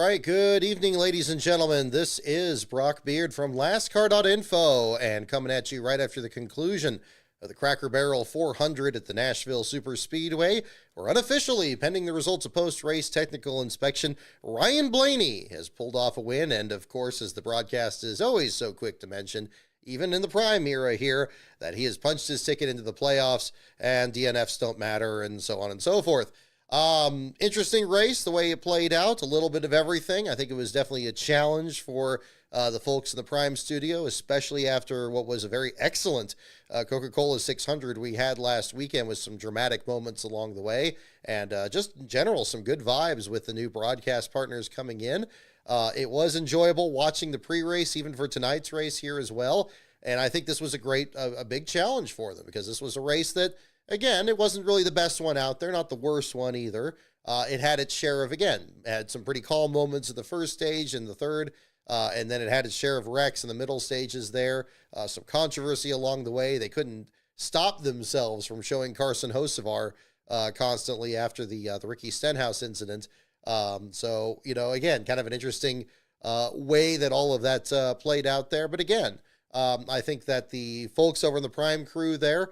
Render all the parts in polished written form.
right, good evening, ladies and gentlemen. This is Brock Beard from lastcar.info and coming at you right after the conclusion of the Cracker Barrel 400 at the Nashville Super Speedway, where unofficially, pending the results of post-race technical inspection, Ryan Blaney has pulled off a win. And of course, as the broadcast is always so quick to mention, even in the prime era here, that he has punched his ticket into the playoffs and DNFs don't matter and so on and so forth. Interesting race, the way it played out, a little bit of everything. I think it was definitely a challenge for the folks in the Prime studio, especially after what was a very excellent Coca-Cola 600 we had last weekend with some dramatic moments along the way. And just in general, some good vibes with the new broadcast partners coming in. It was enjoyable watching the pre-race, even for tonight's race here as well. And I think this was a big challenge for them, because this was a race that, again, it wasn't really the best one out there, not the worst one either. It had its share of, had some pretty calm moments at the first stage and the third, and then it had its share of wrecks in the middle stages there, some controversy along the way. They couldn't stop themselves from showing Carson Hocevar constantly after the Ricky Stenhouse incident. So, again, kind of an interesting way that all of that played out there. But again, I think that the folks over in the Prime crew there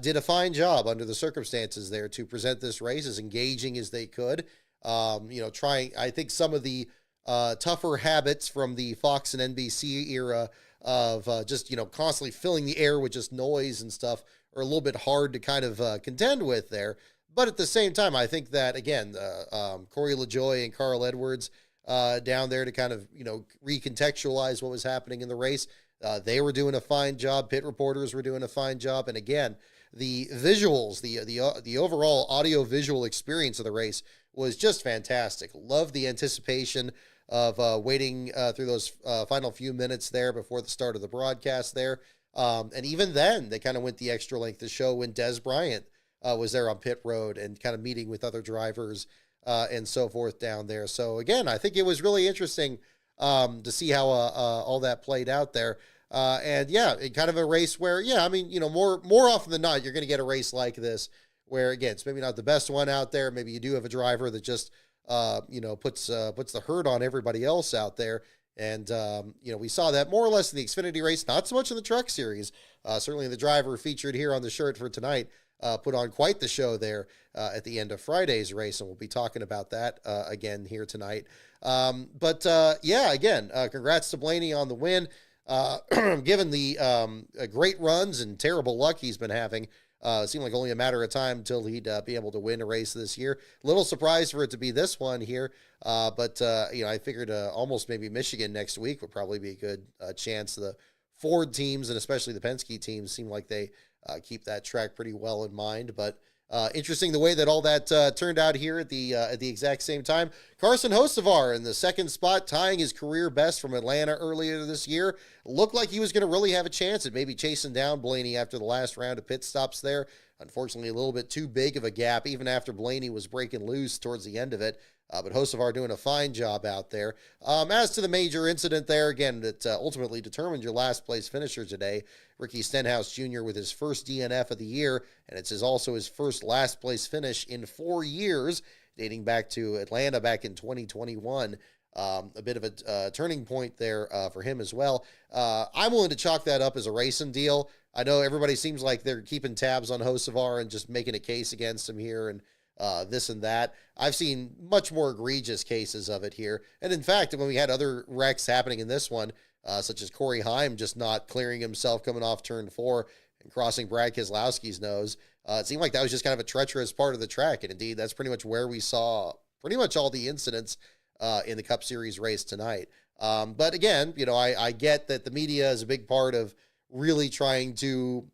did a fine job under the circumstances there to present this race as engaging as they could. I think some of the tougher habits from the Fox and NBC era of just constantly filling the air with just noise and stuff are a little bit hard to kind of contend with there. But at the same time, I think that, again, Corey LaJoie and Carl Edwards down there to kind of, recontextualize what was happening in the race. They were doing a fine job. Pit reporters were doing a fine job. And again, the visuals, the overall audio-visual experience of the race was just fantastic. Loved the anticipation of waiting through those final few minutes there before the start of the broadcast there. And even then, they kind of went the extra length to show when Des Bryant was there on pit road and kind of meeting with other drivers and so forth down there. So again, I think it was really interesting to see how all that played out there. And yeah, it kind of a race where, more often than not, you're going to get a race like this where, again, it's maybe not the best one out there. Maybe you do have a driver that just, puts the hurt on everybody else out there. And, we saw that more or less in the Xfinity race, not so much in the Truck Series. Certainly the driver featured here on the shirt for tonight put on quite the show there at the end of Friday's race, and we'll be talking about that again here tonight. Again, congrats to Blaney on the win. Given the great runs and terrible luck he's been having, it seemed like only a matter of time until he'd be able to win a race this year. A little surprised for it to be this one here, but I figured almost maybe Michigan next week would probably be a good chance. The Ford teams and especially the Penske teams seem like they keep that track pretty well in mind. But interesting the way that all that turned out here at the exact same time. Carson Hocevar in the second spot, tying his career best from Atlanta earlier this year. Looked like he was going to really have a chance at maybe chasing down Blaney after the last round of pit stops there. Unfortunately, a little bit too big of a gap, even after Blaney was breaking loose towards the end of it. But Hocevar doing a fine job out there. As to the major incident there, again, that ultimately determined your last place finisher today, Ricky Stenhouse Jr. with his first DNF of the year, and it's also his first last place finish in 4 years, dating back to Atlanta back in 2021. A bit of a turning point there for him as well. I'm willing to chalk that up as a racing deal. I know everybody seems like they're keeping tabs on Hocevar and just making a case against him here and this and that. I've seen much more egregious cases of it here. And in fact, when we had other wrecks happening in this one, such as Corey Heim just not clearing himself coming off turn 4 and crossing Brad Keselowski's nose, it seemed like that was just kind of a treacherous part of the track. And indeed, that's pretty much where we saw pretty much all the incidents in the Cup Series race tonight. But again, I get that the media is a big part of really trying to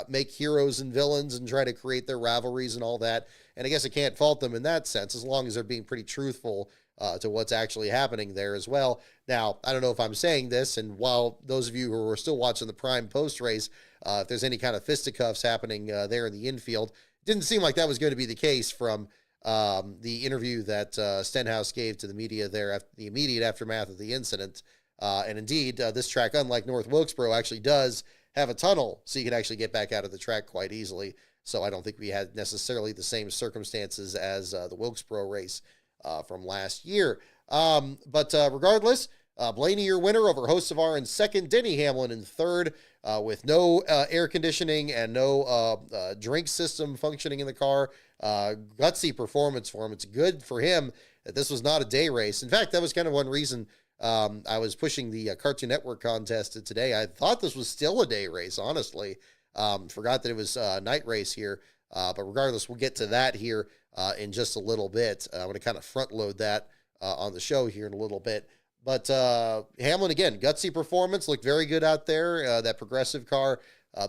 make heroes and villains and try to create their rivalries and all that. And I guess I can't fault them in that sense, as long as they're being pretty truthful to what's actually happening there as well. Now, I don't know if I'm saying this, and while those of you who are still watching the Prime post race, if there's any kind of fisticuffs happening there in the infield, it didn't seem like that was going to be the case from the interview that Stenhouse gave to the media there after the immediate aftermath of the incident. And indeed, this track, unlike North Wilkesboro, actually does have a tunnel, so you can actually get back out of the track quite easily. So I don't think we had necessarily the same circumstances as the Wilkesboro race from last year. But regardless, Blaney, your winner over Hocevar in second, Denny Hamlin in third, with no air conditioning and no drink system functioning in the car. Gutsy performance for him. It's good for him that this was not a day race. In fact, that was kind of one reason I was pushing the Cartoon Network contest today. I thought this was still a day race, honestly. Forgot that it was a night race here. But regardless, we'll get to that here in just a little bit. I'm going to kind of front load that on the show here in a little bit. But Hamlin, again, gutsy performance, looked very good out there. That progressive car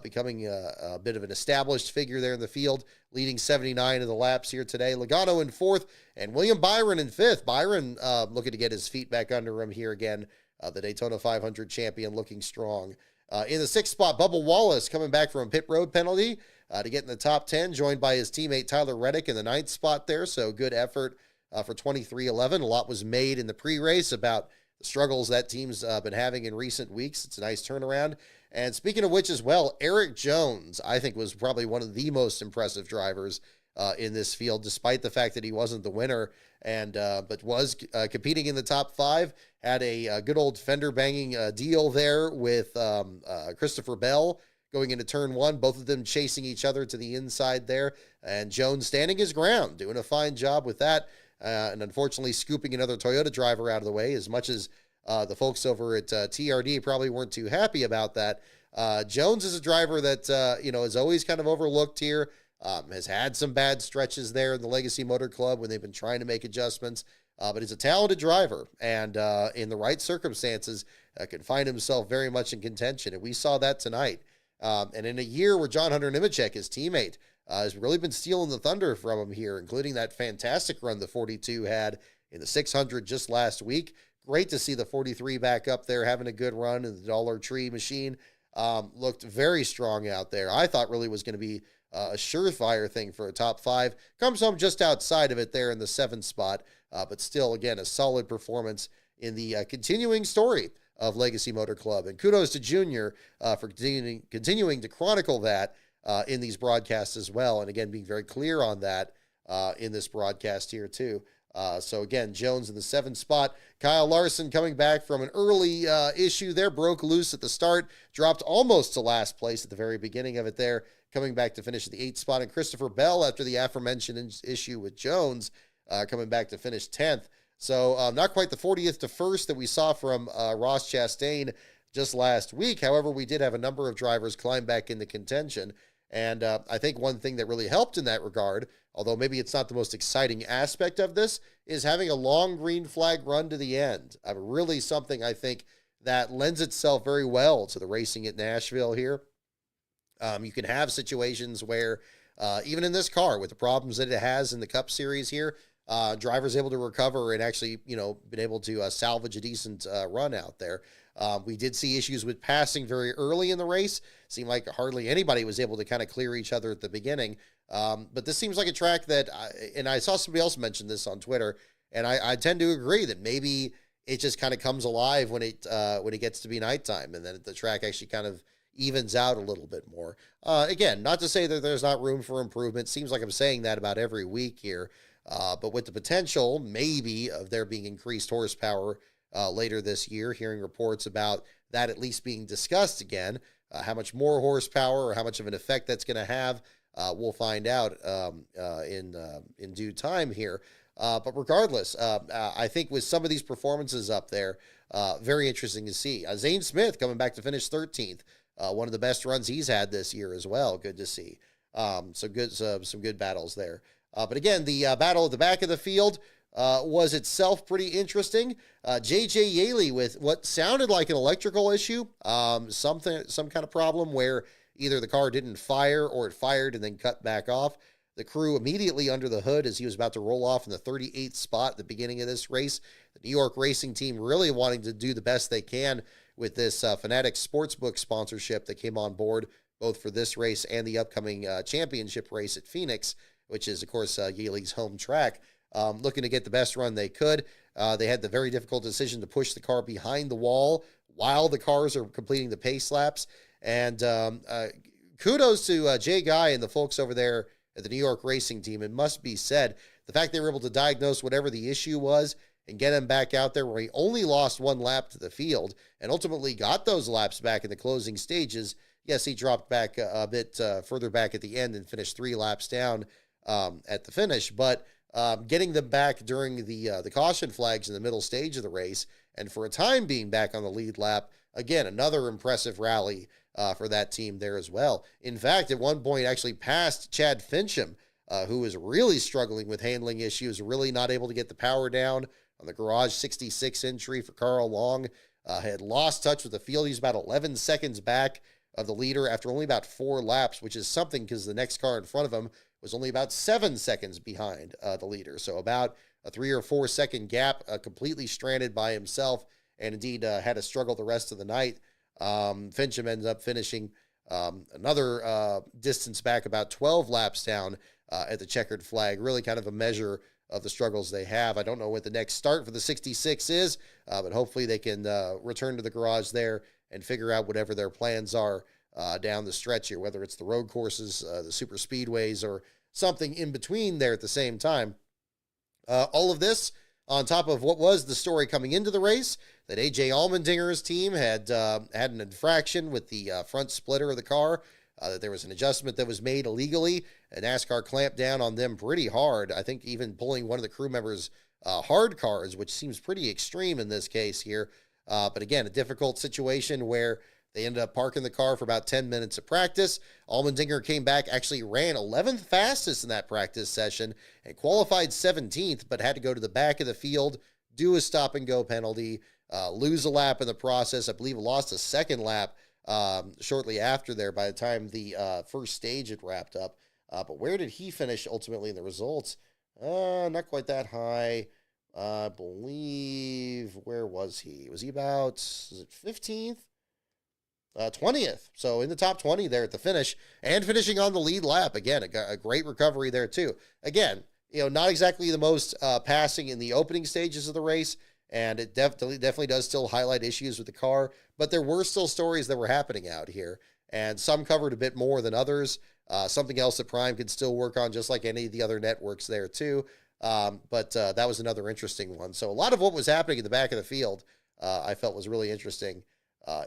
becoming a bit of an established figure there in the field, leading 79 of the laps here today. Logano in fourth, and William Byron in fifth. Byron looking to get his feet back under him here again. The Daytona 500 champion looking strong. In the sixth spot, Bubba Wallace coming back from a pit road penalty to get in the top 10, joined by his teammate Tyler Reddick in the ninth spot there. So good effort for 23-11. A lot was made in the pre-race about the struggles that team's been having in recent weeks. It's a nice turnaround. And speaking of which as well, Eric Jones, I think, was probably one of the most impressive drivers in this field, despite the fact that he wasn't the winner, and but was competing in the top five. Had a good old fender banging deal there with Christopher Bell going into turn one, both of them chasing each other to the inside there, and Jones standing his ground, doing a fine job with that, and unfortunately scooping another Toyota driver out of the way. As much as the folks over at TRD probably weren't too happy about that, Jones is a driver that is always kind of overlooked here. Has had some bad stretches there in the Legacy Motor Club when they've been trying to make adjustments, but he's a talented driver, and in the right circumstances can find himself very much in contention, and we saw that tonight. And in a year where John Hunter Nemechek, his teammate, has really been stealing the thunder from him here, including that fantastic run the 42 had in the 600 just last week. Great to see the 43 back up there having a good run, and the Dollar Tree machine looked very strong out there. I thought really was going to be a surefire thing for a top five. Comes home just outside of it there in the seventh spot, but still, again, a solid performance in the continuing story of Legacy Motor Club. And kudos to Junior for continuing to chronicle that in these broadcasts as well. And again, being very clear on that in this broadcast here too. So again, Jones in the seventh spot. Kyle Larson coming back from an early issue there, broke loose at the start, dropped almost to last place at the very beginning of it there, coming back to finish at the eighth spot. And Christopher Bell, after the aforementioned issue with Jones, coming back to finish 10th. So not quite the 40th to first that we saw from Ross Chastain just last week. However, we did have a number of drivers climb back into contention. And I think one thing that really helped in that regard, although maybe it's not the most exciting aspect of this, is having a long green flag run to the end. Really something I think that lends itself very well to the racing at Nashville here. You can have situations where, even in this car, with the problems that it has in the Cup Series here, drivers able to recover and actually, been able to salvage a decent run out there. We did see issues with passing very early in the race. Seemed like hardly anybody was able to kind of clear each other at the beginning. But this seems like a track that, and I saw somebody else mention this on Twitter, and I tend to agree that maybe it just kind of comes alive when it gets to be nighttime, and then the track actually kind of evens out a little bit more. Again, not to say that there's not room for improvement. Seems like I'm saying that about every week here. But with the potential, maybe, of there being increased horsepower later this year, hearing reports about that at least being discussed again, how much more horsepower or how much of an effect that's going to have, we'll find out in due time here. But regardless, I think with some of these performances up there, very interesting to see. Zane Smith coming back to finish 13th, one of the best runs he's had this year as well. Good to see. Some good battles there. But again, the battle at the back of the field was itself pretty interesting. J.J. Yaley with what sounded like an electrical issue, some kind of problem where either the car didn't fire or it fired and then cut back off. The crew immediately under the hood as he was about to roll off in the 38th spot at the beginning of this race. The New York racing team really wanting to do the best they can with this Fanatics Sportsbook sponsorship that came on board both for this race and the upcoming championship race at Phoenix, which is, of course, Yaley's home track, looking to get the best run they could. They had the very difficult decision to push the car behind the wall while the cars are completing the pace laps. And kudos to Jay Guy and the folks over there at the New York racing team. It must be said, the fact they were able to diagnose whatever the issue was and get him back out there where he only lost one lap to the field and ultimately got those laps back in the closing stages. Yes, he dropped back a bit further back at the end and finished 3 laps down at the finish, but getting them back during the caution flags in the middle stage of the race, and for a time being back on the lead lap, again, another impressive rally for that team there as well. In fact, at one point actually passed Chad Fincham, who was really struggling with handling issues, really not able to get the power down on the garage 66 entry for Carl Long. Had lost touch with the field. He's about 11 seconds back of the leader after only about 4 laps, which is something because the next car in front of him was only about 7 seconds behind the leader. So about a 3 or 4 second gap, completely stranded by himself, and indeed had to struggle the rest of the night. Fincham ends up finishing another distance back, about 12 laps down at the checkered flag. Really kind of a measure of the struggles they have. I don't know what the next start for the 66 is, but hopefully they can return to the garage there and figure out whatever their plans are down the stretch here, whether it's the road courses, the super speedways, or something in between there at the same time. All of this on top of what was the story coming into the race, that A.J. Allmendinger's team had an infraction with the front splitter of the car, that there was an adjustment that was made illegally, and NASCAR clamped down on them pretty hard. I think even pulling one of the crew members' hard cars, which seems pretty extreme in this case here. But again, a difficult situation where they ended up parking the car for about 10 minutes of practice. Allmendinger came back, actually ran 11th fastest in that practice session and qualified 17th, but had to go to the back of the field, do a stop-and-go penalty, lose a lap in the process. I believe lost a second lap shortly after there by the time the first stage had wrapped up. But where did he finish ultimately in the results? Not quite that high. I believe, where was he? Was he about, is it 15th? 20th. So in the top 20 there at the finish, and finishing on the lead lap. Again, a great recovery there too. Again, not exactly the most passing in the opening stages of the race, and it definitely does still highlight issues with the car, but there were still stories that were happening out here, and some covered a bit more than others. Something else that Prime could still work on, just like any of the other networks there too. But that was another interesting one. So a lot of what was happening in the back of the field, I felt was really interesting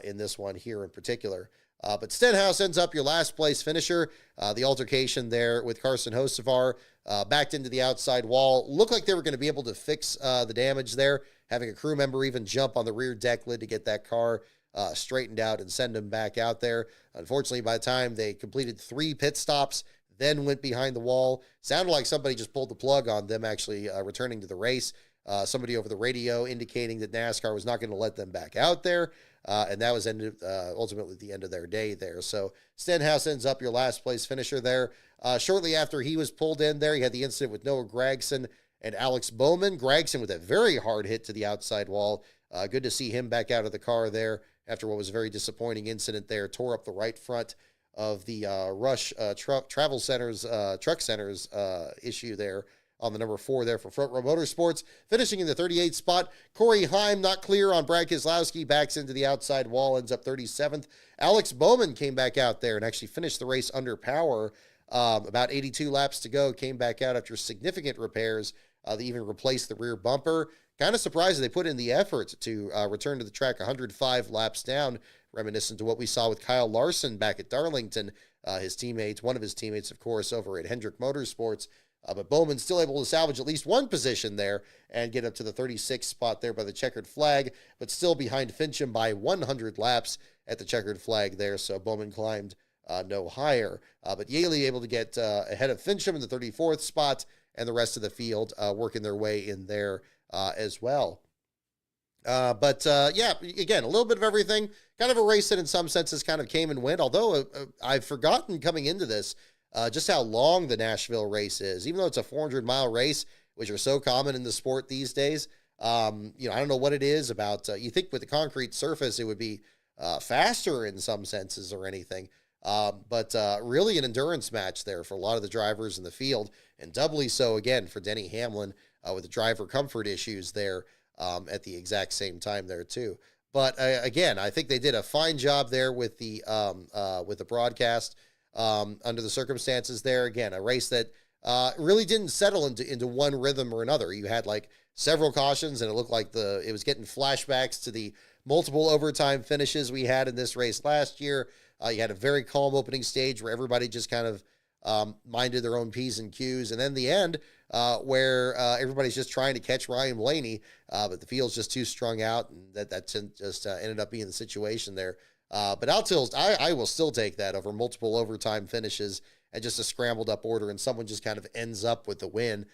in this one here in particular. But Stenhouse ends up your last place finisher. The altercation there with Carson Hocevar backed into the outside wall. Looked like they were going to be able to fix the damage there, having a crew member even jump on the rear deck lid to get that car straightened out and send him back out there. Unfortunately, by the time they completed 3 pit stops, then went behind the wall. Sounded like somebody just pulled the plug on them actually returning to the race. Somebody over the radio indicating that NASCAR was not going to let them back out there. And that was ultimately the end of their day there. So Stenhouse ends up your last place finisher there. Shortly after he was pulled in there, he had the incident with Noah Gragson and Alex Bowman. Gragson with a very hard hit to the outside wall. Good to see him back out of the car there after what was a very disappointing incident there. Tore up the right front of the Rush Travel Centers, Truck Centers issue there on the number 4 there for Front Row Motorsports. Finishing in the 38th spot, Corey Heim not clear on Brad Keselowski, backs into the outside wall, ends up 37th. Alex Bowman came back out there and actually finished the race under power. About 82 laps to go, came back out after significant repairs. They even replaced the rear bumper. Kind of surprised they put in the effort to return to the track 105 laps down, reminiscent to what we saw with Kyle Larson back at Darlington. His teammates, one of his teammates, of course, over at Hendrick Motorsports. But Bowman's still able to salvage at least one position there and get up to the 36th spot there by the checkered flag, but still behind Fincham by 100 laps at the checkered flag there. So Bowman climbed no higher. But Yaley able to get ahead of Fincham in the 34th spot, and the rest of the field working their way in there as well. But yeah, again, a little bit of everything. Kind of a race that in some senses kind of came and went, although I've forgotten coming into this just how long the Nashville race is. Even though it's a 400-mile race, which are so common in the sport these days, I don't know what it is about. You think with the concrete surface, it would be faster in some senses or anything. But really an endurance match there for a lot of the drivers in the field, and doubly so, again, for Denny Hamlin with the driver comfort issues there at the exact same time there, too. But again, I think they did a fine job there with the broadcast under the circumstances there. Again, a race that really didn't settle into one rhythm or another. You had like several cautions, and it looked like it was getting flashbacks to the multiple overtime finishes we had in this race last year. You had a very calm opening stage where everybody just kind of minded their own P's and Q's. And then the end, where everybody's just trying to catch Ryan Blaney, but the field's just too strung out, and that just ended up being the situation there. But I will still take that over multiple overtime finishes and just a scrambled up order, and someone just kind of ends up with the win.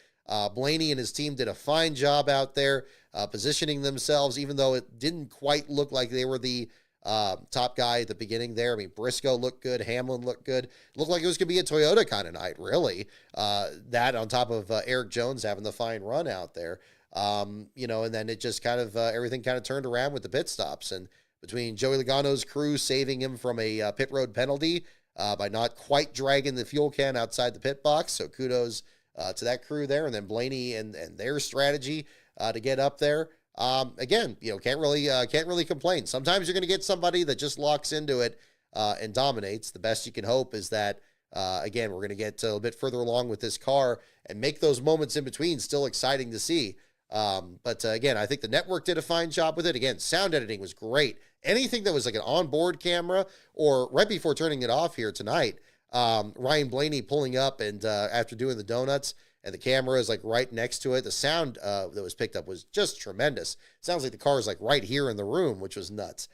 Blaney and his team did a fine job out there positioning themselves, even though it didn't quite look like they were the top guy at the beginning there. I mean, Briscoe looked good. Hamlin looked good. It looked like it was going to be a Toyota kind of night, really. That on top of Eric Jones having the fine run out there. And then it just kind of, everything kind of turned around with the pit stops. And between Joey Logano's crew saving him from a pit road penalty by not quite dragging the fuel can outside the pit box. So kudos to that crew there. And then Blaney and their strategy to get up there. Again, can't really complain. Sometimes you're going to get somebody that just locks into it and dominates. The best you can hope is that, again, we're going to get a little bit further along with this car and make those moments in between still exciting to see. But again, I think the network did a fine job with it. Again, sound editing was great. Anything that was like an onboard camera, or right before turning it off here tonight, Ryan Blaney pulling up and after doing the donuts, and the camera is like right next to it. The sound that was picked up was just tremendous. Sounds like the car is like right here in the room, which was nuts.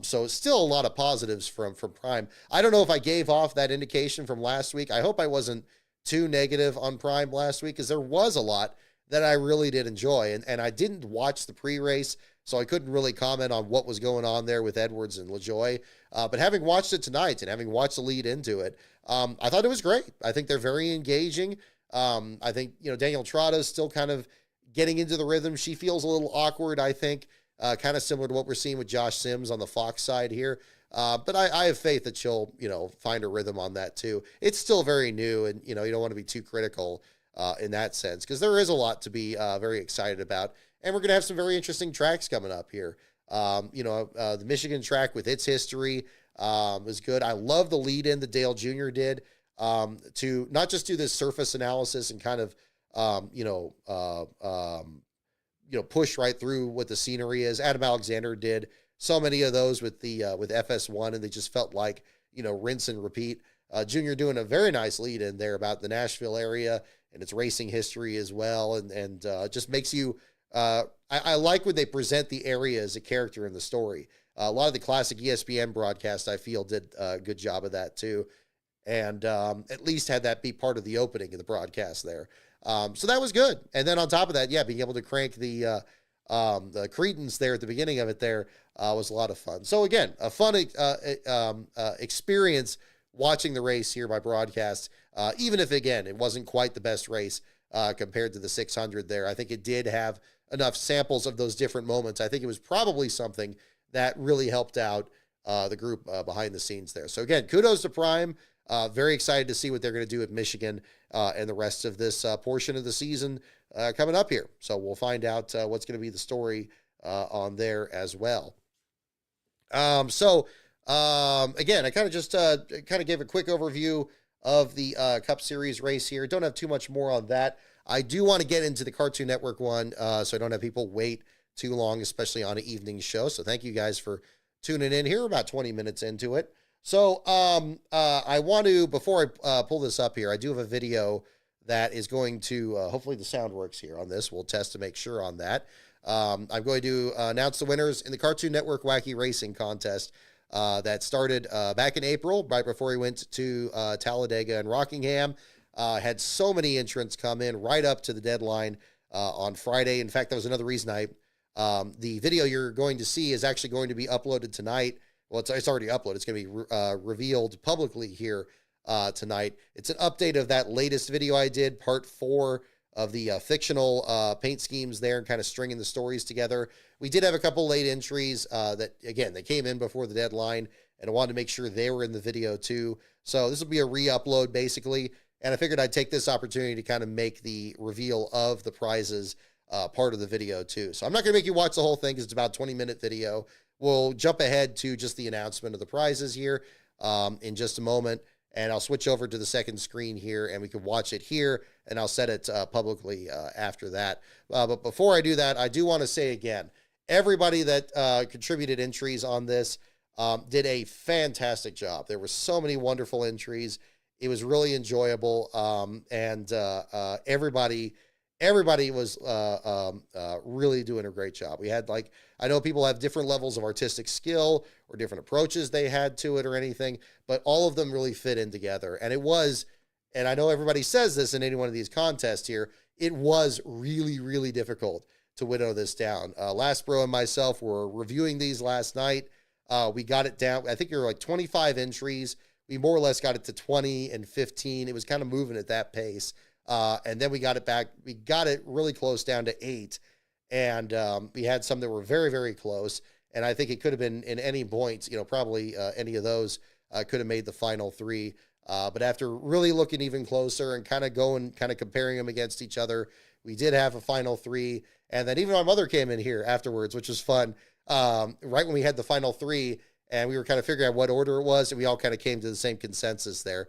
So still a lot of positives from Prime. I don't know if I gave off that indication from last week. I hope I wasn't too negative on Prime last week, because there was a lot that I really did enjoy. And I didn't watch the pre-race, so I couldn't really comment on what was going on there with Edwards and LaJoie. But having watched it tonight and having watched the lead into it, I thought it was great. I think they're very engaging. I think, Daniel Trotta is still kind of getting into the rhythm. She feels a little awkward, I think, kind of similar to what we're seeing with Josh Sims on the Fox side here. But I have faith that she'll, find a rhythm on that too. It's still very new, and, you don't want to be too critical in that sense, because there is a lot to be very excited about. And we're going to have some very interesting tracks coming up here. The Michigan track with its history was good. I love the lead in that Dale Jr. did. To not just do this surface analysis and kind of, push right through what the scenery is. Adam Alexander did so many of those with FS1, and they just felt like, rinse and repeat. Junior doing a very nice lead in there about the Nashville area and its racing history as well. And just makes you, I like when they present the area as a character in the story. A lot of the classic ESPN broadcasts, I feel, did a good job of that too. And at least had that be part of the opening of the broadcast there. So that was good. And then on top of that, being able to crank the credence there at the beginning of it there was a lot of fun. So again, a fun experience watching the race here by broadcast, even if, again, it wasn't quite the best race compared to the 600 there. I think it did have enough samples of those different moments. I think it was probably something that really helped out the group behind the scenes there. So again, kudos to Prime. Very excited to see what they're going to do at Michigan and the rest of this portion of the season coming up here. So we'll find out what's going to be the story on there as well. Again, I kind of just gave a quick overview of the Cup Series race here. Don't have too much more on that. I do want to get into the Cartoon Network one, so I don't have people wait too long, especially on an evening show. So thank you guys for tuning in here. About 20 minutes into it. So I want to, before I pull this up here, I do have a video that is going to, hopefully the sound works here on this. We'll test to make sure on that. I'm going to announce the winners in the Cartoon Network Wacky Racing Contest that started back in April, right before he went to Talladega and Rockingham. Had so many entrants come in right up to the deadline on Friday. In fact, that was another reason the video you're going to see is actually going to be uploaded tonight. Well, it's already uploaded. It's going to be revealed publicly here tonight. It's an update of that latest video I did, part 4 of the fictional paint schemes there, and kind of stringing the stories together. We did have a couple late entries that, again, they came in before the deadline, and I wanted to make sure they were in the video too. So this will be a re-upload, basically, and I figured I'd take this opportunity to kind of make the reveal of the prizes part of the video too. So I'm not going to make you watch the whole thing because it's about a 20-minute video. We'll jump ahead to just the announcement of the prizes here in just a moment. and I'll switch over to the second screen here, and we can watch it here, and I'll set it publicly after that. But before I do that, I do want to say again, everybody that contributed entries on this did a fantastic job. There were so many wonderful entries. It was really enjoyable, and everybody was really doing a great job. We had, like, I know people have different levels of artistic skill or different approaches they had to it or anything, but all of them really fit in together. And it was, and I know everybody says this in any one of these contests here, it was really, really difficult to winnow this down. Last Bro and myself were reviewing these last night. We got it down. I think there were like 25 entries. We more or less got it to 20 and 15. It was kind of moving at that pace. And then we got it back. We got it really close down to 8. And we had some that were very, very close. And I think it could have been in any points, probably any of those could have made the final 3. But after really looking even closer and kind of comparing them against each other, we did have a final 3. And then even my mother came in here afterwards, which was fun. Right when we had the final 3, and we were kind of figuring out what order it was, and we all kind of came to the same consensus there.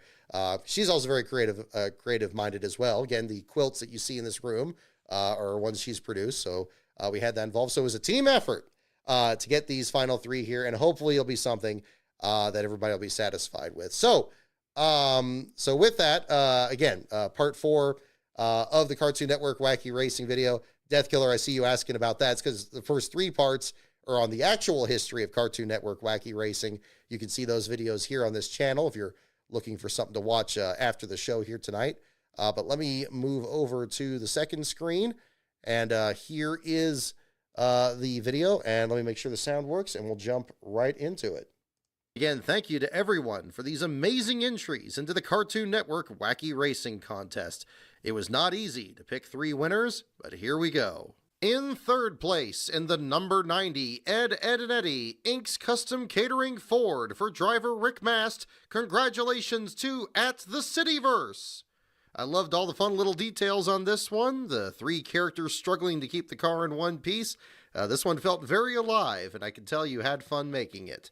She's also very creative-minded as well. Again, the quilts that you see in this room are ones she's produced, so we had that involved. So it was a team effort to get these final 3 here, and hopefully it'll be something that everybody will be satisfied with. So with that, again, part 4 of the Cartoon Network Wacky Racing video. Death Killer, I see you asking about that. It's because the first 3 parts are on the actual history of Cartoon Network Wacky Racing. You can see those videos here on this channel if you're looking for something to watch after the show here tonight. But let me move over to the second screen, and here is the video, and let me make sure the sound works, and we'll jump right into it. Again, thank you to everyone for these amazing entries into the Cartoon Network Wacky Racing contest. It was not easy to pick 3 winners, but here we go. In third place, in the number 90, Ed, and Eddie, Inc.'s Custom Catering Ford for driver Rick Mast. Congratulations to @TheCityverse. I loved all the fun little details on this one. The 3 characters struggling to keep the car in one piece. This one felt very alive, and I can tell you had fun making it.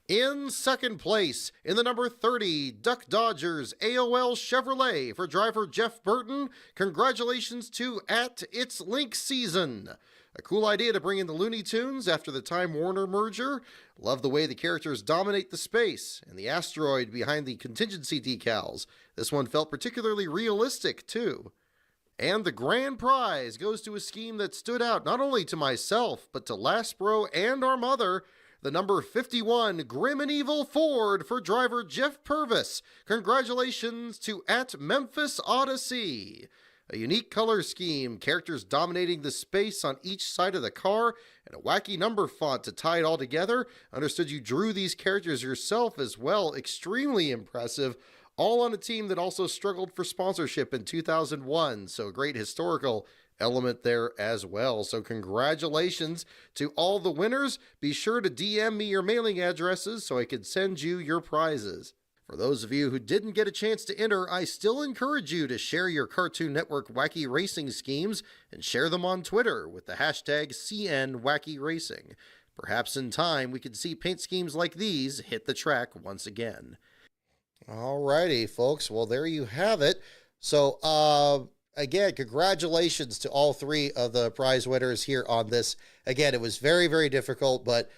In second place, in the number 30, Duck Dodgers AOL Chevrolet for driver Jeff Burton. Congratulations to @It's Link Season. A cool idea to bring in the Looney Tunes after the Time Warner merger. Love the way the characters dominate the space and the asteroid behind the contingency decals. This one felt particularly realistic, too. And the grand prize goes to a scheme that stood out not only to myself, but to Last Bro and our mother. The number 51 Grim and Evil Ford for driver Jeff Purvis. Congratulations to @Memphis Odyssey. A unique color scheme, characters dominating the space on each side of the car, and a wacky number font to tie it all together. Understood you drew these characters yourself as well. Extremely impressive. All on a team that also struggled for sponsorship in 2001. So a great historical element there as well. So congratulations to all the winners. Be sure to DM me your mailing addresses so I can send you your prizes. For those of you who didn't get a chance to enter, I still encourage you to share your Cartoon Network Wacky Racing schemes and share them on Twitter with the hashtag #CNWackyRacing. Perhaps in time we could see paint schemes like these hit the track once again. Alrighty, folks. Well, there you have it. So, again, congratulations to all 3 of the prize winners here on this. Again, it was very, very difficult, but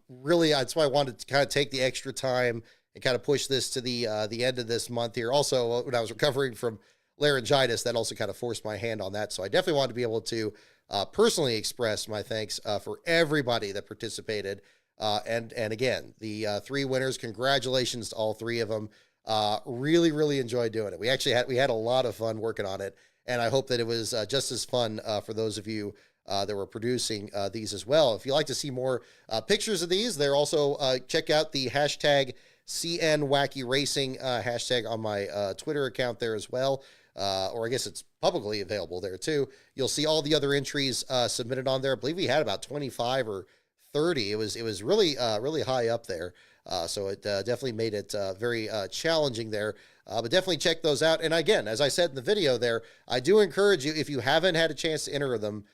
really, that's why I wanted to kind of take the extra time and kind of push this to the end of this month here. Also, when I was recovering from laryngitis, that also kind of forced my hand on that. So I definitely wanted to be able to personally express my thanks for everybody that participated. And again, the 3 winners, congratulations to all 3 of them. Really, really enjoyed doing it. We had a lot of fun working on it, and I hope that it was just as fun for those of you that were producing these as well. If you'd like to see more pictures of these, they're also check out the hashtag #CNWackyRacing hashtag on my Twitter account there as well. Or I guess it's publicly available there too. You'll see all the other entries submitted on there. I believe we had about 25 or 30. It was really really high up there. So it definitely made it very challenging there. But definitely check those out. And again, as I said in the video there, I do encourage you, if you haven't had a chance to enter them,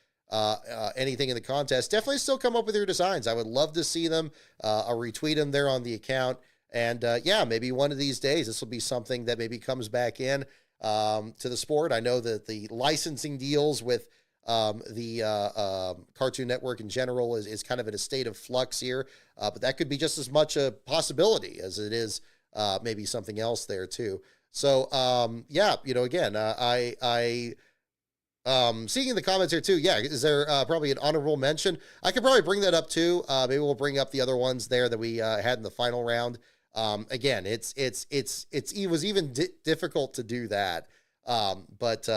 anything in the contest, definitely still come up with your designs. I would love to see them. I'll retweet them there on the account. And yeah, maybe one of these days this will be something that maybe comes back in to the sport. I know that the licensing deals with the Cartoon Network in general is kind of in a state of flux here, but that could be just as much a possibility as it is maybe something else there too. So yeah, again, seeing in the comments here too, yeah, is there probably an honorable mention? I could probably bring that up too. Maybe we'll bring up the other ones there that we had in the final round. Again, it was even difficult to do that. But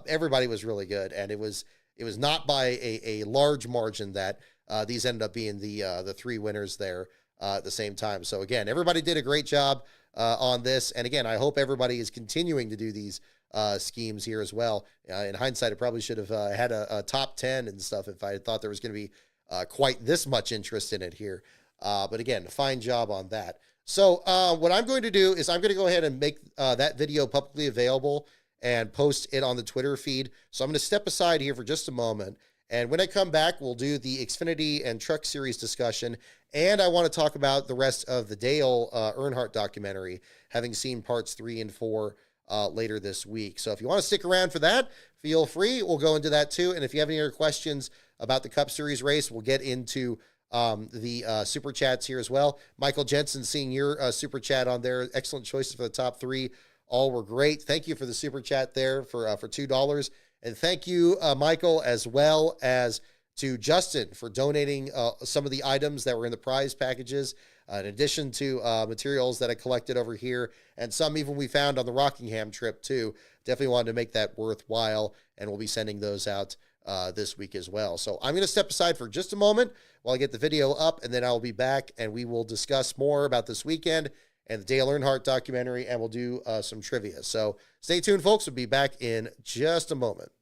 everybody was really good, and it was not by a large margin that these ended up being the three winners there at the same time. So again, everybody did a great job on this, and again, I hope everybody is continuing to do these schemes here as well. In hindsight, I probably should have had a top 10 and stuff if I had thought there was going to be quite this much interest in it here. But again, fine job on that. So what I'm going to do is I'm going to go ahead and make that video publicly available and post it on the Twitter feed. So I'm going to step aside here for just a moment. And when I come back, we'll do the Xfinity and Truck Series discussion. And I want to talk about the rest of the Dale Earnhardt documentary, having seen parts 3 and 4 later this week. So if you want to stick around for that, feel free. We'll go into that too. And if you have any other questions about the Cup Series race, we'll get into the super chats here as well. Michael Jensen, seeing your super chat on there. Excellent choices for the top 3. All were great. Thank you for the super chat there for $2. And thank you, Michael, as well as to Justin for donating some of the items that were in the prize packages, in addition to materials that I collected over here, and some even we found on the Rockingham trip too. Definitely wanted to make that worthwhile, and we'll be sending those out this week as well. So I'm going to step aside for just a moment while I get the video up, and then I'll be back, and we will discuss more about this weekend and the Dale Earnhardt documentary, and we'll do some trivia. So stay tuned, folks. We'll be back in just a moment.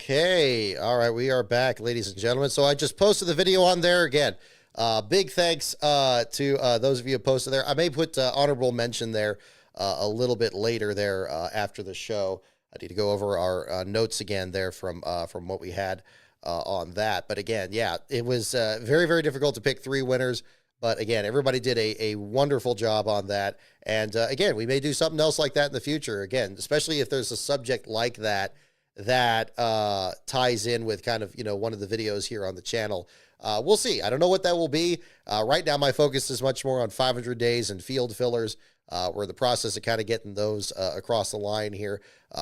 Okay. All right. We are back, ladies and gentlemen. So I just posted the video on there again. Big thanks to those of you who posted there. I may put honorable mention there a little bit later there after the show. I need to go over our notes again there from what we had on that. But again, yeah, it was very, very difficult to pick three winners. But again, everybody did a wonderful job on that. And again, we may do something else like that in the future. Again, especially if there's a subject like that ties in with kind of, one of the videos here on the channel. We'll see. I don't know what that will be. Right now, my focus is much more on 500 days and field fillers. We're in the process of kind of getting those across the line here.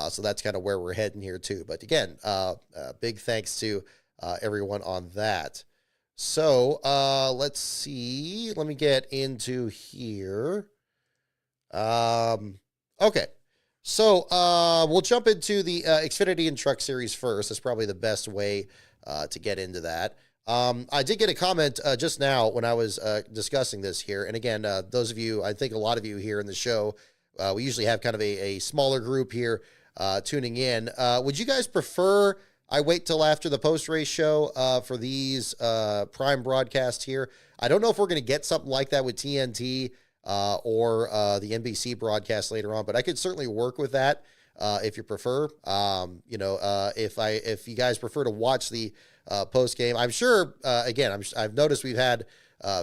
So that's kind of where we're heading here too. But again, big thanks to everyone on that. So let's see. Let me get into here. Okay. So we'll jump into the Xfinity and Truck Series first. That's probably the best way to get into that. I did get a comment just now when I was discussing this here. And again, those of you, I think a lot of you here in the show, we usually have kind of a smaller group here tuning in. Would you guys prefer I wait till after the post-race show for these prime broadcasts here? I don't know if we're going to get something like that with TNT or the NBC broadcast later on, but I could certainly work with that if you prefer. If you guys prefer to watch the post game, I'm sure. Again, I've noticed we've had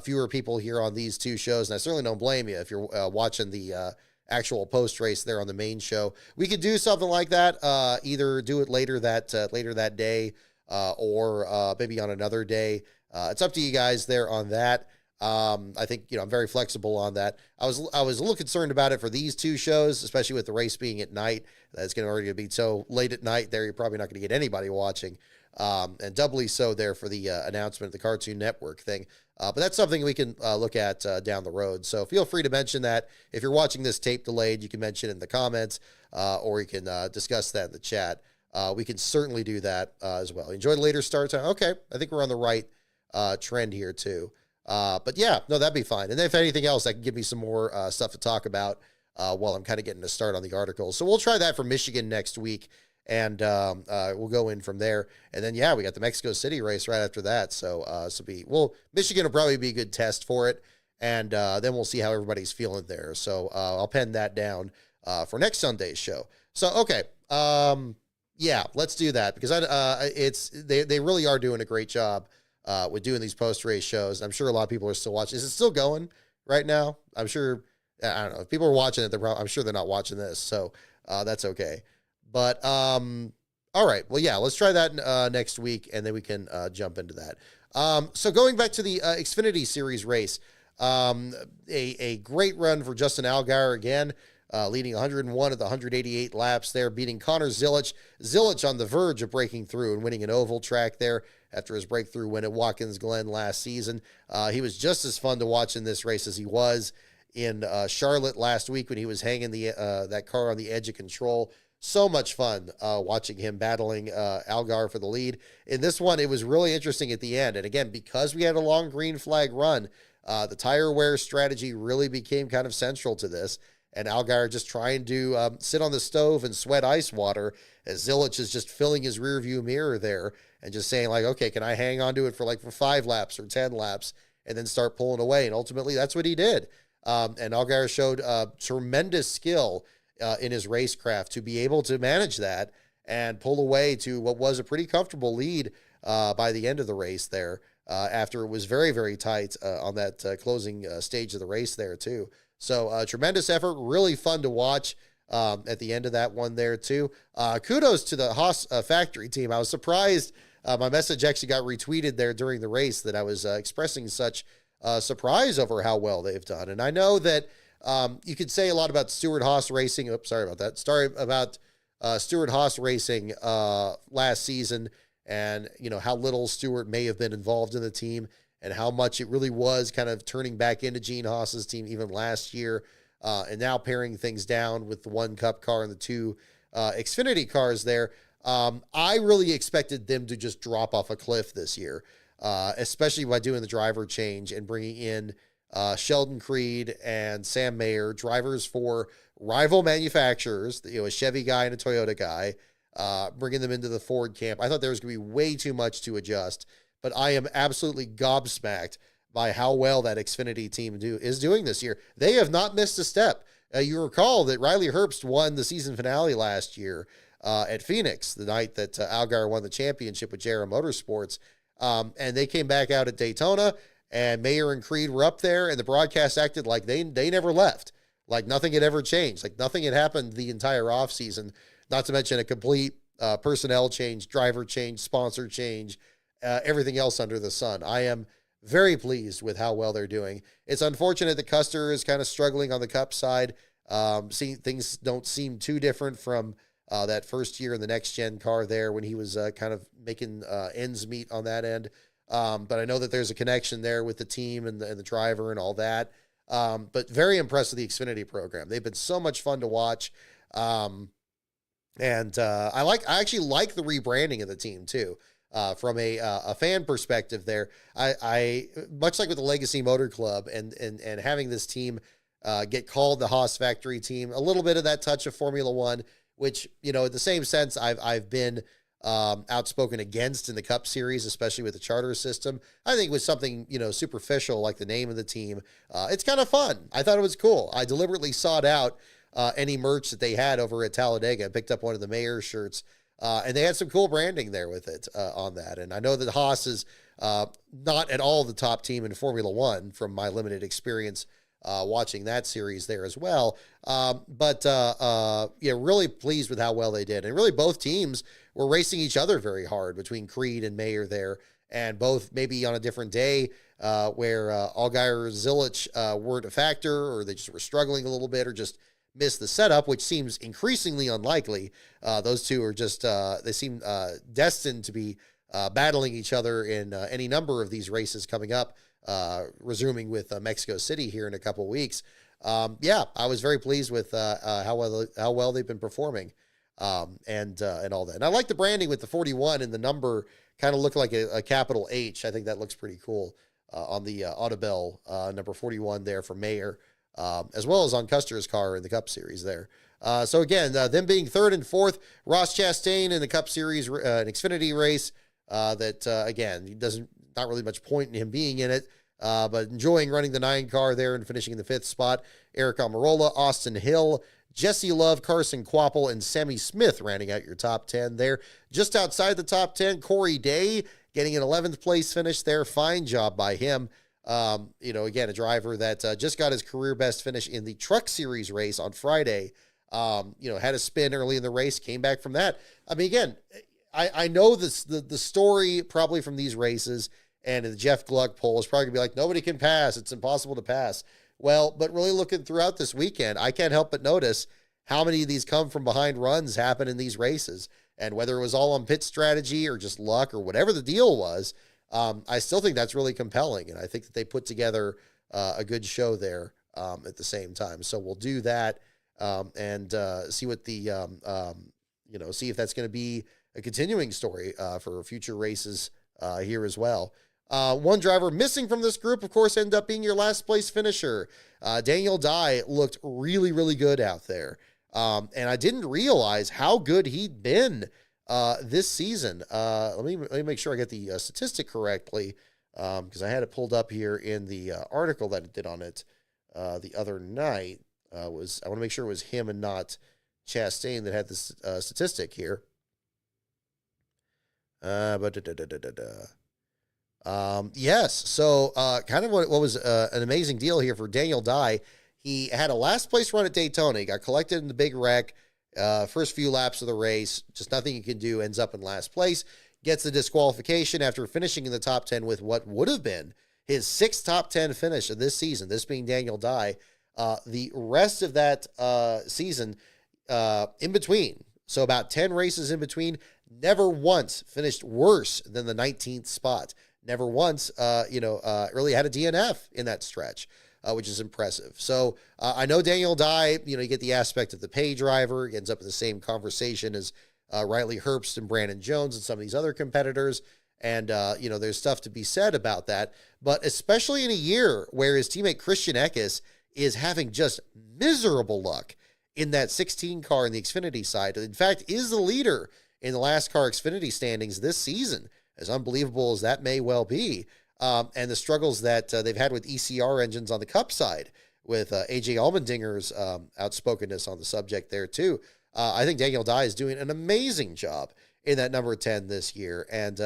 fewer people here on these two shows, and I certainly don't blame you if you're watching the actual post race there on the main show. We could do something like that. Either do it later that day, or maybe on another day. It's up to you guys there on that. I think, I'm very flexible on that. I was a little concerned about it for these two shows, especially with the race being at night. That's going to be so late at night there. You're probably not going to get anybody watching. And doubly so there for the announcement of the Cartoon Network thing. But that's something we can look at down the road. So feel free to mention that. If you're watching this tape delayed, you can mention it in the comments, or you can discuss that in the chat. We can certainly do that as well. Enjoy the later start time. Okay, I think we're on the right trend here too. But yeah, no, that'd be fine. And then if anything else, that can give me some more stuff to talk about while I'm kind of getting a start on the article. So we'll try that for Michigan next week, and we'll go in from there. And then, yeah, we got the Mexico City race right after that. So Michigan will probably be a good test for it. And then we'll see how everybody's feeling there. So I'll pen that down for next Sunday's show. So, okay. Yeah, let's do that, because they really are doing a great job with doing these post-race shows. I'm sure a lot of people are still watching. Is it still going right now? I'm sure. I don't know. If people are watching it, I'm sure they're not watching this. So that's okay. But all right. Well, yeah, let's try that next week, and then we can jump into that. So going back to the Xfinity Series race, a great run for Justin Allgaier again, leading 101 of the 188 laps there, beating Connor Zilisch. Zilisch on the verge of breaking through and winning an oval track there after his breakthrough win at Watkins Glen last season. He was just as fun to watch in this race as he was in Charlotte last week when he was hanging that car on the edge of control. So much fun watching him battling Allgaier for the lead. In this one, it was really interesting at the end. And again, because we had a long green flag run, the tire wear strategy really became kind of central to this. And Allgaier just trying to sit on the stove and sweat ice water as Zilisch is just filling his rearview mirror there and just saying, like, okay, can I hang on to it for 5 laps or 10 laps and then start pulling away? And ultimately, that's what he did. And Allgaier showed tremendous skill in his racecraft to be able to manage that and pull away to what was a pretty comfortable lead by the end of the race there, after it was very, very tight on that closing stage of the race there too. So tremendous effort, really fun to watch at the end of that one there too. Kudos to the Haas factory team. I was surprised my message actually got retweeted there during the race that I was expressing such surprise over how well they've done. And I know that you could say a lot about Stewart Haas Racing. Oops, sorry about that. Stewart Haas Racing last season, and how little Stewart may have been involved in the team, and how much it really was kind of turning back into Gene Haas's team even last year, and now paring things down with the one Cup car and the two Xfinity cars there. I really expected them to just drop off a cliff this year, especially by doing the driver change and bringing in Sheldon Creed and Sam Mayer, drivers for rival manufacturers, a Chevy guy and a Toyota guy. bringing them into the Ford camp. I thought there was going to be way too much to adjust, but I am absolutely gobsmacked by how well that Xfinity team is doing this year. They have not missed a step. You recall that Riley Herbst won the season finale last year at Phoenix, the night that Allgaier won the championship with JR Motorsports. And they came back out at Daytona, and Mayer and Creed were up there, and the broadcast acted like they never left, like nothing had ever changed, like nothing had happened the entire offseason, not to mention a complete personnel change, driver change, sponsor change, everything else under the sun. I am very pleased with how well they're doing. It's unfortunate that Custer is kind of struggling on the Cup side. Things don't seem too different from that first year in the next-gen car there when he was kind of making ends meet on that end. But I know that there's a connection there with the team and the driver and all that. But very impressed with the Xfinity program. They've been so much fun to watch. I actually like the rebranding of the team too. From a fan perspective there, I much like with the Legacy Motor Club and having this team get called the Haas Factory team, a little bit of that touch of Formula One, which, you know, in the same sense I've been outspoken against in the Cup Series, especially with the charter system. I think it was something, you know, superficial, like the name of the team. It's kind of fun. I thought it was cool. I deliberately sought out any merch that they had over at Talladega. I picked up one of the Mayor shirts. And they had some cool branding there with it on that. And I know that Haas is not at all the top team in Formula One from my limited experience watching that series there as well. Really pleased with how well they did. And really both teams were racing each other very hard between Creed and Mayer there. And both maybe on a different day where Allgaier or Zilich weren't a factor, or they just were struggling a little bit, or just missed the setup, which seems increasingly unlikely. Those two are just, they seem destined to be battling each other in any number of these races coming up, resuming with Mexico City here in a couple of weeks. I was very pleased with how well they've been performing and all that. And I like the branding with the 41 and the number kind of look like a capital H. I think that looks pretty cool on the Autobell number 41 there for Mayer. As well as on Custer's car in the Cup Series there. So again, them being third and fourth, Ross Chastain in the Cup Series, an Xfinity race again, he not really much point in him being in it, but enjoying running the 9 car there and finishing in the 5th spot. Eric Almirola, Austin Hill, Jesse Love, Carson Kvapil, and Sammy Smith rounding out your top 10 there. Just outside the top 10, Corey Day getting an 11th place finish there. Fine job by him. Again, a driver that just got his career best finish in the Truck Series race on Friday. Had a spin early in the race, came back from that. I mean, again, I know this, the story probably from these races and the Jeff Gluck poll is probably gonna be like, nobody can pass. It's impossible to pass. Well, but really looking throughout this weekend, I can't help but notice how many of these come from behind runs happen in these races. And whether it was all on pit strategy or just luck or whatever the deal was, I still think that's really compelling, and I think that they put together a good show there at the same time. So we'll do that and see what see if that's going to be a continuing story for future races here as well. One driver missing from this group, of course, ended up being your last place finisher. Daniel Dye looked really, really good out there, and I didn't realize how good he'd been this season. Let me make sure I get the statistic correctly, because I had it pulled up here in the article that it did on it the other night. I want to make sure it was him and not Chastain that had this statistic here. Yes. So kind of what was an amazing deal here for Daniel Dye. He had a last place run at Daytona. He got collected in the big wreck. First few laps of the race, just nothing he can do, ends up in last place, gets the disqualification after finishing in the top 10 with what would have been his 6th top 10 finish of this season, this being Daniel Dye. The rest of that season in between, so about 10 races in between, never once finished worse than the 19th spot. Never once, really had a DNF in that stretch. Which is impressive. So I know Daniel Dye, you get the aspect of the pay driver. He ends up in the same conversation as Riley Herbst and Brandon Jones and some of these other competitors. And, there's stuff to be said about that. But especially in a year where his teammate Christian Eckes is having just miserable luck in that 16 car in the Xfinity side. In fact, is the leader in the last car Xfinity standings this season, as unbelievable as that may well be. And the struggles that they've had with ECR engines on the Cup side, with AJ Allmendinger's outspokenness on the subject there too. I think Daniel Dye is doing an amazing job in that number 10 this year. And,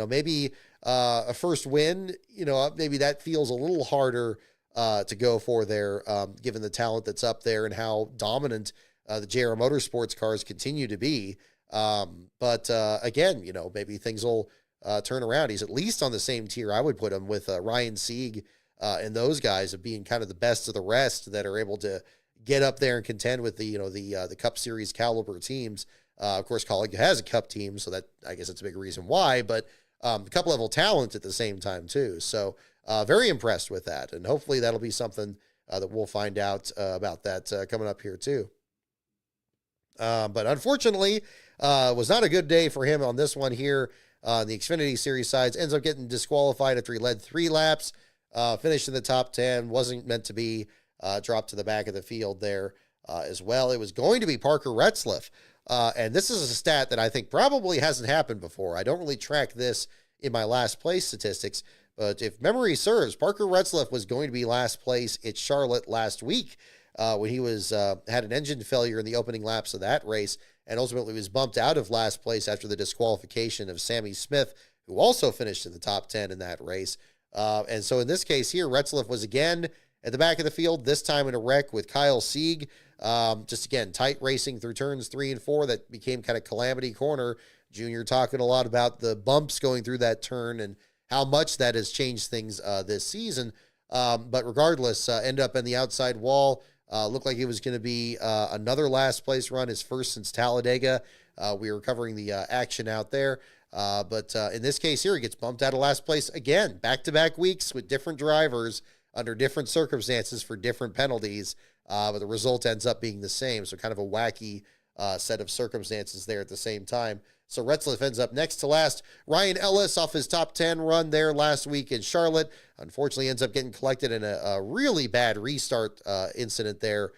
maybe a first win, maybe that feels a little harder to go for there, given the talent that's up there and how dominant the JR Motorsports cars continue to be. But again, maybe things will turn around. He's at least on the same tier I would put him with Ryan Sieg and those guys of being kind of the best of the rest that are able to get up there and contend with the Cup Series caliber teams. Of course, Kaulig has a Cup team, so that I guess that's a big reason why. But Cup level talent at the same time too. So very impressed with that, and hopefully that'll be something that we'll find out about that coming up here too. But unfortunately, was not a good day for him on this one here. The Xfinity Series sides ends up getting disqualified after he led 3 laps, finished in the top 10, wasn't meant to be, dropped to the back of the field there as well. It was going to be Parker Retzlaff, and this is a stat that I think probably hasn't happened before. I don't really track this in my last place statistics, but if memory serves, Parker Retzlaff was going to be last place at Charlotte last week when he was had an engine failure in the opening laps of that race, and ultimately was bumped out of last place after the disqualification of Sammy Smith, who also finished in the top 10 in that race. And so in this case here, Retzlaff was again at the back of the field, this time in a wreck with Kyle Sieg. Just again, tight racing through turns 3 and 4 that became kind of calamity corner. Junior talking a lot about the bumps going through that turn and how much that has changed things this season. But regardless, ended up in the outside wall. Looked like it was going to be another last place run, his first since Talladega. We were covering the action out there. But in this case here, he gets bumped out of last place again, back-to-back weeks with different drivers under different circumstances for different penalties. But the result ends up being the same. So kind of a wacky set of circumstances there at the same time. So Retzlaff ends up next to last. Ryan Ellis off his top 10 run there last week in Charlotte. Unfortunately ends up getting collected in a really bad restart incident there.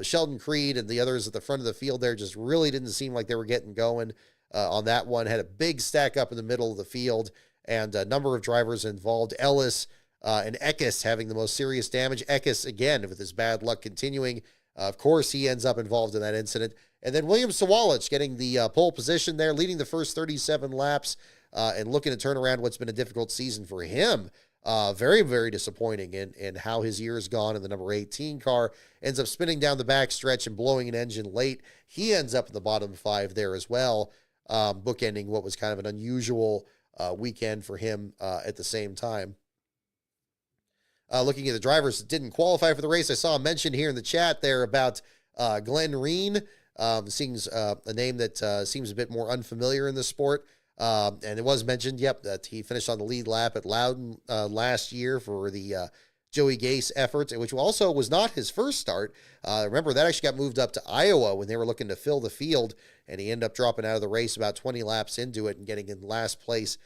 Sheldon Creed and the others at the front of the field there just really didn't seem like they were getting going on that one. Had a big stack up in the middle of the field, and a number of drivers involved. Ellis and Eckes having the most serious damage. Eckes, again, with his bad luck continuing. Of course, he ends up involved in that incident. And then William Sawalich getting the pole position there, leading the first 37 laps and looking to turn around what's been a difficult season for him. Very, very disappointing in how his year has gone in the number 18 car. Ends up spinning down the back stretch and blowing an engine late. He ends up in the bottom 5 there as well, bookending what was kind of an unusual weekend for him at the same time. Looking at the drivers that didn't qualify for the race, I saw a mention here in the chat there about Glenn Reen. Seems a name that seems a bit more unfamiliar in the sport. And it was mentioned, that he finished on the lead lap at Loudon last year for the Joey Gase efforts, which also was not his first start. Remember, that actually got moved up to Iowa when they were looking to fill the field, and he ended up dropping out of the race about 20 laps into it and getting in last place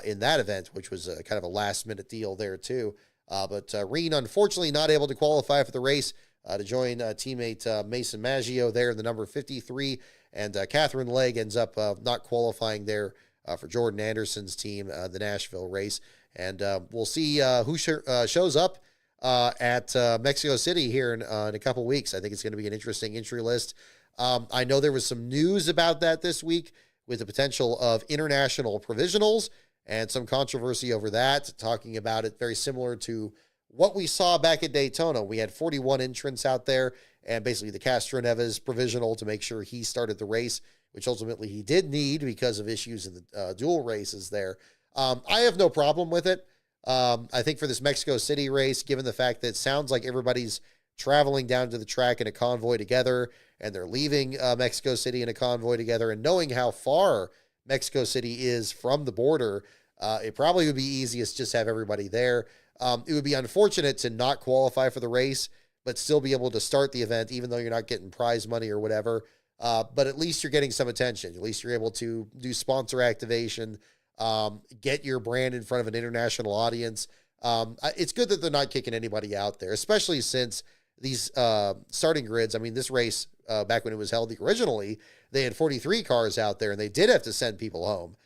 in that event, which was kind of a last-minute deal there too. But Reen, unfortunately, not able to qualify for the race to join teammate Mason Maggio there in the number 53. And Catherine Legg ends up not qualifying there for Jordan Anderson's team, the Nashville race. And we'll see who shows up at Mexico City here in a couple weeks. I think it's going to be an interesting entry list. I know there was some news about that this week with the potential of international provisionals and some controversy over that, talking about it very similar to what we saw back at Daytona. We had 41 entrants out there, and basically the Castroneves provisional to make sure he started the race, which ultimately he did need because of issues in the dual races there. I have no problem with it. I think for this Mexico City race, given the fact that it sounds like everybody's traveling down to the track in a convoy together, and they're leaving Mexico City in a convoy together, and knowing how far Mexico City is from the border, it probably would be easiest just have everybody there. It would be unfortunate to not qualify for the race, but still be able to start the event, even though you're not getting prize money or whatever. But at least you're getting some attention. At least you're able to do sponsor activation, get your brand in front of an international audience. It's good that they're not kicking anybody out there, especially since these starting grids. I mean, this race, back when it was held originally, they had 43 cars out there, and they did have to send people home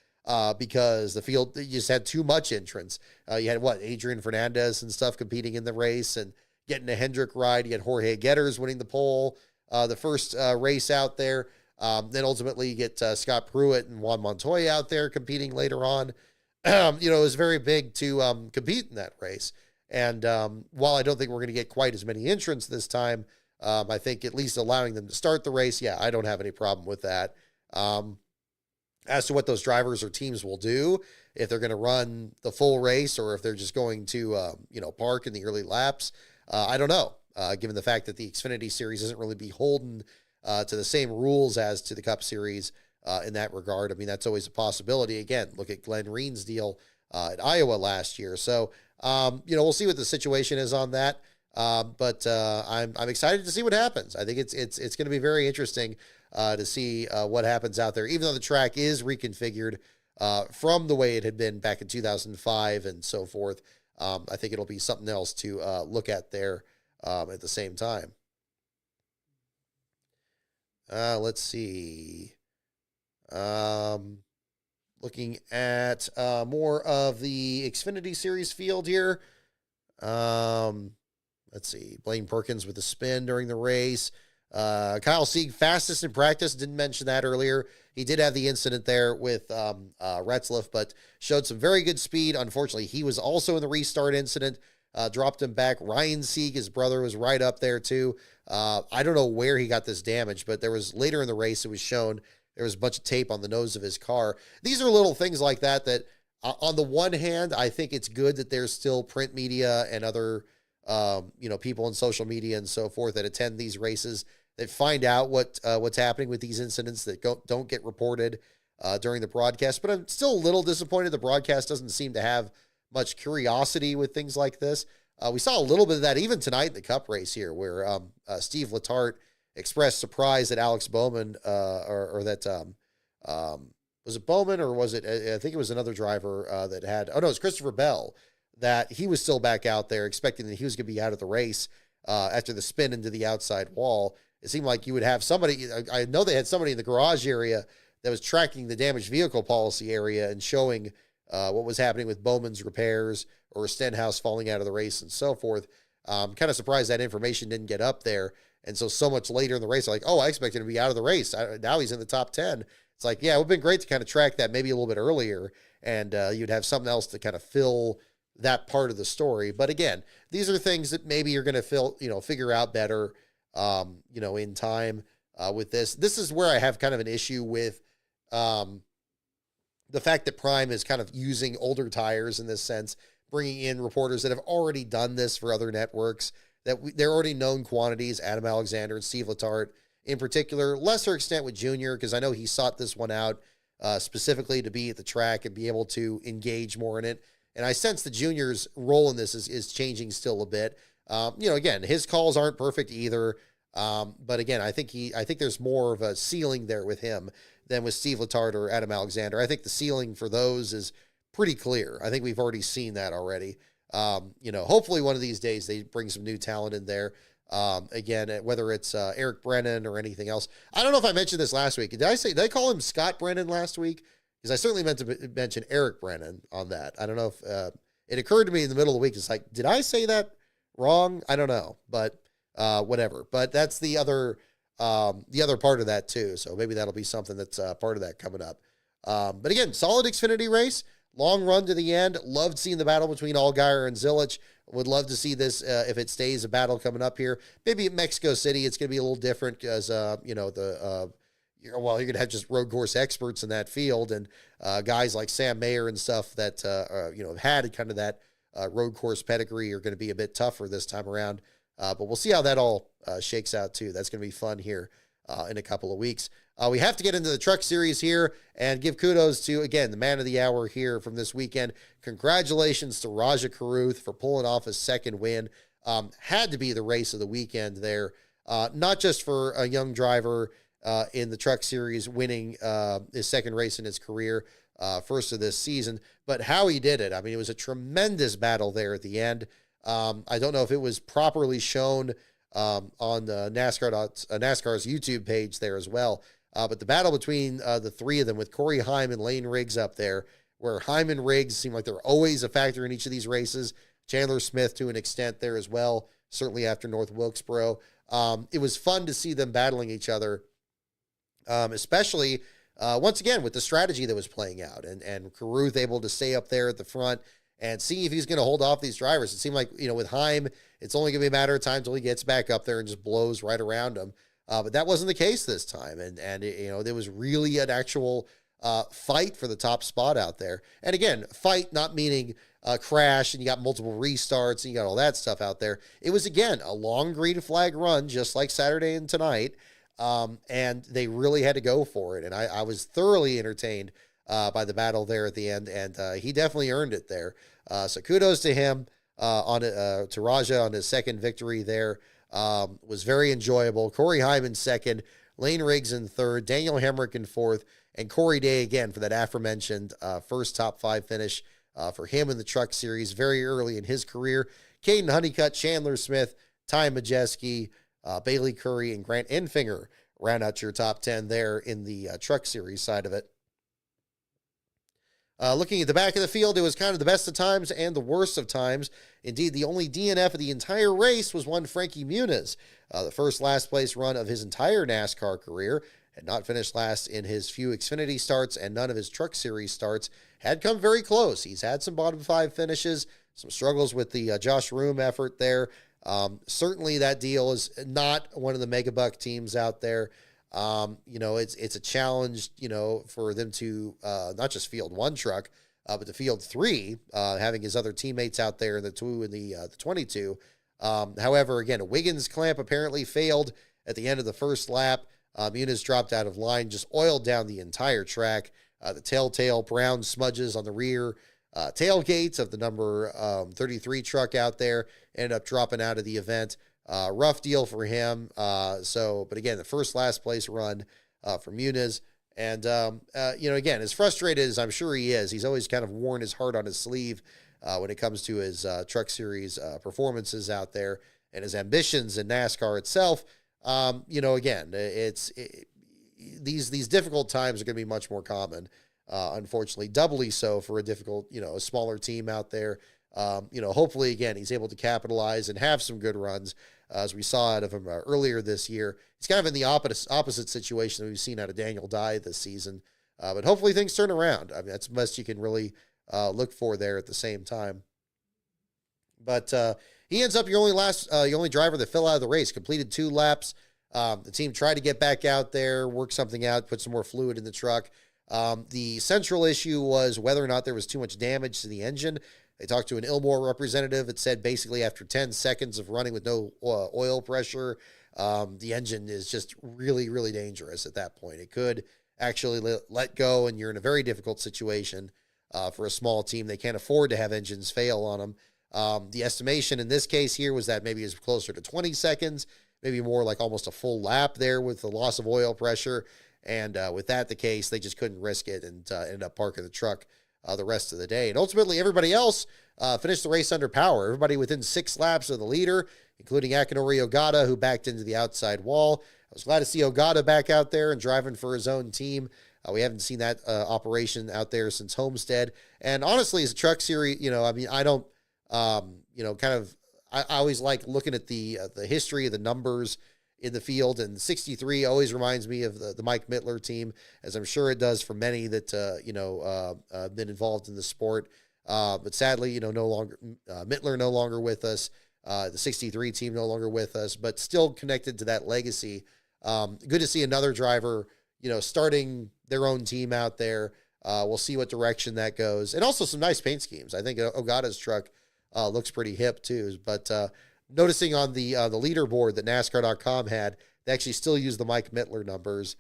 because the field, you just had too much entrance. You had, Adrian Fernandez and stuff competing in the race and getting a Hendrick ride. You had Jorge Getters winning the pole the first race out there. Then ultimately you get Scott Pruitt and Juan Montoya out there competing later on. It was very big to compete in that race. And while I don't think we're going to get quite as many entrants this time, I think at least allowing them to start the race, yeah, I don't have any problem with that. As to what those drivers or teams will do, if they're going to run the full race or if they're just going to, park in the early laps, I don't know, given the fact that the Xfinity Series isn't really beholden to the same rules as to the Cup Series in that regard. I mean, that's always a possibility. Again, look at Glenn Reen's deal at Iowa last year. So, we'll see what the situation is on that. But I'm excited to see what happens. I think it's going to be very interesting to see what happens out there, even though the track is reconfigured from the way it had been back in 2005 and so forth. I think it'll be something else to look at there at the same time. Let's see. Looking at more of the Xfinity Series field here. Let's see. Blaine Perkins with a spin during the race. Kyle Sieg, fastest in practice. Didn't mention that earlier. He did have the incident there with Retzlaff, but showed some very good speed. Unfortunately, he was also in the restart incident. Dropped him back. Ryan Sieg, his brother, was right up there too. I don't know where he got this damage, but there was later in the race, it was shown there was a bunch of tape on the nose of his car. These are little things like that on the one hand, I think it's good that there's still print media and other people in social media and so forth that attend these races, that find out what's happening with these incidents that don't get reported during the broadcast. But I'm still a little disappointed the broadcast doesn't seem to have much curiosity with things like this. We saw a little bit of that even tonight in the Cup race here, where Steve Letarte expressed surprise that Alex Bowman, or that was it Bowman, or was it? I think it was another driver that had. Oh no, it's Christopher Bell. That he was still back out there, expecting that he was going to be out of the race after the spin into the outside wall. It seemed like you would have somebody. I know they had somebody in the garage area that was tracking the damaged vehicle policy area and showing what was happening with Bowman's repairs or Stenhouse falling out of the race and so forth. Kind of surprised that information didn't get up there. And so much later in the race, like, I expected him to be out of the race. Now he's in the top 10. It's like, yeah, it would have been great to kind of track that maybe a little bit earlier, and you'd have something else to kind of fill that part of the story. But again, these are things that maybe you're going to figure out better, in time with this. This is where I have kind of an issue with the fact that Prime is kind of using older tires in this sense, bringing in reporters that have already done this for other networks, they're already known quantities, Adam Alexander and Steve Letarte in particular, lesser extent with Junior, because I know he sought this one out specifically to be at the track and be able to engage more in it. And I sense the Junior's role in this is changing still a bit. Again, his calls aren't perfect either. But again, I think there's more of a ceiling there with him than with Steve Letarte or Adam Alexander. I think the ceiling for those is pretty clear. I think we've already seen that already. Hopefully one of these days they bring some new talent in there. Again, whether it's Eric Brennan or anything else. I don't know if I mentioned this last week. Did I call him Scott Brennan last week? Because I certainly meant to mention Eric Brennan on that. I don't know if it occurred to me in the middle of the week. It's like, did I say that wrong? I don't know, but whatever. But that's the other part of that too. So maybe that'll be something that's part of that coming up. But again, solid Xfinity race, long run to the end. Loved seeing the battle between Allgaier and Zilich. Would love to see this if it stays a battle coming up here. Maybe at Mexico City, it's going to be a little different because you're going to have just road course experts in that field, and guys like Sam Mayer and stuff that have had kind of that road course pedigree are going to be a bit tougher this time around. But we'll see how that all shakes out too. That's going to be fun here in a couple of weeks. We have to get into the Truck Series here and give kudos to, again, the man of the hour here from this weekend. Congratulations to Raja Karuth for pulling off his second win. Had to be the race of the weekend there, not just for a young driver in the Truck Series winning his second race in his career, first of this season, but how he did it. I mean, it was a tremendous battle there at the end. I don't know if it was properly shown on NASCAR's YouTube page there as well. But the battle between the three of them with Corey Heim and Lane Riggs up there, where Heim and Riggs seem like they're always a factor in each of these races. Chandler Smith to an extent there as well, certainly after North Wilkesboro. It was fun to see them battling each other, especially once again with the strategy that was playing out, and Carruth able to stay up there at the front and see if he's going to hold off these drivers. It seemed like, with Heim, it's only going to be a matter of time until he gets back up there and just blows right around him. But that wasn't the case this time. And there was really an actual fight for the top spot out there. And again, fight not meaning crash and you got multiple restarts and you got all that stuff out there. It was, again, a long green flag run, just like Saturday and tonight. And they really had to go for it. And I was thoroughly entertained by the battle there at the end. And he definitely earned it there. So kudos to him, to Raja on his second victory there. Was very enjoyable. Corey Heim in second, Lane Riggs in third, Daniel Hemrick in fourth, and Corey Day again for that aforementioned first top five finish for him in the Truck Series very early in his career. Caden Honeycutt, Chandler Smith, Ty Majeski, Bailey Curry, and Grant Enfinger round out your top 10 there in the Truck Series side of it. Looking at the back of the field, it was kind of the best of times and the worst of times. Indeed, the only DNF of the entire race was one Frankie Muniz. The first last place run of his entire NASCAR career, had not finished last in his few Xfinity starts and none of his Truck Series starts, had come very close. He's had some bottom five finishes, some struggles with the Josh Room effort there. Certainly that deal is not one of the Megabuck teams out there. It's a challenge, for them to not just field one truck, but to field three, having his other teammates out there in the two and the 22. However, again, a Wiggins clamp apparently failed at the end of the first lap. Muniz dropped out of line, just oiled down the entire track. The telltale brown smudges on the rear tailgates of the number 33 truck out there ended up dropping out of the event. Rough deal for him. But again, the first last place run for Muniz. And, again, as frustrated as I'm sure he is, he's always kind of worn his heart on his sleeve when it comes to his Truck Series performances out there and his ambitions in NASCAR itself. These difficult times are going to be much more common, unfortunately, doubly so for a difficult, a smaller team out there. Hopefully, again, he's able to capitalize and have some good runs, as we saw out of him earlier this year. He's kind of in the opposite situation that we've seen out of Daniel Dye this season. But hopefully things turn around. I mean, that's the best you can really look for there at the same time. But he ends up your only driver that fell out of the race, completed 2 laps. The team tried to get back out there, work something out, put some more fluid in the truck. The central issue was whether or not there was too much damage to the engine. They talked to an Ilmore representative that said basically after 10 seconds of running with no oil pressure, the engine is just really, really dangerous at that point. It could actually let go, and you're in a very difficult situation for a small team. They can't afford to have engines fail on them. The estimation in this case here was that maybe it's closer to 20 seconds, maybe more like almost a full lap there with the loss of oil pressure. And with that the case, they just couldn't risk it and ended up parking the truck the rest of the day. And ultimately, everybody else finished the race under power. Everybody within 6 laps of the leader, including Akinori Ogata, who backed into the outside wall. I was glad to see Ogata back out there and driving for his own team. We haven't seen that operation out there since Homestead. And honestly, as a Truck Series, I don't, I always like looking at the history of the numbers in the field, and 63 always reminds me of the Mike Mittler team, as I'm sure it does for many that, been involved in the sport. But sadly, no longer, Mittler no longer with us, the 63 team no longer with us, but still connected to that legacy. Good to see another driver, starting their own team out there. We'll see what direction that goes. And also some nice paint schemes. I think Ogata's truck looks pretty hip too, but noticing on the leaderboard that NASCAR.com had, they actually still use the Mike Mittler numbers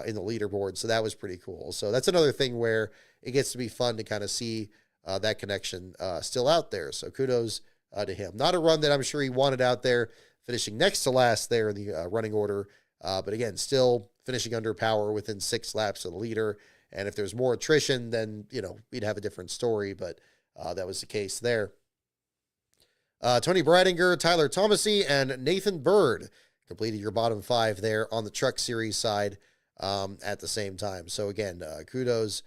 in the leaderboard. So that was pretty cool. So that's another thing where it gets to be fun to kind of see that connection still out there. So kudos to him. Not a run that I'm sure he wanted out there, finishing next to last there in the running order. But again, still finishing under power within 6 laps of the leader. And if there's more attrition, then, we'd have a different story. But that was the case there. Tony Bradinger, Tyler Thomasy, and Nathan Bird completed your bottom 5 there on the Truck Series side at the same time. So again, kudos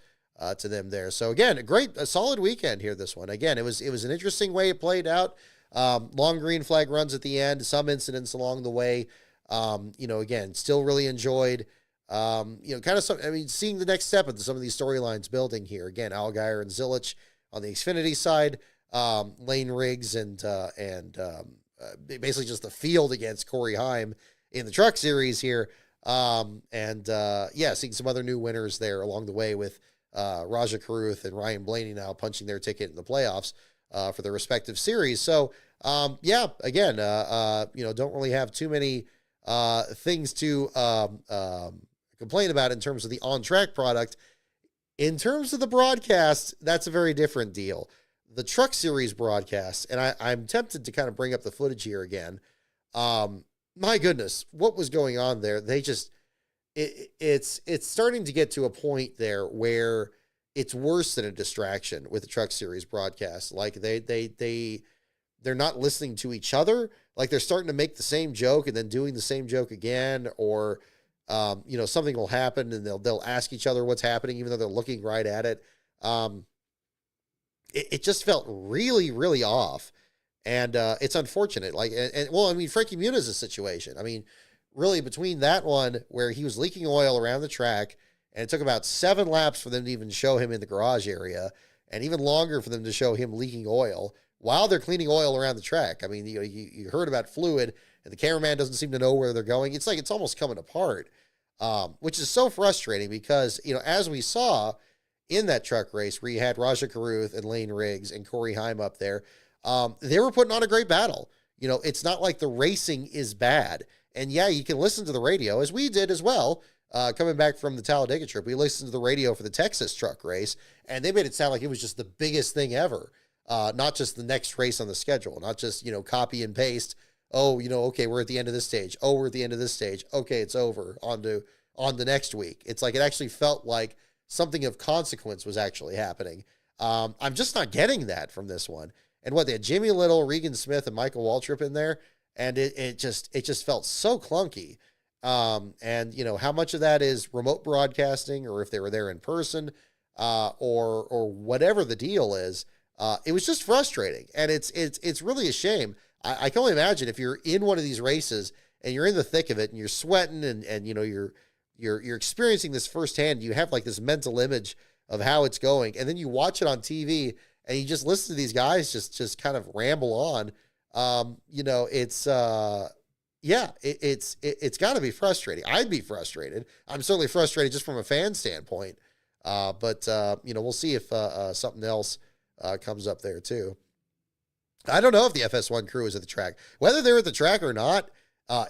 to them there. So again, a solid weekend here. This one, again, it was an interesting way it played out. Long green flag runs at the end, some incidents along the way. Again, still really enjoyed. Kind of seeing the next step of some of these storylines building here. Again, Allgaier and Zilich on the Xfinity side, Lane Riggs and basically just the field against Corey Heim in the Truck Series here. Seeing some other new winners there along the way with Raja Caruth and Ryan Blaney now punching their ticket in the playoffs for their respective series. So, don't really have too many things to complain about in terms of the on-track product. In terms of the broadcast, that's a very different deal. The Truck Series broadcast, and I'm tempted to kind of bring up the footage here again. My goodness, what was going on there? They just, it's starting to get to a point there where it's worse than a distraction with the Truck Series broadcast. Like they're not listening to each other. Like they're starting to make the same joke and then doing the same joke again, or something will happen and they'll ask each other what's happening, even though they're looking right at it. It just felt really, really off. And it's unfortunate. Frankie Muniz' situation. I mean, really between that one where he was leaking oil around the track, and it took about 7 laps for them to even show him in the garage area, and even longer for them to show him leaking oil while they're cleaning oil around the track. I mean, you heard about fluid, and the cameraman doesn't seem to know where they're going. It's like it's almost coming apart, which is so frustrating because, as we saw in that truck race where you had Raja Caruth and Lane Riggs and Corey Heim up there, they were putting on a great battle. It's not like the racing is bad. And yeah, you can listen to the radio, as we did as well. Coming back from the Talladega trip, we listened to the radio for the Texas truck race, and they made it sound like it was just the biggest thing ever. Not just the next race on the schedule, not just, copy and paste. Oh, okay, we're at the end of this stage. Oh, we're at the end of this stage. Okay, it's over. On the next week. It's like it actually felt like something of consequence was actually happening. I'm just not getting that from this one. And they had Jimmy Little, Regan Smith, and Michael Waltrip in there, and it just felt so clunky. How much of that is remote broadcasting, or if they were there in person, or whatever the deal is. It was just frustrating, and it's really a shame. I can only imagine if you're in one of these races and you're in the thick of it and you're sweating and you're experiencing this firsthand. You have like this mental image of how it's going, and then you watch it on TV and you just listen to these guys just kind of ramble on. It's got to be frustrating. I'd be frustrated. I'm certainly frustrated just from a fan standpoint. But we'll see if something else comes up there too. I don't know if the FS1 crew is at the track, whether they're at the track or not.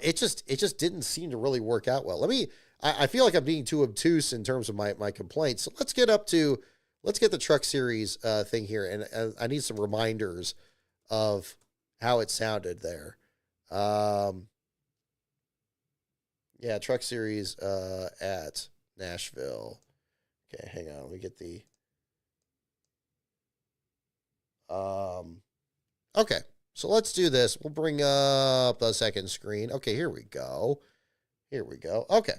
It just didn't seem to really work out well. I feel like I'm being too obtuse in terms of my complaints. So let's get the Truck Series thing here. And I need some reminders of how it sounded there. Truck Series at Nashville. Okay, hang on. Let me get the okay, so let's do this. We'll bring up the second screen. Okay, here we go. Okay.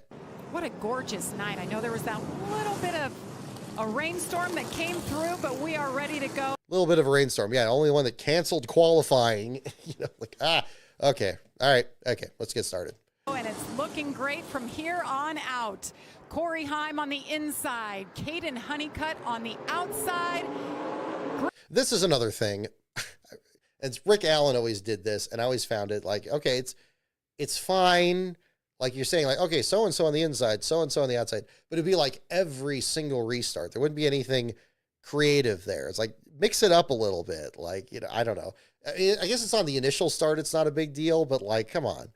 What a gorgeous night. I know there was that little bit of a rainstorm that came through, but we are ready to go. A little bit of a rainstorm. Yeah, only one that canceled qualifying. Okay. All right. Okay, let's get started. And it's looking great from here on out. Corey Heim on the inside, Caden Honeycutt on the outside. This is another thing. And Rick Allen always did this, and I always found it like, okay, it's fine. Like you're saying, like, okay, so-and-so on the inside, so-and-so on the outside. But it'd be like every single restart. There wouldn't be anything creative there. It's like, mix it up a little bit. Like, I don't know. I guess it's on the initial start. It's not a big deal, but like, come on.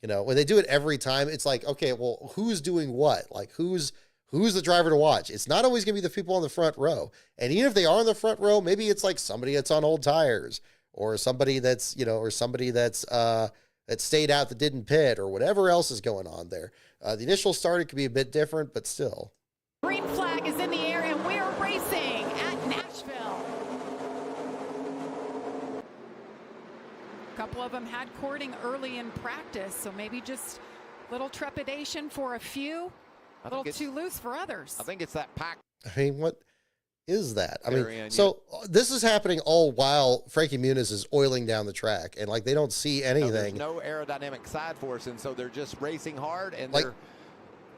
When they do it every time, it's like, okay, well, who's doing what? Like, who's the driver to watch? It's not always going to be the people on the front row. And even if they are on the front row, maybe it's like somebody that's on old tires, or somebody that's, that stayed out that didn't pit, or whatever else is going on there. The initial start, it could be a bit different, but still. Green flag is in the air, and we're racing at Nashville. couple of them had cording early in practice, so maybe just little trepidation for a few, a little too loose for others. I think it's that pack. I mean, what is that? I mean, so this is happening all while Frankie Muniz is oiling down the track, and like they don't see anything. There's no aerodynamic side force, and so they're just racing hard, and like,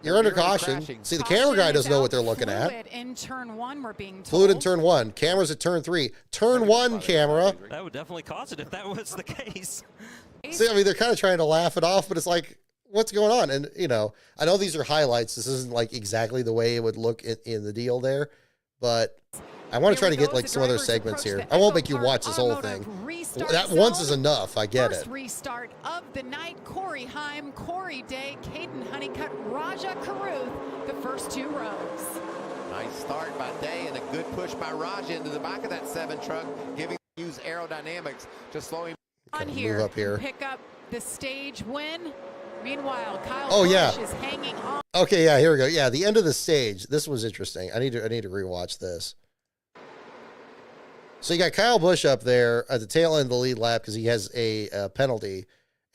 you're under caution. Crashing. See, the camera guy doesn't know what they're looking at. Fluid in turn one, we're being told. Fluid in turn one. Cameras at turn three. Turn one camera. That would definitely cause it if that was the case. See, I mean, they're kind of trying to laugh it off, but it's like, what's going on? And, you know, I know these are highlights. This isn't like exactly the way it would look in the deal there, but I want to try to get like some other segments here. I won't make you watch this whole thing. That once is enough. I get it. First restart of the night. Corey Heim, Corey Day, Caden Honeycutt, Raja Caruth, the first two rows. Nice start by Day and a good push by Raja into the back of that 7 truck, giving use aerodynamics to slow him on here. Move up here. Pick up the stage win. Meanwhile, Kyle Busch is hanging on. Okay, yeah, here we go. Yeah, the end of the stage. This was interesting. I need to rewatch this. So you got Kyle Busch up there at the tail end of the lead lap because he has a penalty,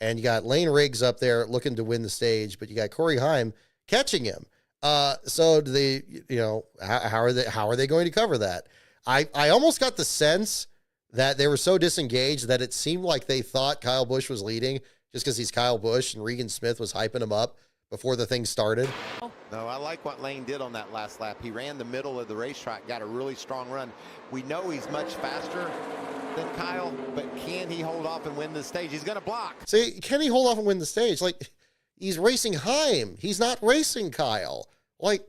and you got Lane Riggs up there looking to win the stage, but you got Corey Heim catching him. So do they, you know, how are they going to cover that? I almost got the sense that they were so disengaged that it seemed like they thought Kyle Busch was leading just because he's Kyle Busch and Regan Smith was hyping him up before the thing started. No, I like what Lane did on that last lap. He ran the middle of the racetrack, got a really strong run. We know he's much faster than Kyle, but can he hold off and win the stage? He's going to block. See, can he hold off and win the stage? Like, he's racing Heim. He's not racing Kyle. Like,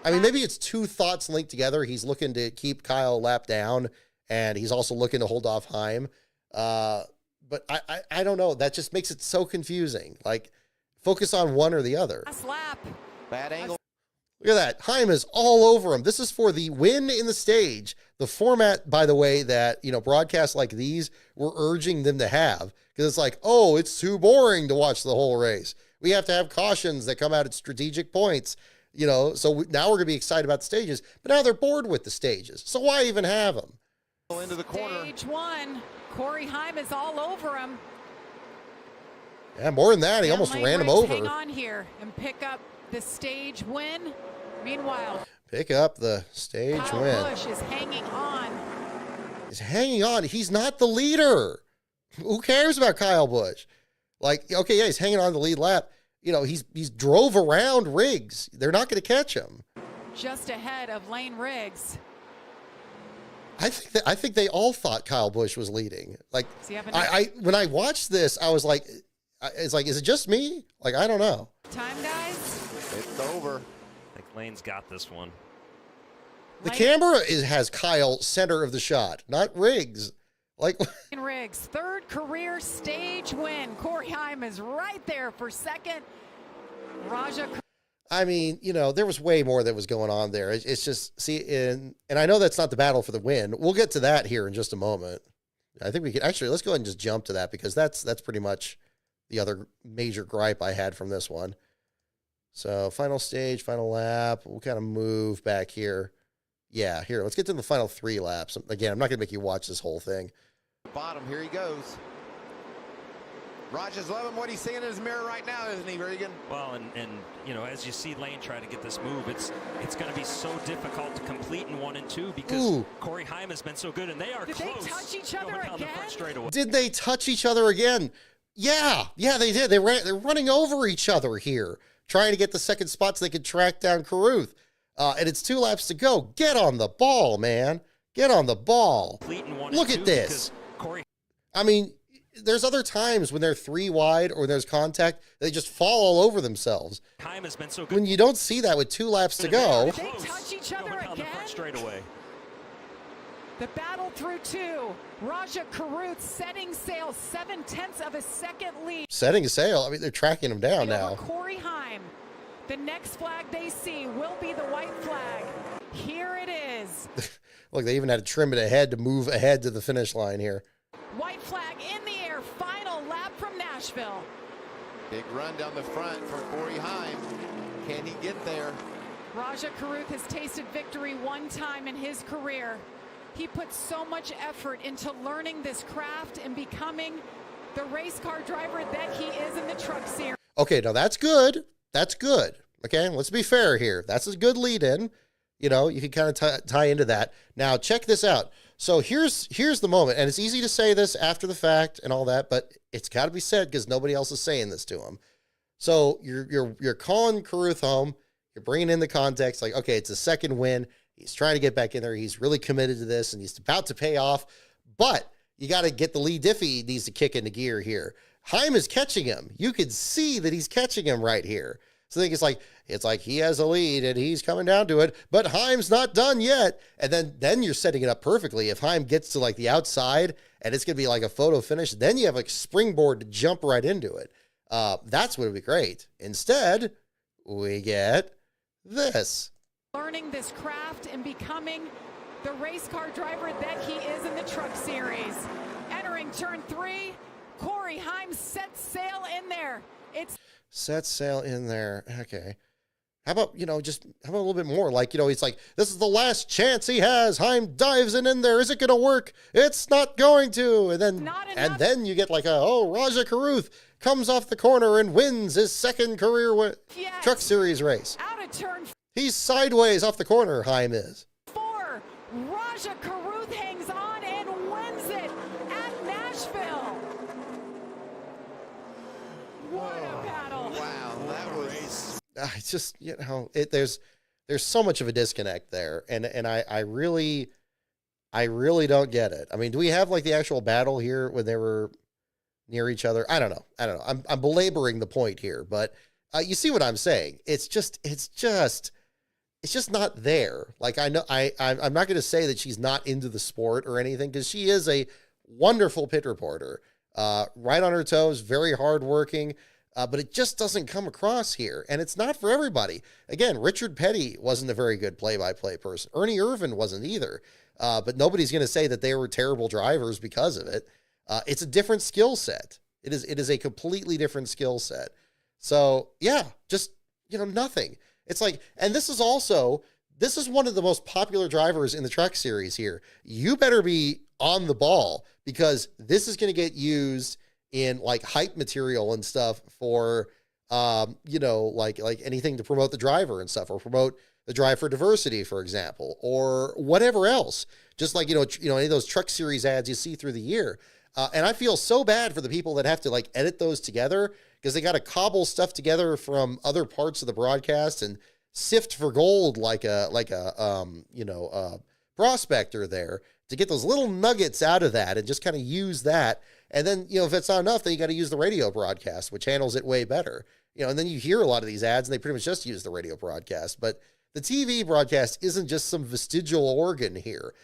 I mean, maybe it's two thoughts linked together. He's looking to keep Kyle lap down, and he's also looking to hold off Heim. But I don't know. That just makes it so confusing. Like, focus on one or the other. Last lap. Bad angle. Look at that. Heim is all over him. This is for the win in the stage. The format, by the way, that, you know, broadcasts like these, we're urging them to have. Because it's like, oh, it's too boring to watch the whole race. We have to have cautions that come out at strategic points. You know, so now we're going to be excited about the stages. But now they're bored with the stages. So why even have them? Into the corner. Stage one. Corey Heim is all over him. Yeah, more than that. He almost ran him over. Hang on here and pick up the stage win. Meanwhile, pick up the stage Kyle win. Busch is hanging on. He's hanging on. He's not the leader. Who cares about Kyle Busch? Like, okay, yeah, he's hanging on the lead lap. You know, he's drove around Riggs. They're not going to catch him. Just ahead of Lane Riggs. I think they all thought Kyle Busch was leading. Like, when I watched this, I was like, it's like, is it just me? Like, I don't know. Time, guys. It's over. I think Lane's got this one. The camera has Kyle center of the shot, not Riggs. Like, Riggs, third career stage win. Corey Heim is right there for second. Raja. I mean, you know, there was way more that was going on there. It's just, see, and I know that's not the battle for the win. We'll get to that here in just a moment. I think we could actually, let's go ahead and just jump to that because that's pretty much the other major gripe I had from this one. So final stage, final lap. We'll kind of move back here. Yeah, here, let's get to the final 3 laps. Again, I'm not going to make you watch this whole thing. Bottom, here he goes. Raja's loving what he's seeing in his mirror right now, isn't he, Regan? Well, and you know, as you see Lane try to get this move, it's going to be so difficult to complete in 1 and 2 because Corey Heim has been so good, and they are close. Did they touch each other again? Did they touch each other again? Yeah, they did. They're running over each other here, trying to get the second spot so they could track down Caruth. And it's 2 laps to go. Get on the ball, man. Get on the ball. Look at this. I mean, there's other times when they're 3 wide or there's contact, they just fall all over themselves. Time has been so good. When you don't see that with 2 laps to go. Did they touch each other again? Straight away. The battle through 2. Raja Caruth setting sail, 0.7 of a second lead. Setting sail? I mean, they're tracking him down now. Corey Heim. The next flag they see will be the white flag. Here it is. Look, they even had to trim it ahead to move ahead to the finish line here. White flag in the air. Final lap from Nashville. Big run down the front for Corey Heim. Can he get there? Raja Caruth has tasted victory 1 time in his career. He put so much effort into learning this craft and becoming the race car driver that he is in the Truck Series. Okay, now that's good. That's good. Okay, let's be fair here. That's a good lead in. You know, you can kind of tie into that. Now, check this out. So here's the moment, and it's easy to say this after the fact and all that, but it's got to be said because nobody else is saying this to him. So you're calling Carruth home. You're bringing in the context, like, okay, it's a second win. He's trying to get back in there. He's really committed to this, and he's about to pay off. But you got to get the Lee Diffie needs to kick into gear here. Heim is catching him. You could see that he's catching him right here. So I think it's like he has a lead and he's coming down to it, but Heim's not done yet. And then you're setting it up perfectly. If Heim gets to like the outside and it's going to be like a photo finish, then you have like a springboard to jump right into it. That's what would be great. Instead, we get this. Learning this craft and becoming the race car driver that he is in the Truck Series. Entering turn 3, Corey Heim sets sail in there. Set sail in there. Okay. How about, how about a little bit more? Like, it's like, this is the last chance he has. Heim dives in there. Is it going to work? It's not going to. And then you get like Raja Carruth comes off the corner and wins his second career Truck Series race. Out of turn. He's sideways off the corner, Heim is. 4, Raja Carruth hangs on and wins it at Nashville. What a battle. Wow, that was... It's just, there's so much of a disconnect there. And I really don't get it. I mean, do we have like the actual battle here when they were near each other? I don't know. I'm belaboring the point here, but you see what I'm saying. It's just not there. Like, I know I'm not going to say that she's not into the sport or anything, because she is a wonderful pit reporter, right on her toes, very hardworking. But it just doesn't come across here. And it's not for everybody. Again, Richard Petty wasn't a very good play-by-play person. Ernie Irvan wasn't either. But nobody's going to say that they were terrible drivers because of it. It's a different skill set. It is a completely different skill set. So, yeah, just, nothing. It's like, and this is one of the most popular drivers in the Truck Series here. You better be on the ball, because this is going to get used in like hype material and stuff for, like anything to promote the driver and stuff, or promote the Drive for Diversity, for example, or whatever else. Just like, any of those Truck Series ads you see through the year. And I feel so bad for the people that have to like edit those together, because they got to cobble stuff together from other parts of the broadcast and sift for gold like a prospector there to get those little nuggets out of that and just kind of use that. And then, if it's not enough, then you got to use the radio broadcast, which handles it way better. And then you hear a lot of these ads and they pretty much just use the radio broadcast. But the TV broadcast isn't just some vestigial organ here.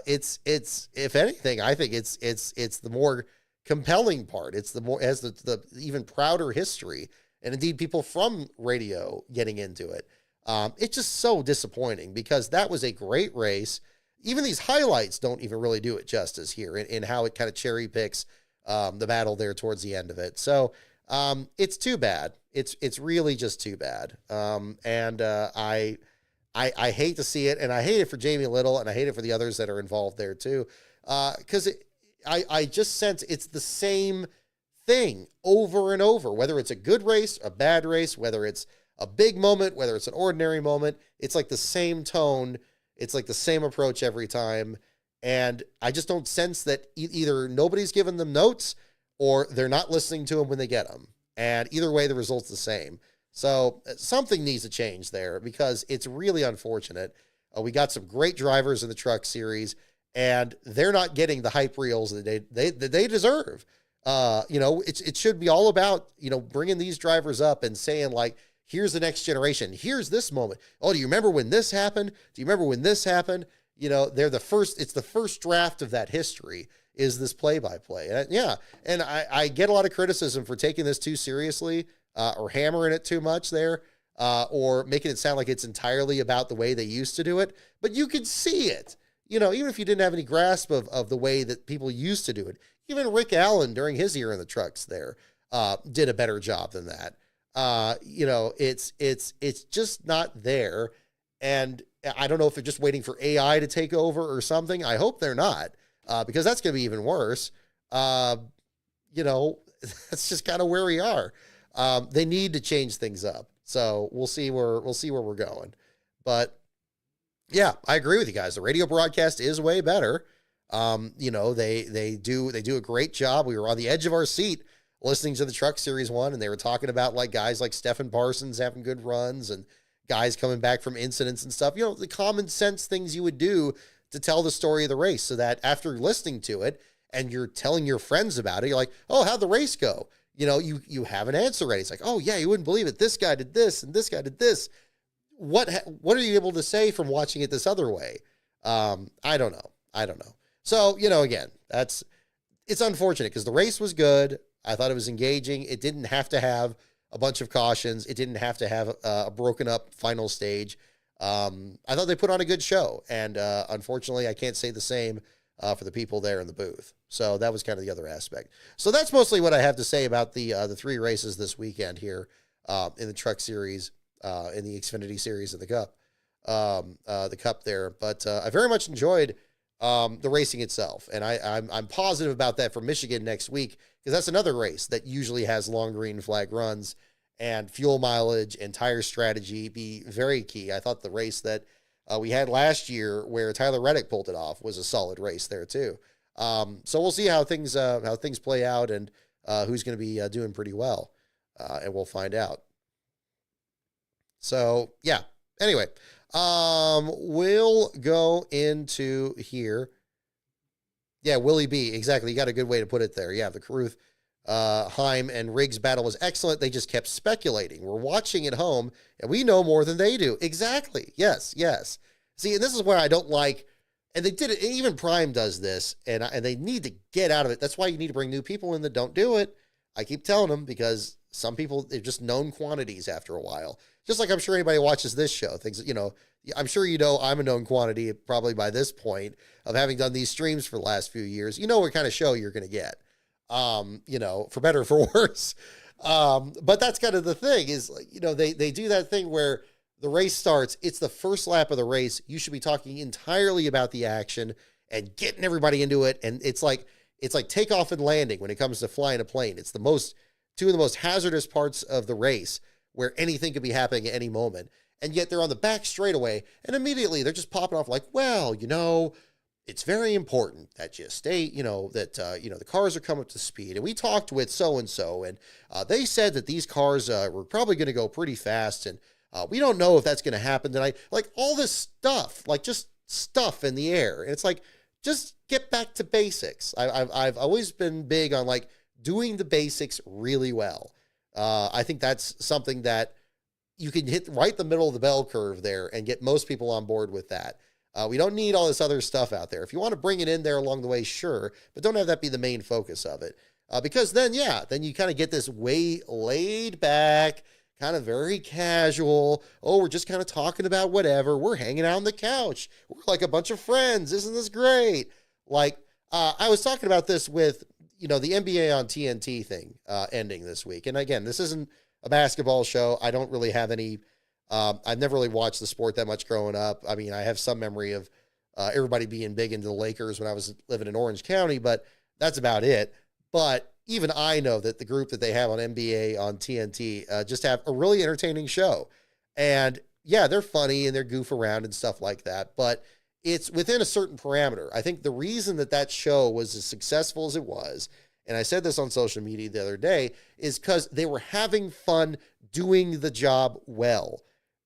It's if anything, I think it's the more compelling part. It's has the even prouder history, and indeed people from radio getting into it. It's just so disappointing, because that was a great race. Even these highlights don't even really do it justice here in how it kind of cherry picks the battle there towards the end of it. So it's too bad. It's really just too bad. I hate to see it, and I hate it for Jamie Little, and I hate it for the others that are involved there too, because I just sense it's the same thing over and over, whether it's a good race, a bad race, whether it's a big moment, whether it's an ordinary moment. It's like the same tone. It's like the same approach every time. And I just don't sense that either nobody's given them notes or they're not listening to them when they get them. And either way, the result's the same. So something needs to change there, because it's really unfortunate. We got some great drivers in the Truck Series, and they're not getting the hype reels that they deserve. It should be all about, bringing these drivers up and saying, like, here's the next generation. Here's this moment. Oh, do you remember when this happened? Do you remember when this happened? They're the first. It's the first draft of that history is this play-by-play. And I get a lot of criticism for taking this too seriously, or hammering it too much there, or making it sound like it's entirely about the way they used to do it. But you could see it, even if you didn't have any grasp of the way that people used to do it. Even Rick Allen during his year in the trucks there did a better job than that. It's just not there. And I don't know if they're just waiting for AI to take over or something. I hope they're not, because that's going to be even worse. that's just kind of where we are. They need to change things up. So we'll see where we're going. But yeah, I agree with you guys. The radio broadcast is way better. They do a great job. We were on the edge of our seat listening to the Truck Series 1, and they were talking about like guys like Stephen Parsons having good runs and guys coming back from incidents and stuff. The common sense things you would do to tell the story of the race, so that after listening to it and you're telling your friends about it, you're like, oh, how'd the race go? You have an answer ready. It's like, oh yeah, you wouldn't believe it. This guy did this and this guy did this. What are you able to say from watching it this other way? I don't know. So, again, it's unfortunate because the race was good. I thought it was engaging. It didn't have to have a bunch of cautions. It didn't have to have a broken up final stage. I thought they put on a good show, and unfortunately, I can't say the same for the people there in the booth. So that was kind of the other aspect. So that's mostly what I have to say about the 3 races this weekend here in the Truck Series, in the Xfinity Series of the Cup there. But I very much enjoyed the racing itself, and I'm positive about that for Michigan next week, because that's another race that usually has long green flag runs, and fuel mileage and tire strategy be very key. I thought the race that we had last year where Tyler Reddick pulled it off was a solid race there too. So we'll see how things play out, and who's going to be doing pretty well, and we'll find out. So yeah, anyway, we'll go into here. Yeah, Willie B. Exactly. You got a good way to put it there. Yeah, the Caruth, Heim and Riggs battle was excellent. They just kept speculating. We're watching at home, and we know more than they do. Exactly. Yes. See, and this is where I don't like, and they did it, even Prime does this, and they need to get out of it. That's why you need to bring new people in that don't do it. I keep telling them, because some people, they're just known quantities after a while. Just like I'm sure anybody who watches this show thinks, I'm sure I'm a known quantity probably by this point of having done these streams for the last few years. You know what kind of show you're going to get, for better or for worse. But that's kind of the thing is, they do that thing where the race starts, it's the first lap of the race. You should be talking entirely about the action and getting everybody into it. And it's like takeoff and landing when it comes to flying a plane. It's two of the most hazardous parts of the race, where anything could be happening at any moment. And yet they're on the back straightaway, and immediately they're just popping off like, well, it's very important that you stay, the cars are coming up to speed. And we talked with so-and-so, and they said that these cars were probably going to go pretty fast, and we don't know if that's going to happen tonight. Like all this stuff, like just stuff in the air. And it's like, just get back to basics. I've always been big on like doing the basics really well. I think that's something that you can hit right the middle of the bell curve there and get most people on board with that. We don't need all this other stuff out there. If you want to bring it in there along the way, sure, but don't have that be the main focus of it. Because then you kind of get this way laid back, kind of very casual. Oh, we're just kind of talking about whatever. We're hanging out on the couch. We're like a bunch of friends. Isn't this great? Like, I was talking about this with, the NBA on TNT thing ending this week. And again, this isn't a basketball show. I don't really have any, I've never really watched the sport that much growing up. I mean, I have some memory of everybody being big into the Lakers when I was living in Orange County, but that's about it. But even I know that the group that they have on NBA on TNT just have a really entertaining show. And yeah, they're funny and they're goof around and stuff like that, but it's within a certain parameter. I think the reason that show was as successful as it was, and I said this on social media the other day, is because they were having fun doing the job well.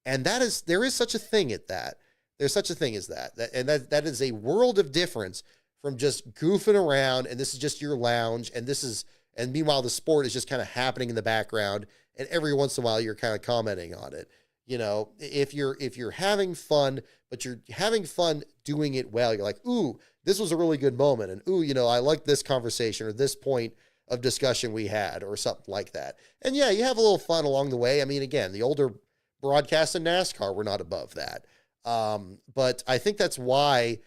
And there is such a thing at that. There's such a thing as that. And that is a world of difference from just goofing around, and this is just your lounge, and meanwhile the sport is just kind of happening in the background, and every once in a while you're kind of commenting on it. If you're having fun, but you're having fun doing it well, you're like, ooh, this was a really good moment. And ooh, I like this conversation or this point of discussion we had or something like that. And yeah, you have a little fun along the way. I mean, again, the older broadcasts in NASCAR were not above that. But I think that's why,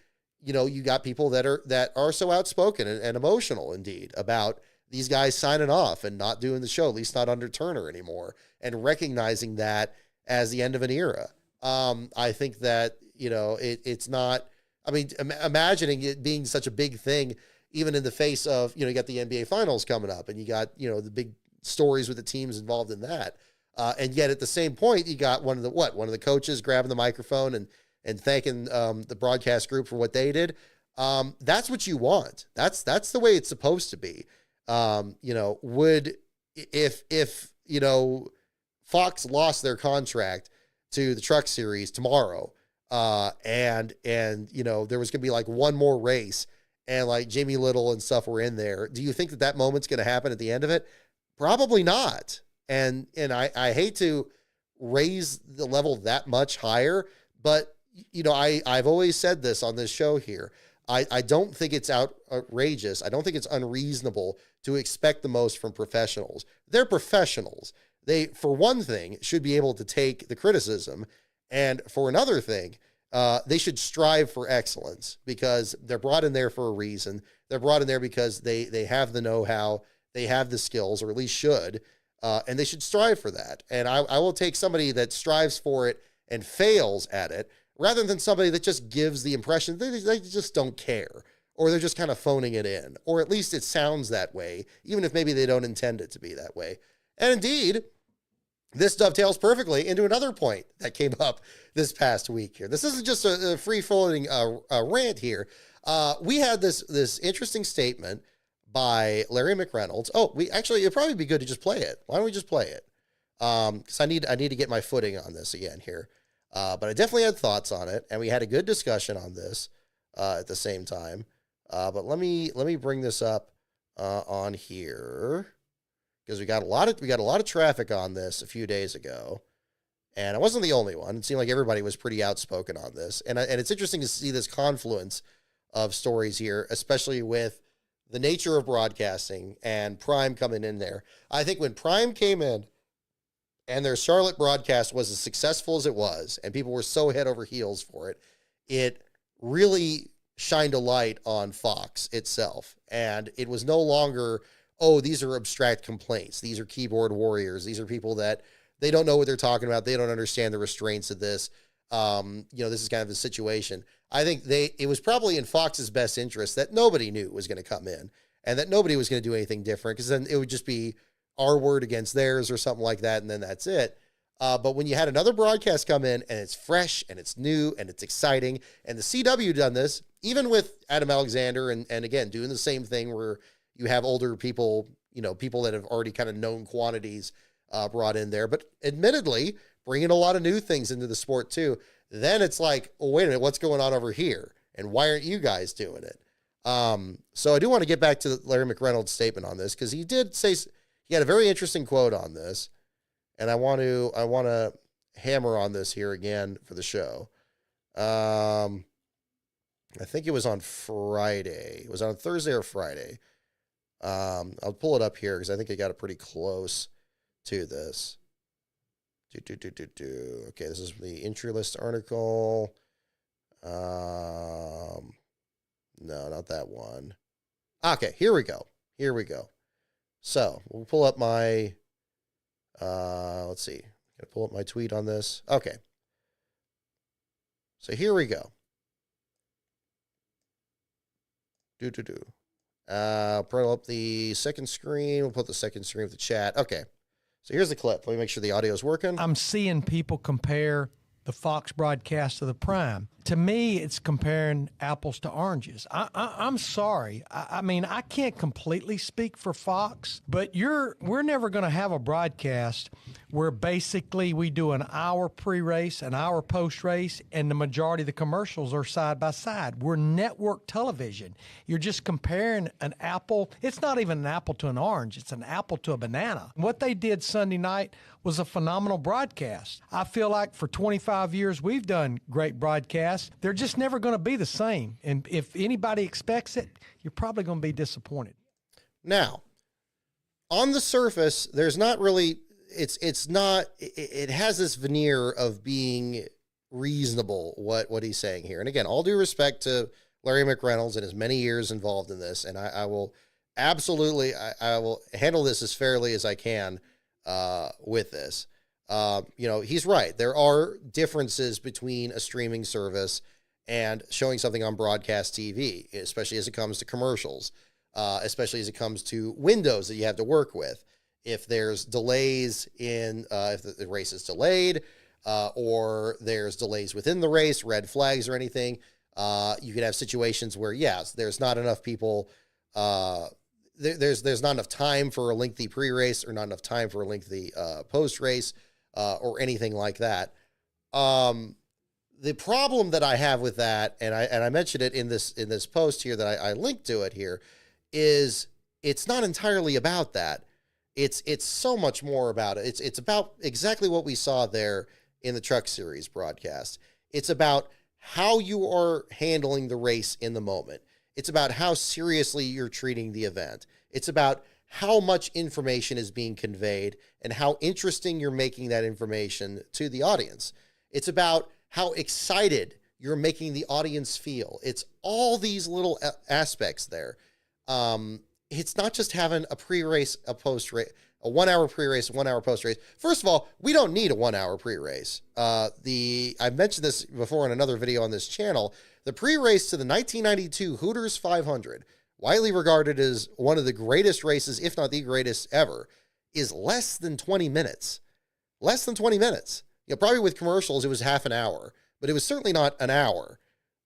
you got people that are so outspoken and emotional indeed about these guys signing off and not doing the show, at least not under Turner anymore, and recognizing that as the end of an era. I think that, it's not, I mean, imagining it being such a big thing, even in the face of, you got the NBA finals coming up and you got, the big stories with the teams involved in that. And yet at the same point, you got one of the coaches grabbing the microphone and thanking the broadcast group for what they did. That's what you want. That's the way it's supposed to be. If Fox lost their contract to the Truck Series tomorrow, and there was going to be like one more race and like Jamie Little and stuff were in there, do you think that moment's going to happen at the end of it? Probably not. And I hate to raise the level that much higher, but I've always said this on this show here. I don't think it's outrageous. I don't think it's unreasonable to expect the most from professionals. They're professionals. They, for one thing, should be able to take the criticism. And for another thing, they should strive for excellence because they're brought in there for a reason. They're brought in there because they have the know-how, they have the skills, or at least should, and they should strive for that. And I will take somebody that strives for it and fails at it rather than somebody that just gives the impression they just don't care, or they're just kind of phoning it in, or at least it sounds that way, even if maybe they don't intend it to be that way. And indeed, this dovetails perfectly into another point that came up this past week here. This isn't just a free-floating rant here. We had this interesting statement by Larry McReynolds. Oh, it'd probably be good to just play it. Why don't we just play it? Because I need to get my footing on this again here. But I definitely had thoughts on it, and we had a good discussion on this at the same time. But let me bring this up on here, because we got a lot of traffic on this a few days ago, and I wasn't the only one. It seemed like everybody was pretty outspoken on this, and it's interesting to see this confluence of stories here, especially with the nature of broadcasting and Prime coming in there. I think when Prime came in and their Charlotte broadcast was as successful as it was, and people were so head over heels for it, it really shined a light on Fox itself, and it was no longer, oh, these are abstract complaints. These are keyboard warriors. These are people that they don't know what they're talking about. They don't understand the restraints of this. This is kind of the situation. I think it was probably in Fox's best interest that nobody knew was going to come in and that nobody was going to do anything different, because then it would just be our word against theirs or something like that, and then that's it. But when you had another broadcast come in and it's fresh and it's new and it's exciting, and the CW done this, even with Adam Alexander and again, doing the same thing where you have older people, people that have already kind of known quantities brought in there, but admittedly bringing a lot of new things into the sport too. Then it's like, oh, wait a minute, what's going on over here? And why aren't you guys doing it? So I do want to get back to Larry McReynolds' statement on this, because he did say, he had a very interesting quote on this, and I want to hammer on this here again for the show. I think it was on Friday. It was on Thursday or Friday. I'll pull it up here because I think I got it pretty close to this. Okay, this is the entry list article. No, not that one. Okay, here we go. So we'll pull up my, let's see. I'm going to pull up my tweet on this. Okay. So here we go. Pull up the second screen. We'll put the second screen of the chat. Okay. So here's the clip. Let me make sure the audio is working. I'm seeing people compare the Fox broadcast to the Prime. To me, it's comparing apples to oranges. I'm sorry. I mean, I can't completely speak for Fox, but we're never going to have a broadcast where basically we do an hour pre-race, an hour post-race, and the majority of the commercials are side by side. We're network television. You're just comparing an apple. It's not even an apple to an orange. It's an apple to a banana. What they did Sunday night was a phenomenal broadcast. I feel like for 25 years we've done great broadcasts. They're just never going to be the same. And if anybody expects it, you're probably going to be disappointed. Now, on the surface, there's not really, it has this veneer of being reasonable, what he's saying here. And again, all due respect to Larry McReynolds and his many years involved in this, and I will absolutely, I will handle this as fairly as I can with this. He's right. There are differences between a streaming service and showing something on broadcast TV, especially as it comes to commercials, especially as it comes to windows that you have to work with. If there's delays in, if the race is delayed, or there's delays within the race, red flags or anything, you could have situations where, yes, there's not enough people, there's not enough time for a lengthy pre-race or not enough time for a lengthy post-race or anything like that. The problem that I have with that, and I mentioned it in this post here that I linked to it here, is it's not entirely about that. It's so much more about it. It's about exactly what we saw there in the Truck Series broadcast. It's about how you are handling the race in the moment. It's about how seriously you're treating the event. It's about how much information is being conveyed and how interesting you're making that information to the audience. It's about how excited you're making the audience feel. It's all these little aspects there. It's not just having a pre-race, a post-race, a 1 hour pre-race, 1 hour post-race. First of all, we don't need a 1 hour pre-race. I've mentioned this before in another video on this channel. The pre-race to the 1992 Hooters 500, widely regarded as one of the greatest races, if not the greatest ever, is less than 20 minutes. Less than 20 minutes. Probably with commercials, it was half an hour, but it was certainly not an hour.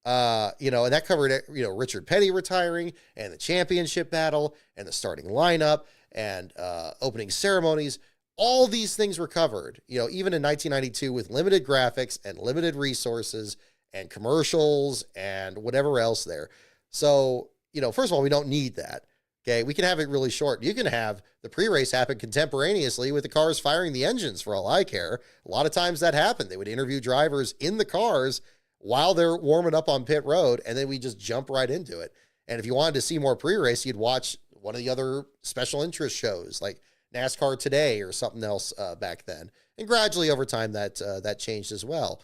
And that covered, Richard Petty retiring and the championship battle and the starting lineup and opening ceremonies. All these things were covered, even in 1992 with limited graphics and limited resources and commercials and whatever else there. So, first of all, we don't need that. Okay, we can have it really short. You can have the pre-race happen contemporaneously with the cars firing the engines for all I care. A lot of times that happened. They would interview drivers in the cars while they're warming up on pit road, and then we just jump right into it. And if you wanted to see more pre-race, you'd watch one of the other special interest shows like NASCAR Today or something else back then. And gradually over time that changed as well.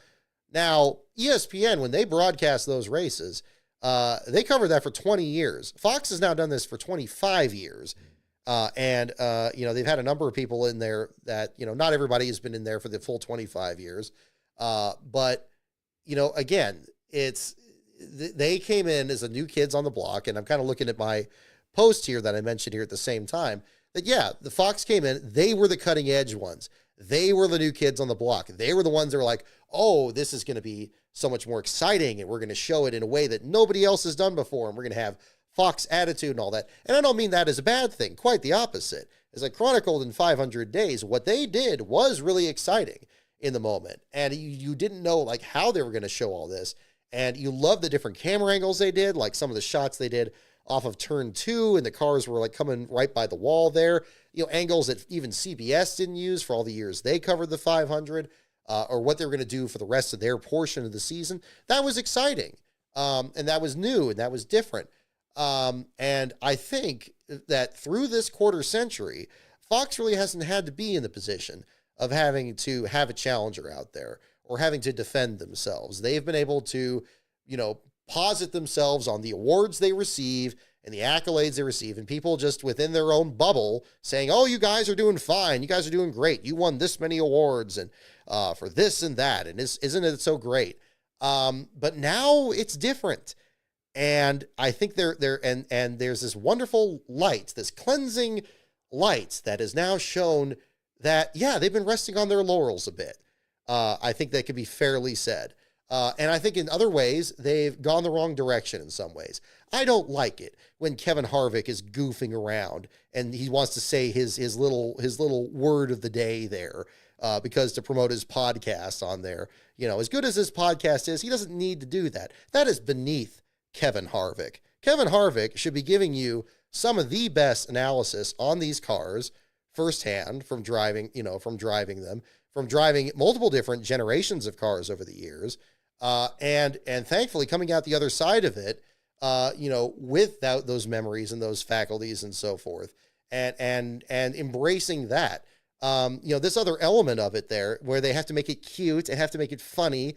Now, ESPN, when they broadcast those races, they covered that for 20 years. Fox has now done this for 25 years. And they've had a number of people in there that, not everybody has been in there for the full 25 years. But again, they came in as the new kids on the block. And I'm kind of looking at my post here that I mentioned here at the same time that, yeah, the Fox came in, they were the cutting edge ones. They were the new kids on the block. They were the ones that were like, oh, this is going to be so much more exciting, and we're going to show it in a way that nobody else has done before, and we're going to have Fox attitude and all that. And I don't mean that as a bad thing, quite the opposite. As I chronicled in 500 Days, what they did was really exciting in the moment, and you didn't know like how they were going to show all this, and you loved the different camera angles they did, like some of the shots they did off of turn 2, and the cars were like coming right by the wall there, angles that even CBS didn't use for all the years they covered the 500. Or what they were going to do for the rest of their portion of the season. That was exciting. And that was new and that was different. And I think that through this quarter century, Fox really hasn't had to be in the position of having to have a challenger out there or having to defend themselves. They've been able to, posit themselves on the awards they receive and the accolades they receive, and people just within their own bubble saying, oh, you guys are doing fine. You guys are doing great. You won this many awards and for this and that. And isn't it so great? But now it's different. And I think there's this wonderful light, this cleansing light that is now shown that, yeah, they've been resting on their laurels a bit. I think that could be fairly said. And I think in other ways, they've gone the wrong direction in some ways. I don't like it when Kevin Harvick is goofing around and he wants to say his little word of the day there because to promote his podcast on there. As good as his podcast is, he doesn't need to do that. That is beneath Kevin Harvick. Kevin Harvick should be giving you some of the best analysis on these cars firsthand from driving them, from driving multiple different generations of cars over the years. And thankfully coming out the other side of it, without those memories and those faculties and so forth, and embracing that, this other element of it there where they have to make it cute and have to make it funny.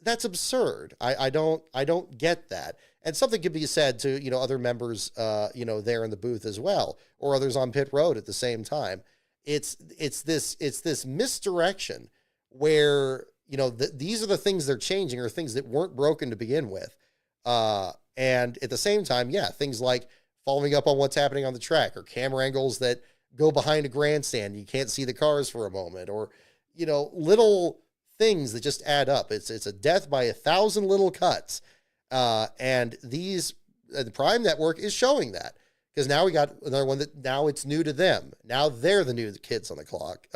That's absurd. I don't get that. And something could be said to, other members, there in the booth as well, or others on pit road at the same time. It's this misdirection where, these are the things they're changing, or things that weren't broken to begin with. And at the same time, things like following up on what's happening on the track, or camera angles that go behind a grandstand. You can't see the cars for a moment, or, little things that just add up. It's a death by 1,000 little cuts. And the Prime Network is showing that, because now we got another one that now it's new to them. Now they're the new kids on the block.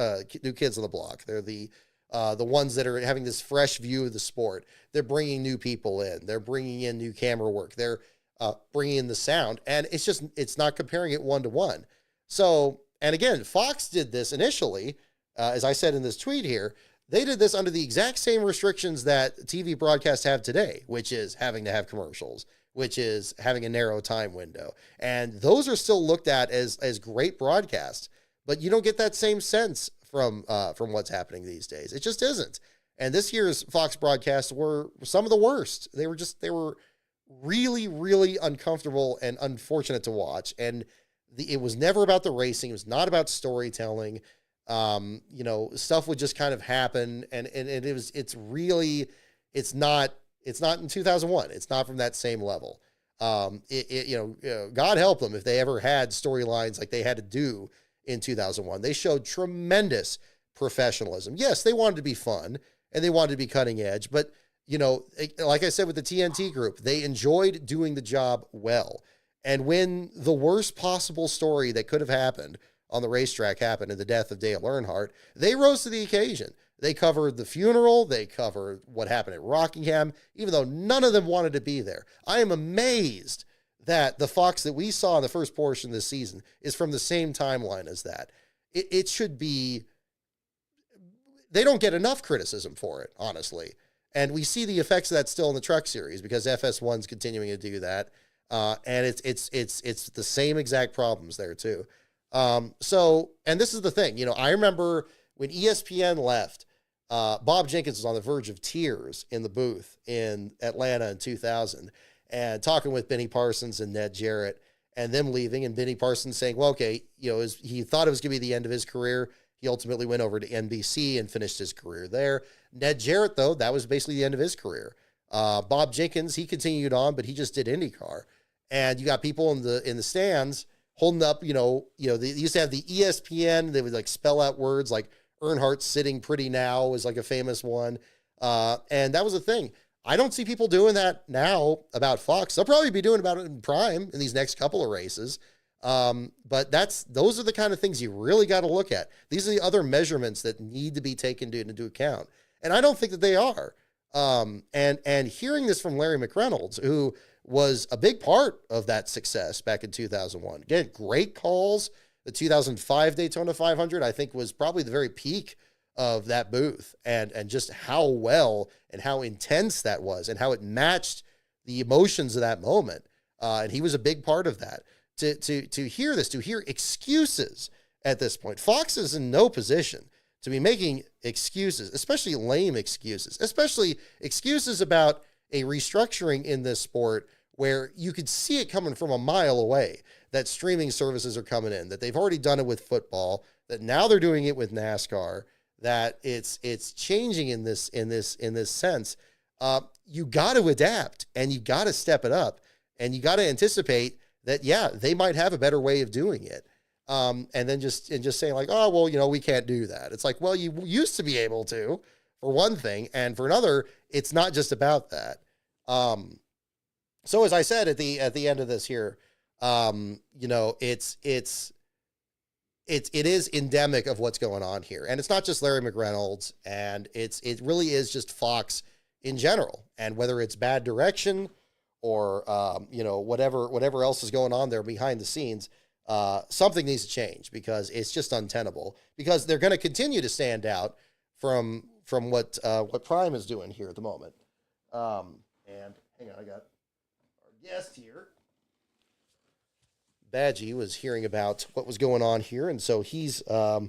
They're the ones that are having this fresh view of the sport. They're bringing new people in. They're bringing in new camera work. They're bringing in the sound. And it's not comparing it one-to-one. So, and again, Fox did this initially, as I said in this tweet here. They did this under the exact same restrictions that TV broadcasts have today, which is having to have commercials, which is having a narrow time window. And those are still looked at as great broadcasts, but you don't get that same sense from what's happening these days. It just isn't. And this year's Fox broadcasts were some of the worst. They were really, really uncomfortable and unfortunate to watch. And it was never about the racing. It was not about storytelling. Stuff would just kind of happen. And it's not in 2001. It's not from that same level. God help them if they ever had storylines like they had to do in 2001. They showed tremendous professionalism. Yes, they wanted to be fun and they wanted to be cutting edge, but like I said with the TNT group, they enjoyed doing the job well. And when the worst possible story that could have happened on the racetrack happened, in the death of Dale Earnhardt, they rose to the occasion. They covered the funeral. They covered what happened at Rockingham, even though none of them wanted to be there. I am amazed that the Fox that we saw in the first portion of this season is from the same timeline as that. It should be, they don't get enough criticism for it, honestly. And we see the effects of that still in the Truck Series, because FS1's continuing to do that. And it's the same exact problems there too. And this is the thing, I remember when ESPN left, Bob Jenkins was on the verge of tears in the booth in Atlanta in 2000, and talking with Benny Parsons and Ned Jarrett, and them leaving, and Benny Parsons saying, well, okay, he thought it was going to be the end of his career. He ultimately went over to NBC and finished his career there. Ned Jarrett, though, that was basically the end of his career. Bob Jenkins, he continued on, but he just did IndyCar. And you got people in the stands holding up, they used to have the ESPN. They would like spell out words like Earnhardt sitting pretty now was like a famous one. And that was a thing. I don't see people doing that now about Fox. They'll probably be doing about it in Prime in these next couple of races. But those are the kind of things you really got to look at. These are the other measurements that need to be taken into account. And I don't think that they are. And hearing this from Larry McReynolds, who was a big part of that success back in 2001. Again, great calls. The 2005 Daytona 500, I think, was probably the very peak of that booth, and just how well and how intense that was, and how it matched the emotions of that moment. And he was a big part of that. To hear this, to hear excuses at this point, Fox is in no position to be making excuses, especially lame excuses, especially excuses about a restructuring in this sport where you could see it coming from a mile away, that streaming services are coming in, that they've already done it with football, that now they're doing it with NASCAR, that it's changing in this sense. You got to adapt, and you got to step it up, and you got to anticipate that, they might have a better way of doing it. And then just saying like, oh, well, we can't do that. It's like, well, you used to be able to, for one thing, and for another, it's not just about that. So as I said at the end of this here, it is endemic of what's going on here, and it's not just Larry McReynolds, and it really is just Fox in general, and whether it's bad direction or whatever else is going on there behind the scenes, something needs to change, because it's just untenable, because they're going to continue to stand out from what Prime is doing here at the moment. And hang on, I got our guest here. Badgie was hearing about what was going on here, and so he's not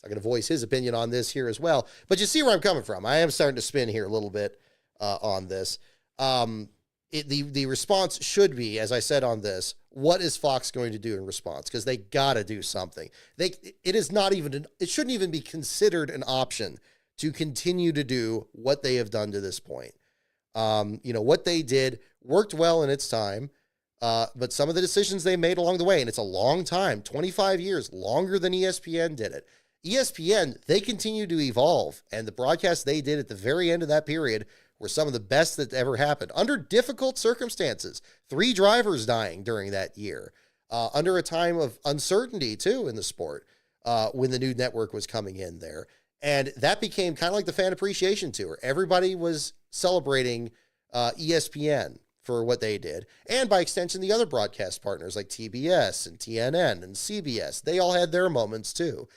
going to voice his opinion on this here as well. But you see where I'm coming from. I am starting to spin here a little bit on this. The response should be, as I said on this, what is Fox going to do in response? Because they got to do something. It shouldn't even be considered an option to continue to do what they have done to this point. What they did worked well in its time, but some of the decisions they made along the way, and it's a long time, 25 years, longer than ESPN did it. ESPN, they continue to evolve, and the broadcasts they did at the very end of that period were some of the best that ever happened under difficult circumstances. 3 drivers dying during that year, under a time of uncertainty too in the sport, when the new network was coming in there. And that became kind of like the Fan Appreciation Tour. Everybody was celebrating ESPN for what they did. And by extension, the other broadcast partners like TBS and TNN and CBS, they all had their moments too.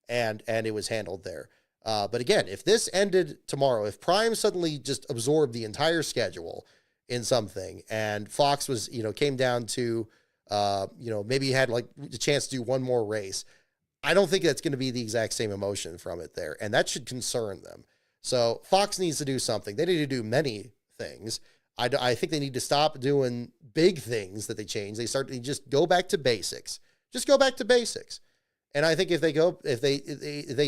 And it was handled there. But again, if this ended tomorrow, if Prime suddenly just absorbed the entire schedule in something and Fox was, came down to, maybe had like the chance to do one more race, I don't think that's going to be the exact same emotion from it there. And that should concern them. So Fox needs to do something. They need to do many things. I think they need to stop doing big things that they change. They just go back to basics. Just go back to basics. And I think if they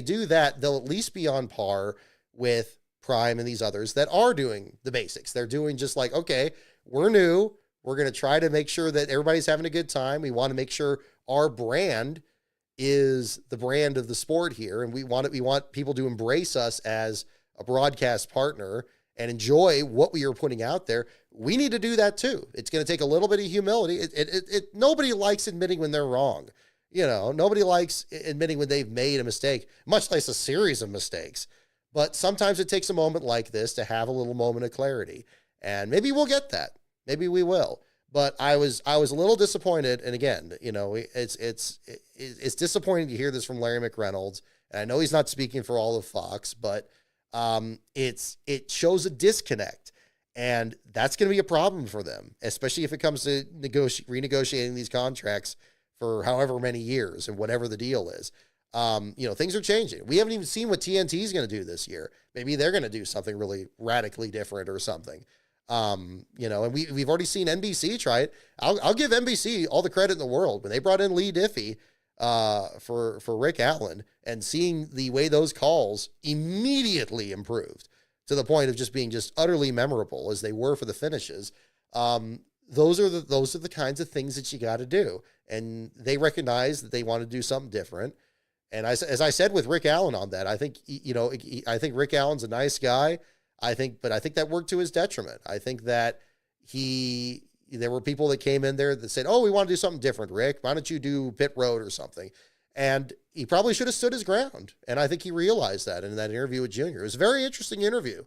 do that, they'll at least be on par with Prime and these others that are doing the basics. They're doing just like, okay, we're new. We're going to try to make sure that everybody's having a good time. We want to make sure our brand is the brand of the sport here. And we want people to embrace us as a broadcast partner and enjoy what we are putting out there. We need to do that too. It's going to take a little bit of humility. Nobody likes admitting when they're wrong. Nobody likes admitting when they've made a mistake, much less a series of mistakes. But sometimes it takes a moment like this to have a little moment of clarity. And maybe we'll get that. Maybe we will. But I was a little disappointed. And again, it's disappointing to hear this from Larry McReynolds. And I know he's not speaking for all of Fox, but it shows a disconnect. And that's going to be a problem for them, especially if it comes to renegotiating these contracts for however many years and whatever the deal is. Things are changing. We haven't even seen what TNT is going to do this year. Maybe they're going to do something really radically different or something. And we've already seen NBC try it. I'll give NBC all the credit in the world. When they brought in Lee Diffie for Rick Allen, and seeing the way those calls immediately improved to the point of just being just utterly memorable as they were for the finishes. Those are the kinds of things that you got to do. And they recognize that they want to do something different. And as I said with Rick Allen on that, I think, I think Rick Allen's a nice guy. But I think that worked to his detriment. I think that there were people that came in there that said, oh, we want to do something different, Rick. Why don't you do pit road or something? And he probably should have stood his ground. And I think he realized that in that interview with Junior. It was a very interesting interview.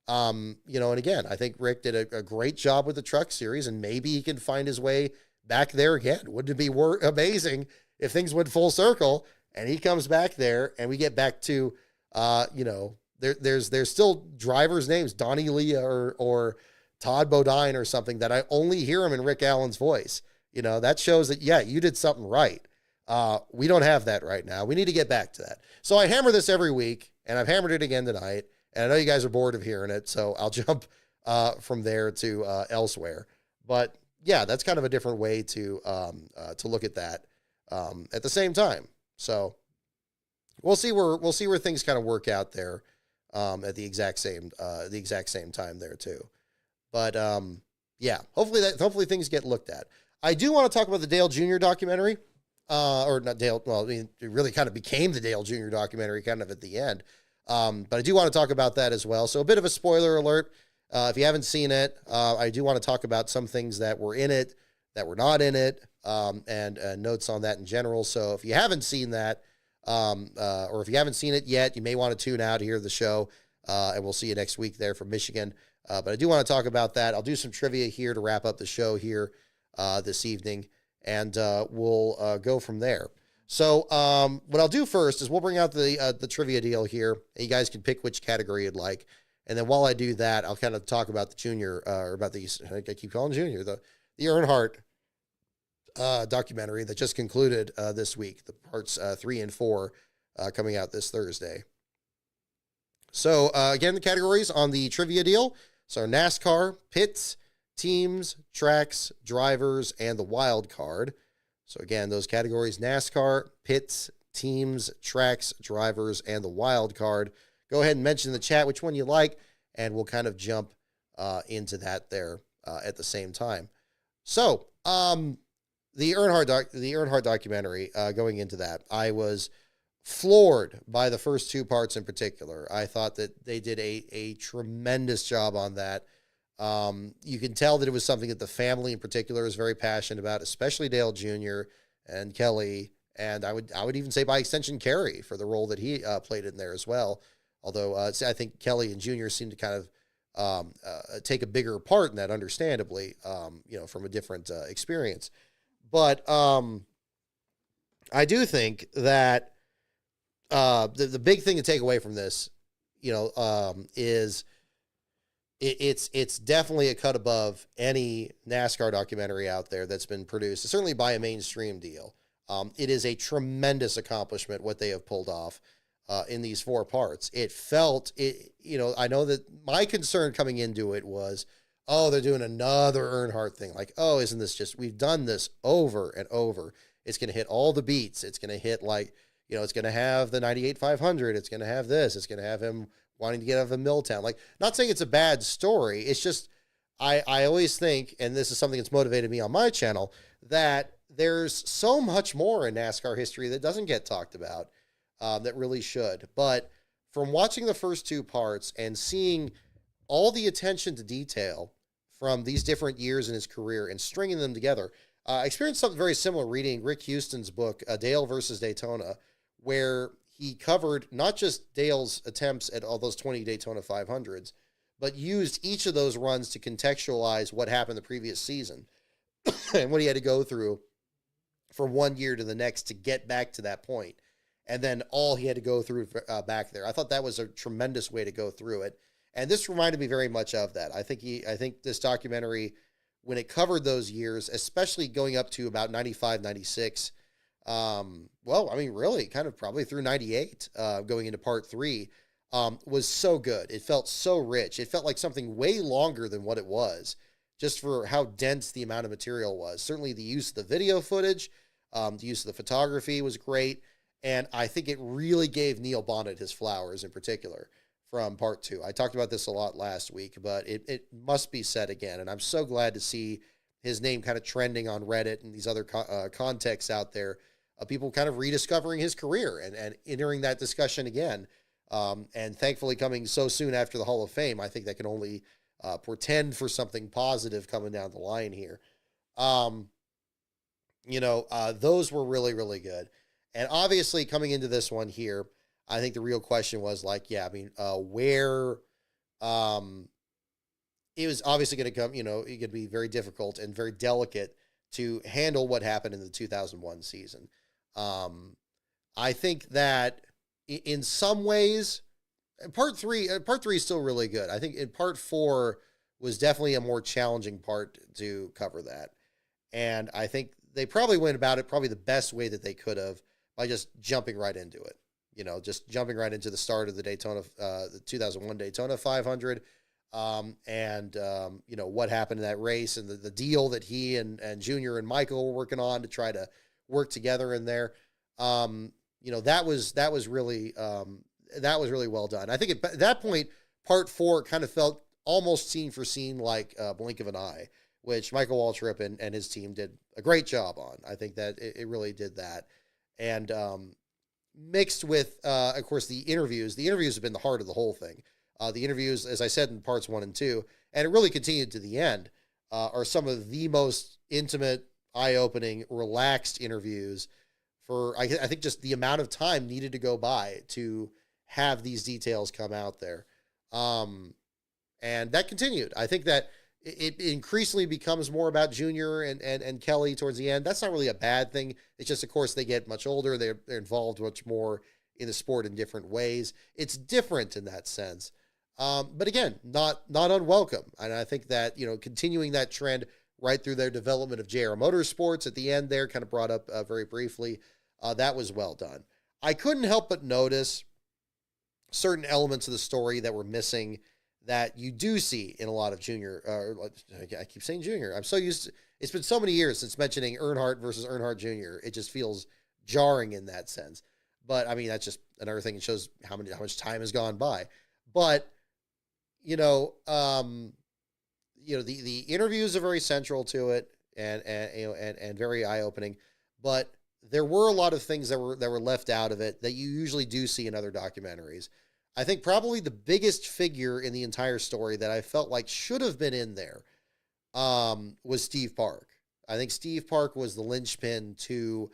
And again, I think Rick did a great job with the truck series, and maybe he can find his way back there again. Wouldn't it be amazing if things went full circle and he comes back there and we get back to, there's still drivers' names, Donnie Lee or Todd Bodine or something, that I only hear him in Rick Allen's voice. That shows that, yeah, you did something right. We don't have that right now. We need to get back to that. So I hammer this every week, and I've hammered it again tonight. And I know you guys are bored of hearing it, so I'll jump from there to elsewhere. But yeah, that's kind of a different way to look at that at the same time. So we'll see where things kind of work out there at the exact same time there too. But yeah, hopefully things get looked at. I do want to talk about the Dale Jr. documentary, or not Dale. Well, I mean, it really kind of became the Dale Jr. documentary kind of at the end. But I do want to talk about that as well. So a bit of a spoiler alert. If you haven't seen it, I do want to talk about some things that were in it, that were not in it, and notes on that in general. So if you haven't seen that, or if you haven't seen it yet, you may want to tune out to hear the show, and we'll see you next week there from Michigan. But I do want to talk about that. I'll do some trivia here to wrap up the show here this evening, and we'll go from there. So what I'll do first is we'll bring out the trivia deal here, and you guys can pick which category you'd like. And then while I do that, I'll kind of talk about the Junior, or about these, I keep calling Junior, the Earnhardt documentary that just concluded this week, the parts 3 and 4 coming out this Thursday. So again, the categories on the trivia deal. So NASCAR, pits, teams, tracks, drivers, and the wild card. So again, those categories: NASCAR, pits, teams, tracks, drivers, and the wild card. go ahead and mention in the chat which one you like, and we'll kind of jump into that there at the same time. So, the Earnhardt documentary, going into that, I was floored by the first two parts in particular. I thought that they did a tremendous job on that. You can tell that it was something that the family in particular is very passionate about, especially Dale Jr. and Kelly, and I would even say by extension Kerry for the role that he played in there as well. Although I think Kelly and Jr. seem to kind of take a bigger part in that, understandably, from a different experience. But I do think that the big thing to take away from this, is it's definitely a cut above any NASCAR documentary out there that's been produced, certainly by a mainstream deal. It is a tremendous accomplishment what they have pulled off in these 4 parts. I know that my concern coming into it was, oh, they're doing another Earnhardt thing. Like, oh, isn't this just, we've done this over and over. It's going to hit all the beats. It's going to hit it's going to have the 98 500. It's going to have this. It's going to have him wanting to get out of Milltown. Like, not saying it's a bad story. It's just, I always think, and this is something that's motivated me on my channel, that there's so much more in NASCAR history that doesn't get talked about, that really should. But from watching the first 2 parts and seeing all the attention to detail from these different years in his career and stringing them together, I experienced something very similar reading Rick Houston's book, Dale versus Daytona, where he covered not just Dale's attempts at all those 20 Daytona 500s, but used each of those runs to contextualize what happened the previous season and what he had to go through from one year to the next to get back to that point. And then all he had to go through back there. I thought that was a tremendous way to go through it. And this reminded me very much of that. I think this documentary, when it covered those years, especially going up to about 95, 96, really kind of probably through 98, going into part 3, was so good. It felt so rich. It felt like something way longer than what it was, just for how dense the amount of material was. Certainly the use of the video footage, the use of the photography was great. And I think it really gave Neil Bonnet his flowers in particular from part 2. I talked about this a lot last week, but it must be said again. And I'm so glad to see his name kind of trending on Reddit and these other contexts out there, people kind of rediscovering his career and entering that discussion again. And thankfully coming so soon after the Hall of Fame, I think that can only portend for something positive coming down the line here. Those were really, really good. And obviously coming into this one here, I think the real question was where, it was obviously going to come, it could be very difficult and very delicate to handle what happened in the 2001 season. I think that in some ways, part three is still really good. I think in part 4 was definitely a more challenging part to cover that. And I think they probably went about it probably the best way that they could have, by just jumping right into it, just jumping right into the start of the the 2001 Daytona 500, what happened in that race and the deal that he and Junior and Michael were working on to try to work together in there. That was really well done. I think at that point, part 4 kind of felt almost scene for scene like Blink of an Eye, which Michael Waltrip and his team did a great job on. I think that it really did that. And mixed with, of course, the interviews. The interviews have been the heart of the whole thing. The interviews, as I said in parts 1 and 2, and it really continued to the end, are some of the most intimate, eye-opening, relaxed interviews for, I think, just the amount of time needed to go by to have these details come out there. And that continued. I think that it increasingly becomes more about Junior and Kelly towards the end. That's not really a bad thing. It's just, of course, they get much older. They're involved much more in the sport in different ways. It's different in that sense. But again, not unwelcome. And I think that, continuing that trend right through their development of JR Motorsports at the end there, kind of brought up very briefly, that was well done. I couldn't help but notice certain elements of the story that were missing that you do see in a lot of Junior. I keep saying Junior. I'm so used to, it's been so many years since mentioning Earnhardt versus Earnhardt Jr. It just feels jarring in that sense. But I mean, that's just another thing. It shows how much time has gone by. But the interviews are very central to it, and very eye opening. But there were a lot of things that were left out of it that you usually do see in other documentaries. I think probably the biggest figure in the entire story that I felt like should have been in there was Steve Park. I think Steve Park was the linchpin to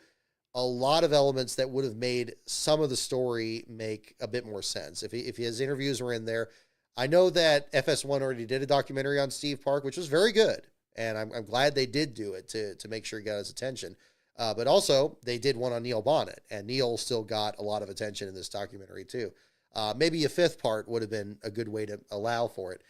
a lot of elements that would have made some of the story make a bit more sense. If his interviews were in there, I know that FS1 already did a documentary on Steve Park, which was very good. And I'm glad they did do it to make sure he got his attention. But also they did one on Neil Bonnet, and Neil still got a lot of attention in this documentary too. Maybe a fifth part would have been a good way to allow for it.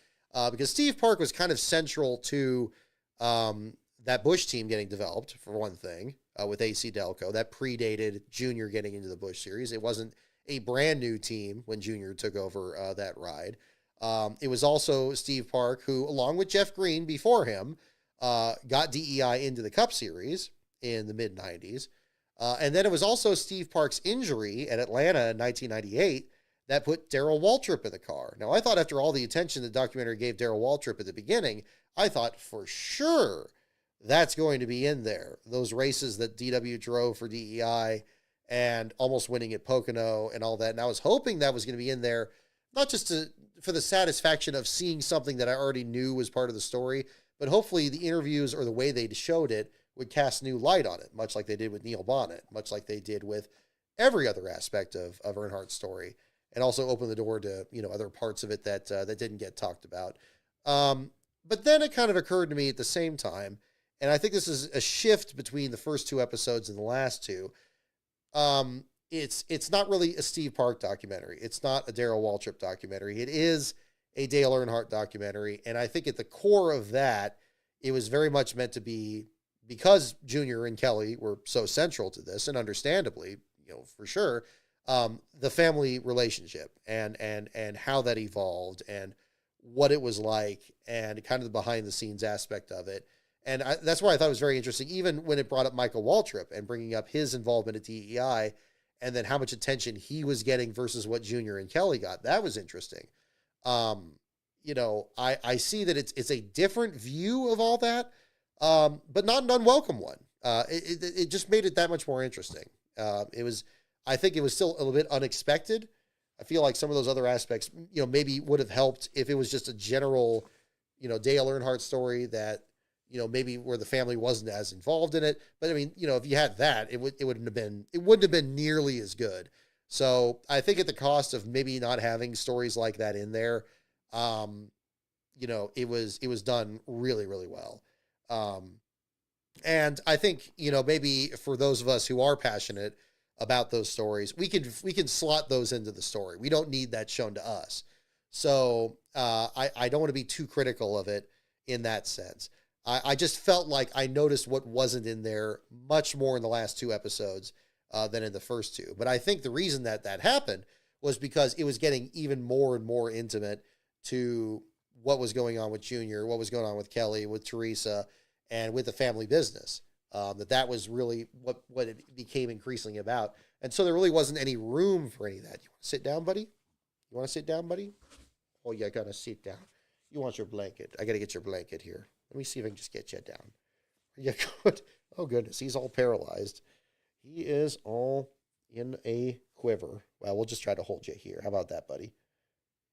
Because Steve Park was kind of central to that Busch team getting developed, for one thing, with AC Delco. That predated Junior getting into the Busch Series. It wasn't a brand new team when Junior took over that ride. It was also Steve Park who, along with Jeff Green before him, got DEI into the Cup Series in the mid-90s. And then it was also Steve Park's injury at Atlanta in 1998 that put Darrell Waltrip in the car. Now, I thought after all the attention the documentary gave Darrell Waltrip at the beginning, I thought for sure that's going to be in there. Those races that DW drove for DEI and almost winning at Pocono and all that. And I was hoping that was going to be in there, not just for the satisfaction of seeing something that I already knew was part of the story, but hopefully the interviews or the way they showed it would cast new light on it, much like they did with Neil Bonnet, much like they did with every other aspect of Earnhardt's story, and also open the door to, other parts of it that didn't get talked about. But then it kind of occurred to me at the same time, and I think this is a shift between the first two episodes and the last two. It's not really a Steve Park documentary. It's not a Darrell Waltrip documentary. It is a Dale Earnhardt documentary. And I think at the core of that, it was very much meant to be, because Junior and Kelly were so central to this, and understandably, for sure, the family relationship and how that evolved and what it was like and kind of the behind the scenes aspect of it. And that's why I thought it was very interesting, even when it brought up Michael Waltrip and bringing up his involvement at DEI and then how much attention he was getting versus what Junior and Kelly got. That was interesting. I see that it's a different view of all that, but not an unwelcome one. It just made it that much more interesting. I think it was still a little bit unexpected. I feel like some of those other aspects, maybe would have helped if it was just a general, Dale Earnhardt story that, maybe where the family wasn't as involved in it. But I mean, if you had that, it wouldn't have been nearly as good. So I think at the cost of maybe not having stories like that in there, it was done really, really well. And I think, maybe for those of us who are passionate about those stories, we can slot those into the story. We don't need that shown to us. So I don't want to be too critical of it in that sense. I just felt like I noticed what wasn't in there much more in the last two episodes than in the first two. But I think the reason that happened was because it was getting even more and more intimate to what was going on with Junior, what was going on with Kelly, with Teresa, and with the family business. That was really what it became increasingly about. And so there really wasn't any room for any of that. You want to sit down, buddy? You want to sit down, buddy? Oh, you're going to sit down. You want your blanket. I got to get your blanket here. Let me see if I can just get you down. Yeah, good. Oh, goodness. He's all paralyzed. He is all in a quiver. Well, we'll just try to hold you here. How about that, buddy?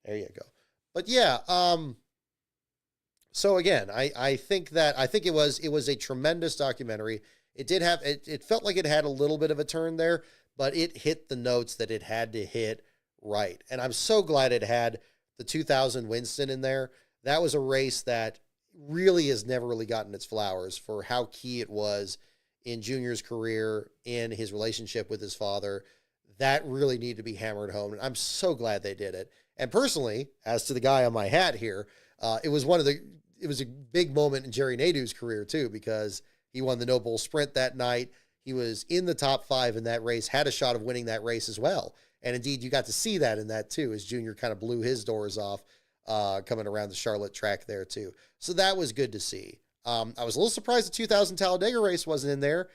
There you go. But yeah, so again, I think it was a tremendous documentary. It felt like it had a little bit of a turn there, but it hit the notes that it had to hit right. And I'm so glad it had the 2000 Winston in there. That was a race that really has never really gotten its flowers for how key it was in Junior's career, in his relationship with his father. That really needed to be hammered home. And I'm so glad they did it. And personally, as to the guy on my hat here, it was a big moment in Jerry Nadeau's career too, because he won the No Bull Sprint that night. He was in the top 5 in that race, had a shot of winning that race as well. And indeed, you got to see that in that too, as Junior kind of blew his doors off coming around the Charlotte track there too. So that was good to see. I was a little surprised the 2000 Talladega race wasn't in there,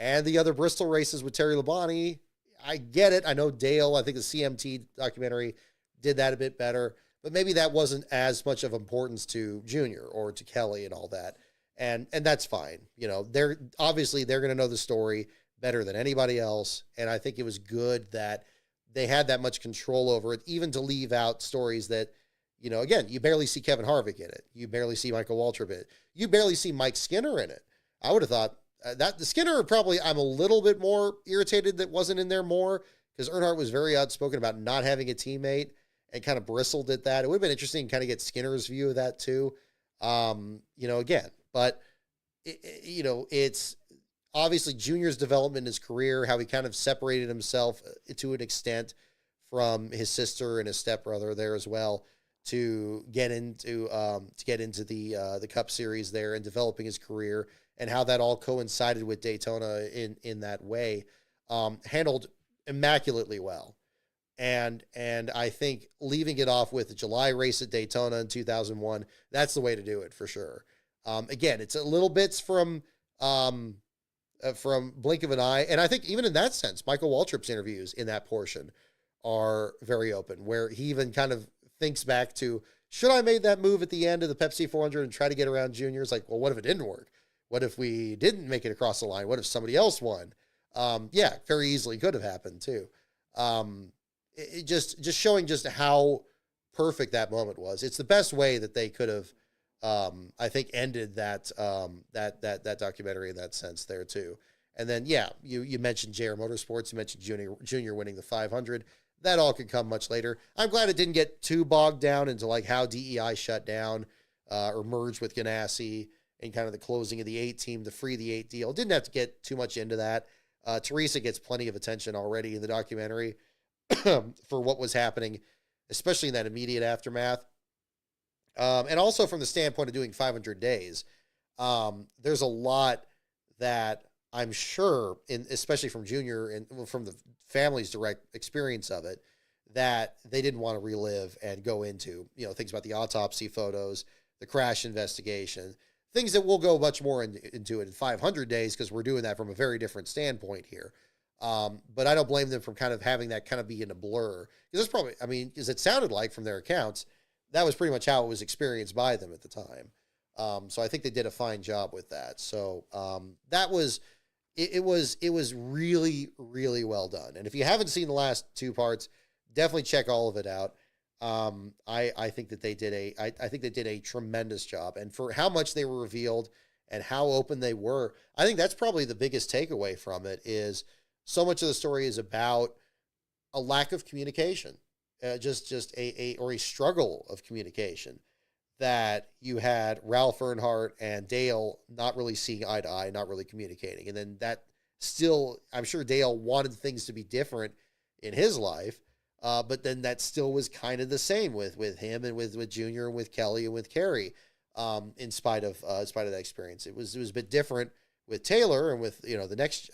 and the other Bristol races with Terry Labonte. I get it. I know Dale, I think the CMT documentary did that a bit better, but maybe that wasn't as much of importance to Junior or to Kelly and all that. And that's fine. You know, they're going to know the story better than anybody else. And I think it was good that they had that much control over it, even to leave out stories that, you know, again, you barely see Kevin Harvick in it. You barely see Michael Waltrip in it. You barely see Mike Skinner in it. I would have thought that the Skinner probably, I'm a little bit more irritated that wasn't in there more, because Earnhardt was very outspoken about not having a teammate and kind of bristled at that. It would have been interesting to kind of get Skinner's view of that too. You know, again, but you know, it's obviously Junior's development in his career, how he kind of separated himself to an extent from his sister and his stepbrother there as well, to get into the Cup Series there and developing his career, and how that all coincided with Daytona in that way, handled immaculately well. And I think leaving it off with the July race at Daytona in 2001, that's the way to do it for sure. Again, it's a little bits from blink of an eye. And I think even in that sense, Michael Waltrip's interviews in that portion are very open, where he even kind of thinks back to, should I made that move at the end of the Pepsi 400 and try to get around Junior? It's like, well, what if it didn't work? What if we didn't make it across the line? What if somebody else won? Yeah, very easily could have happened too. It just showing just how perfect that moment was. It's the best way that they could have, I think, ended that documentary in that sense there too. And then, yeah, you mentioned JR Motorsports, you mentioned Junior winning the 500. That all could come much later. I'm glad it didn't get too bogged down into like how DEI shut down or merged with Ganassi and kind of the closing of the 8 team, the free the 8 deal. Didn't have to get too much into that. Teresa gets plenty of attention already in the documentary for what was happening, especially in that immediate aftermath. And also from the standpoint of doing 500 days, there's a lot that I'm sure, especially from Junior and from the family's direct experience of it, that they didn't want to relive and go into, you know, things about the autopsy photos, the crash investigation, things that we'll go much more into it in 500 days, because we're doing that from a very different standpoint here. But I don't blame them for kind of having that kind of be in a blur. Because that's probably, I mean, as it sounded like from their accounts, that was pretty much how it was experienced by them at the time. So I think they did a fine job with that. So that was, it was really, really well done. And if you haven't seen the last 2 parts, definitely check all of it out. I think that they did I think they did a tremendous job. And for how much they were revealed and how open they were, I think that's probably the biggest takeaway from it, is so much of the story is about a lack of communication, just a struggle of communication, that you had Ralph Earnhardt and Dale not really seeing eye to eye, not really communicating. And then that still, I'm sure Dale wanted things to be different in his life, but then that still was kind of the same with him and with Junior and with Kelly and with Kerry, in spite of that experience. It was a bit different with Taylor and with, you know, the next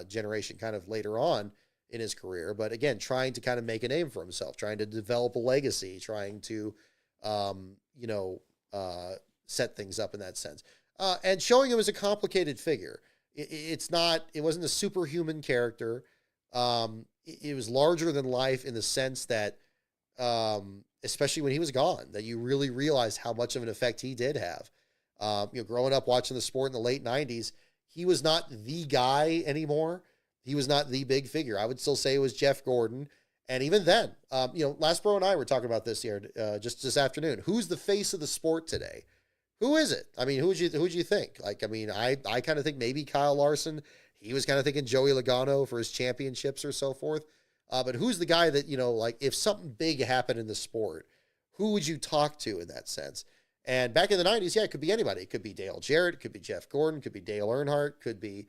generation kind of later on in his career. But again, trying to kind of make a name for himself, trying to develop a legacy, trying to, set things up in that sense. And showing him as a complicated figure. It wasn't a superhuman character. It was larger than life in the sense that, especially when he was gone, that you really realized how much of an effect he did have. Growing up watching the sport in the late 90s, he was not the guy anymore. He was not the big figure. I would still say it was Jeff Gordon. And even then, Lastbro and I were talking about this here just this afternoon. Who's the face of the sport today? Who is it? I mean, who'd you think? Like, I mean, I kind of think maybe Kyle Larson. He was kind of thinking Joey Logano for his championships or so forth. But who's the guy that, like if something big happened in the sport, who would you talk to in that sense? And back in the 90s, yeah, it could be anybody. It could be Dale Jarrett, it could be Jeff Gordon, it could be Dale Earnhardt, could be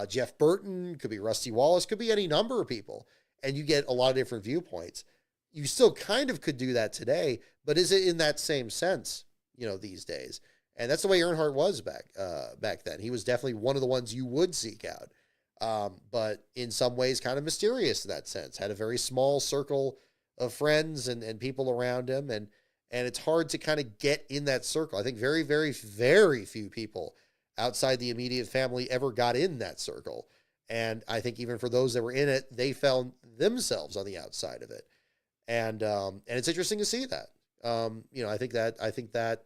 Jeff Burton, could be Rusty Wallace, could be any number of people. And you get a lot of different viewpoints. You still kind of could do that today, but is it in that same sense, these days? And that's the way Earnhardt was back then. He was definitely one of the ones you would seek out. But in some ways kind of mysterious in that sense. Had a very small circle of friends and people around him. And it's hard to kind of get in that circle. I think very, very, very few people outside the immediate family ever got in that circle. And I think even for those that were in it, they found themselves on the outside of it. And it's interesting to see that. I think that,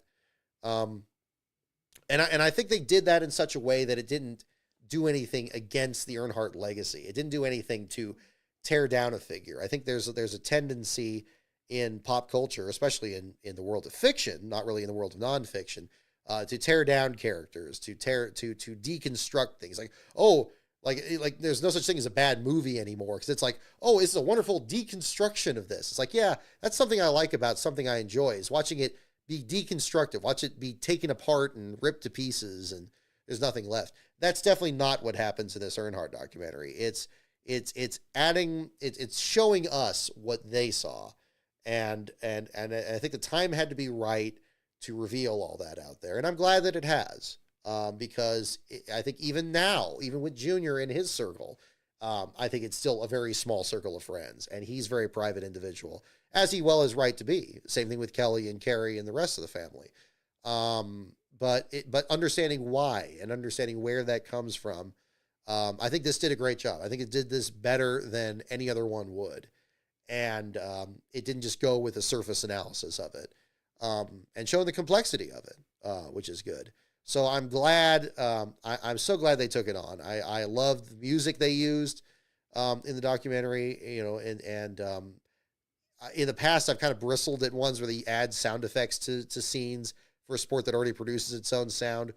and I think they did that in such a way that it didn't do anything against the Earnhardt legacy. It didn't do anything to tear down a figure. I think there's a tendency in pop culture, especially in the world of fiction, not really in the world of nonfiction, to tear down characters, to deconstruct things. Like there's no such thing as a bad movie anymore, because it's like, oh, it's a wonderful deconstruction of this. It's like, yeah, that's something I like about something I enjoy, is watching it be deconstructed, watch it be taken apart and ripped to pieces, and there's nothing left. That's definitely not what happens in this Earnhardt documentary. It's showing us what they saw, and I think the time had to be right to reveal all that out there, and I'm glad that it has. Because I think even now, even with Junior in his circle, I think it's still a very small circle of friends, and he's a very private individual, as he well is right to be. Same thing with Kelly and Carrie and the rest of the family. But understanding why and understanding where that comes from, I think this did a great job. I think it did this better than any other one would, and it didn't just go with a surface analysis of it, and showing the complexity of it, which is good. So I'm glad, I'm so glad they took it on. I love the music they used in the documentary, and in the past, I've kind of bristled at ones where they add sound effects to scenes for a sport that already produces its own sound.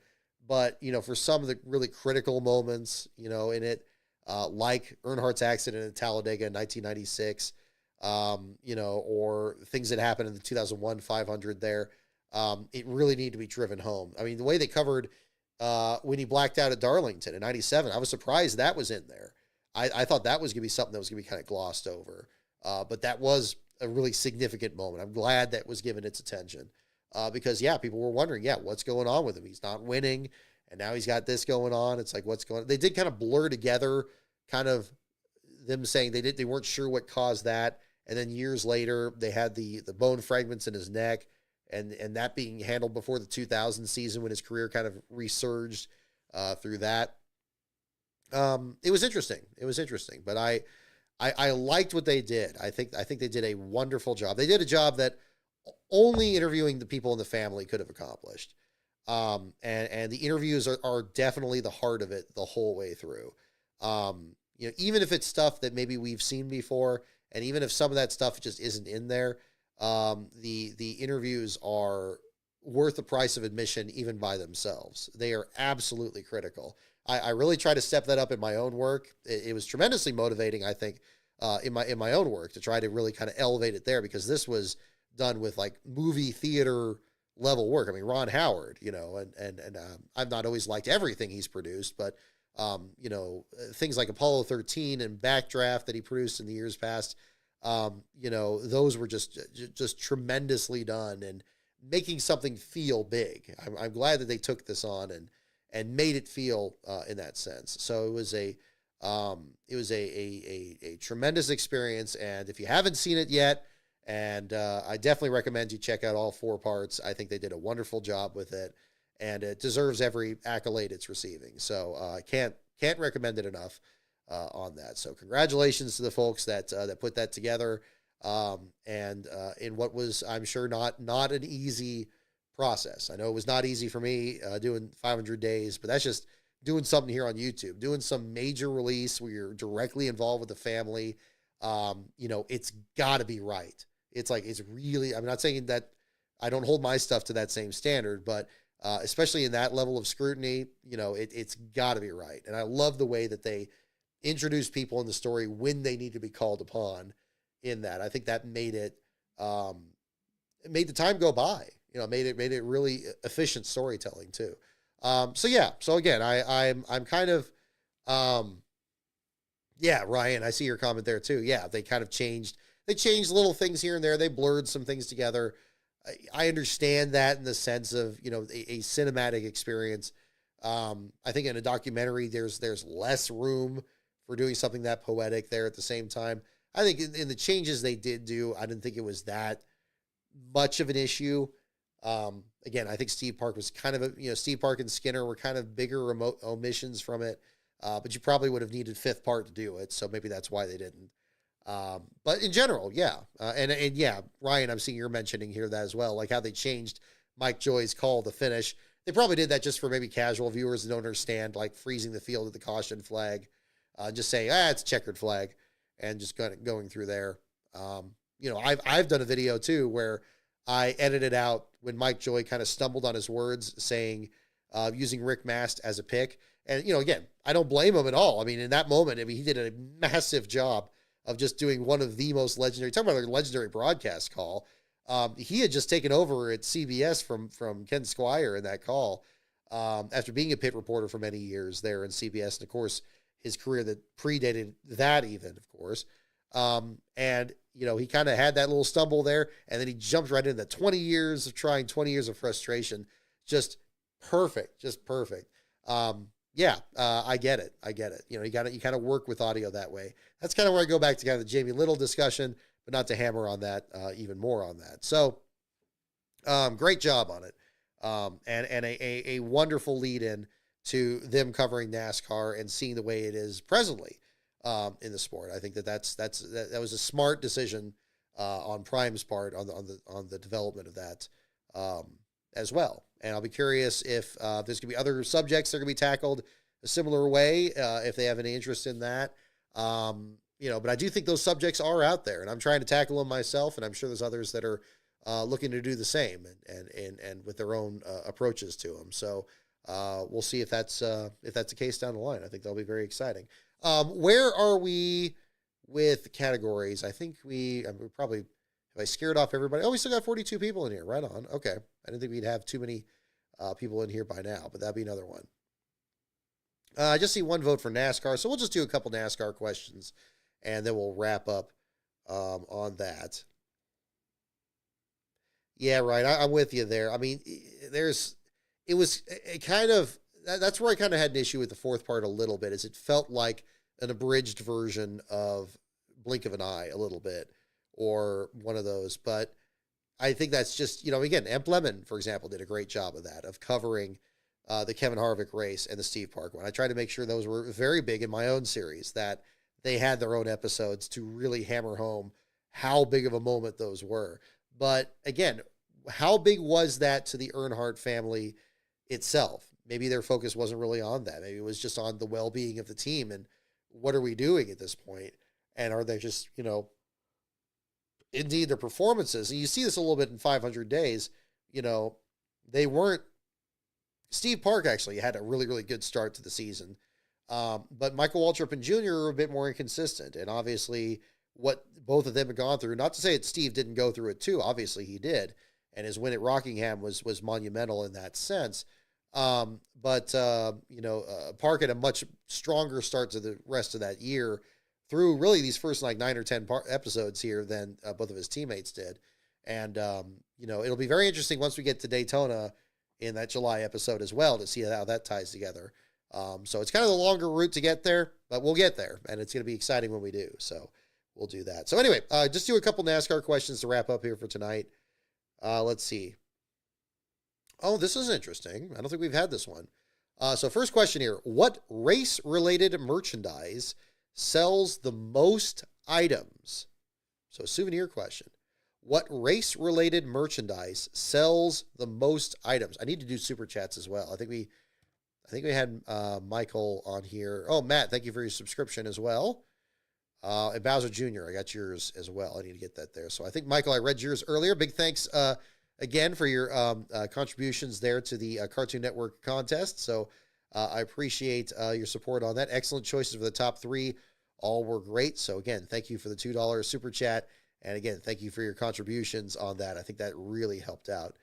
But, for some of the really critical moments, in it, like Earnhardt's accident in Talladega in 1996, or things that happened in the 2001 500 there, it really needed to be driven home. I mean, the way they covered when he blacked out at Darlington in 97, I was surprised that was in there. I thought that was going to be something that was going to be kind of glossed over. But that was a really significant moment. I'm glad that was given its attention because, people were wondering, what's going on with him? He's not winning, and now he's got this going on. It's like, what's going on? They did kind of blur together kind of them saying they weren't sure what caused that. And then years later, they had the bone fragments in his neck, and that being handled before the 2000 season when his career kind of resurged through that. It was interesting. But I liked what they did. I think they did a wonderful job. They did a job that only interviewing the people in the family could have accomplished. And the interviews are definitely the heart of it the whole way through. Even if it's stuff that maybe we've seen before, and even if some of that stuff just isn't in there, the interviews are worth the price of admission even by themselves. They are absolutely critical. I really try to step that up in my own work. It was tremendously motivating, I think, in my own work to try to really kind of elevate it there, because this was done with like movie theater level work. I mean, Ron Howard, and I've not always liked everything he's produced, but things like Apollo 13 and Backdraft that he produced in the years past, those were just tremendously done and making something feel big. I'm glad that they took this on and made it feel in that sense. So it was a tremendous experience. And if you haven't seen it yet, and I definitely recommend you check out all 4 parts. I think they did a wonderful job with it, and it deserves every accolade it's receiving. So I can't recommend it enough on that. So congratulations to the folks that put that together, and in what was, I'm sure, not an easy process. I know it was not easy for me doing 500 days, but that's just doing something here on YouTube, doing some major release where you're directly involved with the family. It's got to be right. It's really, I'm not saying that I don't hold my stuff to that same standard, but especially in that level of scrutiny, it's got to be right. And I love the way that they introduce people in the story when they need to be called upon in that. I think that made it made the time go by, made it really efficient storytelling too. So again, I'm kind of, Ryan, I see your comment there too. Yeah, they kind of changed little things here and there. They blurred some things together. I understand that in the sense of, a cinematic experience. I think in a documentary, there's less room for doing something that poetic there at the same time. I think in the changes they did do, I didn't think it was that much of an issue. Again, I think Steve Park was kind of Steve Park and Skinner were kind of bigger omissions from it. but you probably would have needed fifth part to do it. So maybe that's why they didn't. But in general, yeah. And yeah, Ryan, I'm seeing you're mentioning here that as well, like how they changed Mike Joy's call to finish. They probably did that just for maybe casual viewers that don't understand, like freezing the field at the caution flag, just saying, it's a checkered flag, and just kind of going through there. I've done a video too where I edited out when Mike Joy kind of stumbled on his words, saying using Rick Mast as a pick. And, again, I don't blame him at all. I mean, in that moment, he did a massive job of just doing one of the most legendary, talking about a legendary broadcast call. He had just taken over at CBS from Ken Squire in that call after being a pit reporter for many years there in CBS. And, of course, his career that predated that even, of course. And, he kind of had that little stumble there, and then he jumped right into 20 years of trying, 20 years of frustration. Just perfect. I get it. You kind of work with audio that way. That's kind of where I go back to kind of the Jamie Little discussion, but not to hammer on that even more on that. So, great job on it. And a wonderful lead in to them covering NASCAR and seeing the way it is presently in the sport. I think that was a smart decision on Prime's part on the development of that as well. And I'll be curious if there's going to be other subjects that are going to be tackled a similar way, if they have any interest in that. But I do think those subjects are out there, and I'm trying to tackle them myself, and I'm sure there's others that are looking to do the same and with their own approaches to them. So we'll see if that's the case down the line. I think that'll be very exciting. Where are we with categories? I think we probably, have I scared off everybody? Oh, we still got 42 people in here. Right on. Okay. I didn't think we'd have too many people in here by now, but that'd be another one. I just see one vote for NASCAR, so we'll just do a couple NASCAR questions, and then we'll wrap up on that. Yeah, right. I'm with you there. I mean, that's where I kind of had an issue with the fourth part a little bit, is it felt like an abridged version of Blink of an Eye a little bit, or one of those. But I think that's just, again, Emp Lemon, for example, did a great job of that, of covering the Kevin Harvick race and the Steve Park one. I tried to make sure those were very big in my own series, that they had their own episodes to really hammer home how big of a moment those were. But again, how big was that to the Earnhardt family itself? Maybe their focus wasn't really on that. Maybe it was just on the well-being of the team and what are we doing at this point? And are they just, indeed their performances? And you see this a little bit in 500 days. They weren't. Steve Park actually had a really, really good start to the season. But Michael Waltrip and Jr. are a bit more inconsistent. And obviously what both of them have gone through, not to say that Steve didn't go through it too. Obviously he did. And his win at Rockingham was monumental in that sense. Park had a much stronger start to the rest of that year through really these first 9 or 10 episodes here than both of his teammates did. And, it'll be very interesting once we get to Daytona in that July episode as well to see how that ties together. So it's kind of the longer route to get there, but we'll get there, and it's going to be exciting when we do. So we'll do that. So anyway, just do a couple NASCAR questions to wrap up here for tonight. Let's see. Oh, this is interesting. I don't think we've had this one. So first question here. What race-related merchandise sells the most items? So souvenir question. What race-related merchandise sells the most items? I need to do super chats as well. I think we had Michael on here. Oh, Matt, thank you for your subscription as well. And Bowser Jr., I got yours as well. I need to get that there. So I think, Michael, I read yours earlier. Big thanks again for your contributions there to the Cartoon Network contest. So I appreciate your support on that. Excellent choices for the top 3. All were great. So again, thank you for the $2 super chat. And again, thank you for your contributions on that. I think that really helped out.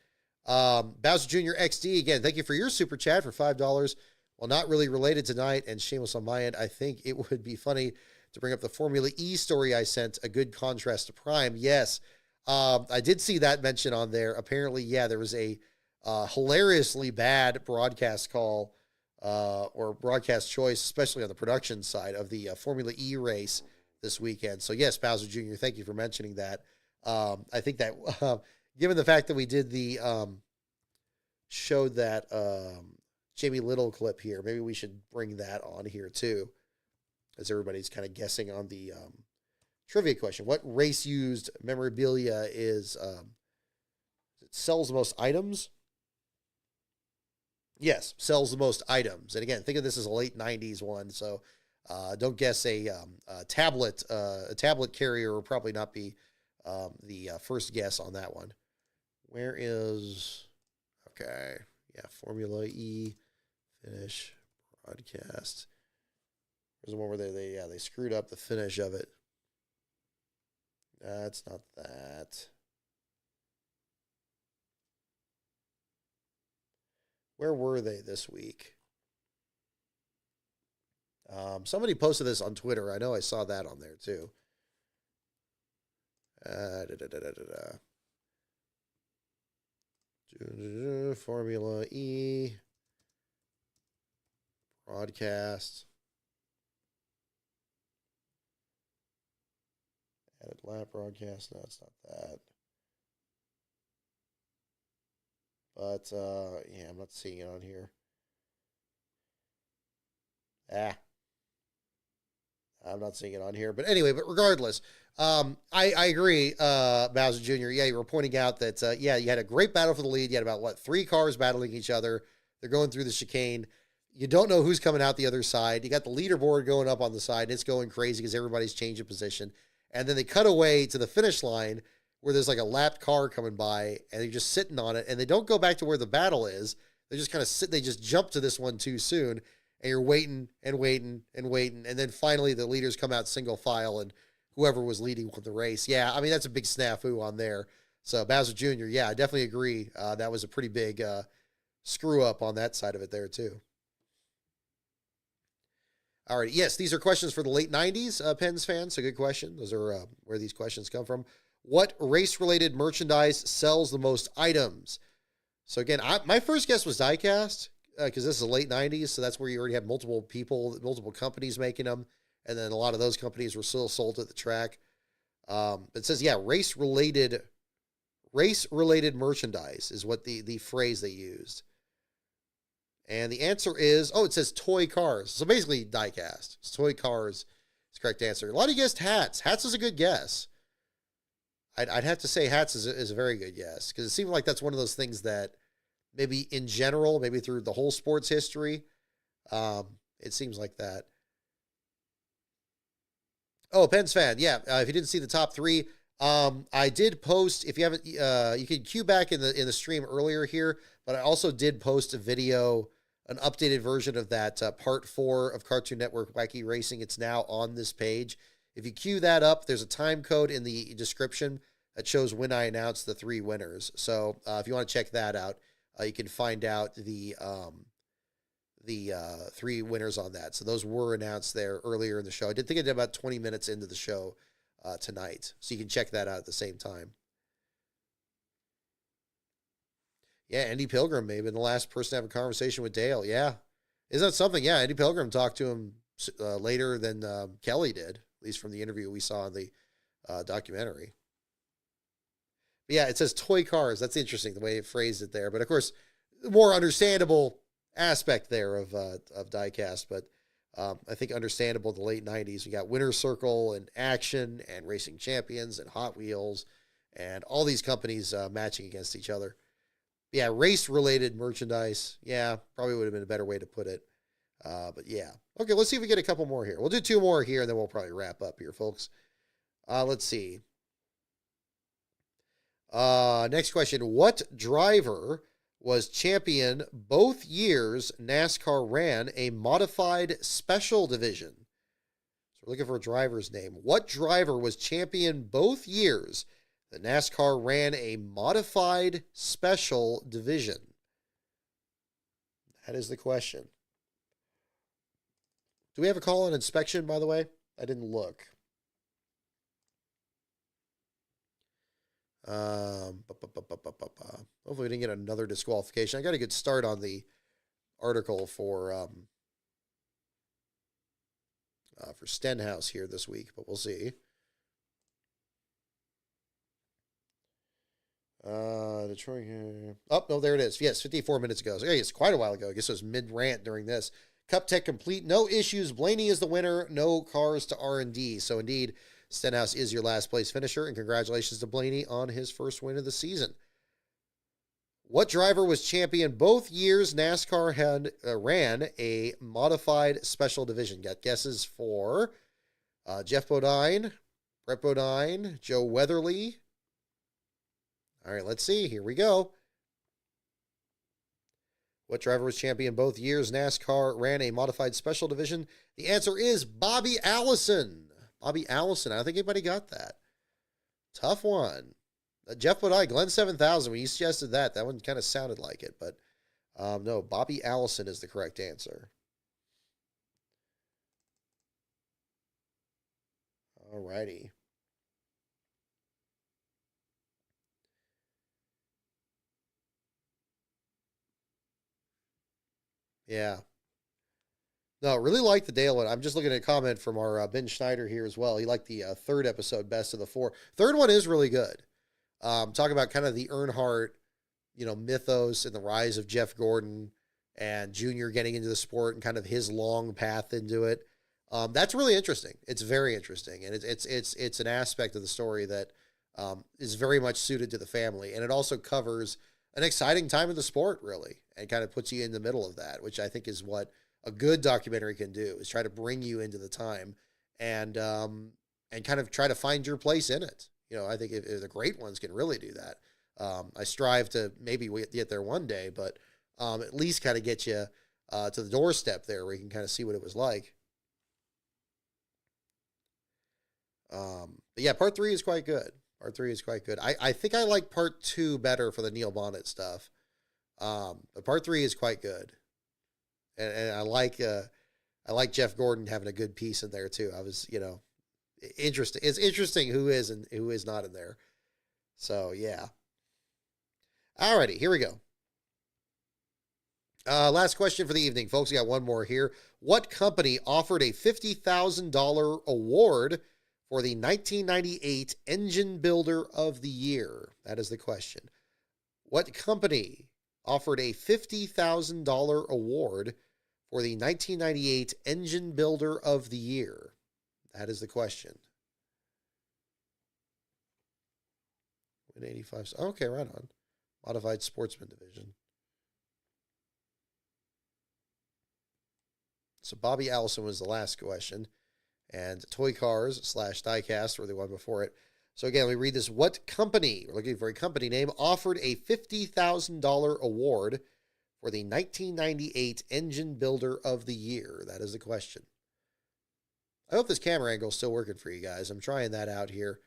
Bowser Jr. XD, again, thank you for your super chat for $5. Well, not really related tonight, and shameless on my end, I think it would be funny to bring up the Formula E story I sent, a good contrast to Prime. Yes, I did see that mention on there. Apparently, yeah, there was a hilariously bad broadcast call or broadcast choice, especially on the production side of the Formula E race this weekend. So yes, Bowser Jr., thank you for mentioning that. I think that given the fact that we did the showed that Jamie Little clip here. Maybe we should bring that on here too, as everybody's kind of guessing on the trivia question. What race-used memorabilia is it sells the most items? Yes, sells the most items. And again, think of this as a late 90s one, so don't guess a tablet. A tablet carrier will probably not be the first guess on that one. Where is... Okay, yeah, Formula E, finish, broadcast. There's one where they screwed up the finish of it. That's not that. Where were they this week? Somebody posted this on Twitter. I know I saw that on there too. Formula E. Broadcast. Added lap broadcast. No, it's not that. But, yeah, I'm not seeing it on here. I'm not seeing it on here. But anyway, but regardless, I agree, Bowser Jr. Yeah, you were pointing out that, yeah, you had a great battle for the lead. You had about, 3 cars battling each other. They're going through the chicane. You don't know who's coming out the other side. You got the leaderboard going up on the side, and it's going crazy because everybody's changing position. And then they cut away to the finish line where there's like a lapped car coming by, and they're just sitting on it, and they don't go back to where the battle is. They just kind of sit. They just jump to this one too soon, and you're waiting and waiting and waiting, and then finally the leaders come out single file, and whoever was leading won the race. Yeah, I mean, that's a big snafu on there. So Bowser Jr., yeah, I definitely agree. That was a pretty big screw up on that side of it there too. All right, yes, these are questions for the late 90s, Pens fans, so good question. Those are where these questions come from. What race-related merchandise sells the most items? So again, my first guess was diecast, because this is the late 90s, so that's where you already have multiple people, multiple companies making them, and then a lot of those companies were still sold at the track. It says, yeah, race-related merchandise is what the phrase they used. And the answer is, it says toy cars. So basically diecast. It's toy cars. It's the correct answer. A lot of you guessed hats. Hats is a good guess. I'd have to say hats is a very good guess, because it seemed like that's one of those things that maybe in general, maybe through the whole sports history, it seems like that. Oh, Pens fan. Yeah. If you didn't see the top 3, I did post, if you haven't, you can cue back in the stream earlier here, but I also did post a video, an updated version of that part 4 of Cartoon Network Wacky Racing. It's now on this page. If you cue that up, there's a time code in the description that shows when I announced the 3 winners. So if you want to check that out, you can find out the 3 winners on that. So those were announced there earlier in the show. I did think I did about 20 minutes into the show tonight. So you can check that out at the same time. Yeah, Andy Pilgrim may have been the last person to have a conversation with Dale. Yeah. Isn't that something? Yeah, Andy Pilgrim talked to him later than Kelly did, at least from the interview we saw in the documentary. But yeah, it says toy cars. That's interesting, the way it phrased it there. But, of course, the more understandable aspect there of diecast. But I think understandable in the late 90s. We got Winner's Circle and Action and Racing Champions and Hot Wheels and all these companies matching against each other. Yeah, race-related merchandise. Yeah, probably would have been a better way to put it. But yeah. Okay, let's see if we get a couple more here. We'll do 2 more here, and then we'll probably wrap up here, folks. Let's see. Next question. What driver was champion both years NASCAR ran a modified special division? So we're looking for a driver's name. What driver was champion both years that NASCAR ran a modified special division? That is the question. Do we have a call on inspection, by the way? I didn't look. Hopefully we didn't get another disqualification. I got a good start on the article for Stenhouse here this week, but we'll see. Detroit. Oh, no, there it is. Yes, 54 minutes ago. So, yeah, it's quite a while ago. I guess it was mid-rant during this. Cup Tech complete. No issues. Blaney is the winner. No cars to R&D. So, indeed, Stenhouse is your last place finisher. And congratulations to Blaney on his first win of the season. What driver was champion both years NASCAR had ran a modified special division? Got guesses for Jeff Bodine, Brett Bodine, Joe Weatherly. All right, let's see. Here we go. What driver was champion both years NASCAR ran a modified special division? The answer is Bobby Allison. Bobby Allison. I don't think anybody got that. Tough one. Jeff Bodine, Glenn 7000. When you suggested that one kind of sounded like it. But no, Bobby Allison is the correct answer. All righty. Yeah. No, really like the Dale one. I'm just looking at a comment from our Ben Schneider here as well. He liked the third episode best of the four. Third one is really good. Talk about kind of the Earnhardt, mythos and the rise of Jeff Gordon and Junior getting into the sport and kind of his long path into it. That's really interesting. It's very interesting, and it's an aspect of the story that is very much suited to the family, and it also covers an exciting time in the sport, really, and kind of puts you in the middle of that, which I think is what a good documentary can do, is try to bring you into the time and kind of try to find your place in it. I think if the great ones can really do that. I strive to maybe get there one day, but at least kind of get you to the doorstep there where you can kind of see what it was like. But yeah, part 3 is quite good. Part 3 is quite good. I think I like part 2 better for the Neil Bonnet stuff. But part 3 is quite good. And I like Jeff Gordon having a good piece in there too. I was, interesting. It's interesting who is and who is not in there. So yeah. Alrighty, here we go. Last question for the evening, folks. We got one more here. What company offered a $50,000 award for the 1998 Engine Builder of the Year? That is the question. What company offered a $50,000 award for the 1998 Engine Builder of the Year? That is the question. 185. Okay, right on. Modified Sportsman Division. So Bobby Allison was the last question. And Toy Cars / Diecast were the one before it. So again, we read this. What company, we're looking for a company name, offered a $50,000 award for the 1998 Engine Builder of the Year? That is the question. I hope this camera angle is still working for you guys. I'm trying that out here.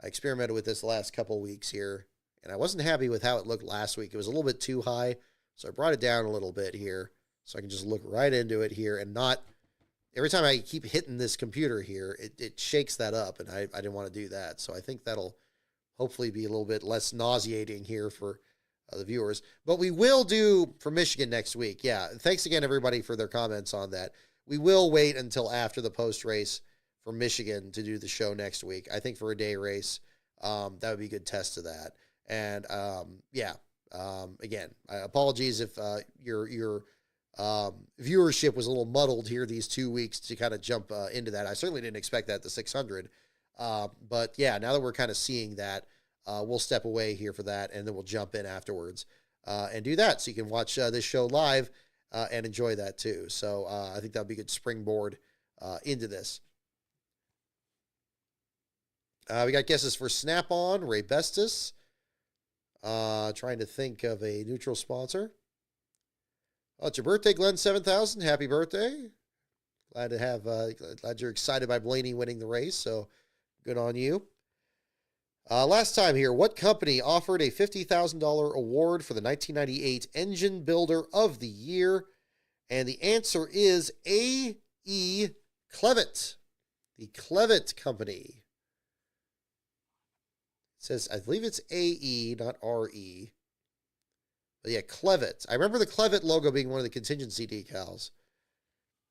I experimented with this the last couple weeks here, and I wasn't happy with how it looked last week. It was a little bit too high, so I brought it down a little bit here so I can just look right into it here and not... Every time I keep hitting this computer here, it shakes that up, and I didn't want to do that. So I think that'll hopefully be a little bit less nauseating here for the viewers. But we will do for Michigan next week. Yeah, thanks again, everybody, for their comments on that. We will wait until after the post-race for Michigan to do the show next week. I think for a day race, that would be a good test of that. And, again, apologies if your viewership was a little muddled here these 2 weeks to kind of jump into that. I certainly didn't expect that at the 600. But yeah, now that we're kind of seeing that, we'll step away here for that, and then we'll jump in afterwards and do that. So you can watch this show live and enjoy that too. So I think that'll be a good springboard into this. We got guesses for Snap-on, Ray Bestis. Trying to think of a neutral sponsor. Oh, it's your birthday, Glenn 7000. Happy birthday. Glad you're excited by Blaney winning the race, so good on you. Last time here, what company offered a $50,000 award for the 1998 Engine Builder of the Year? And the answer is A.E. Clevitt, the Clevitt Company. It says, I believe it's A.E., not R.E., but yeah, Clevitt. I remember the Clevitt logo being one of the contingency decals,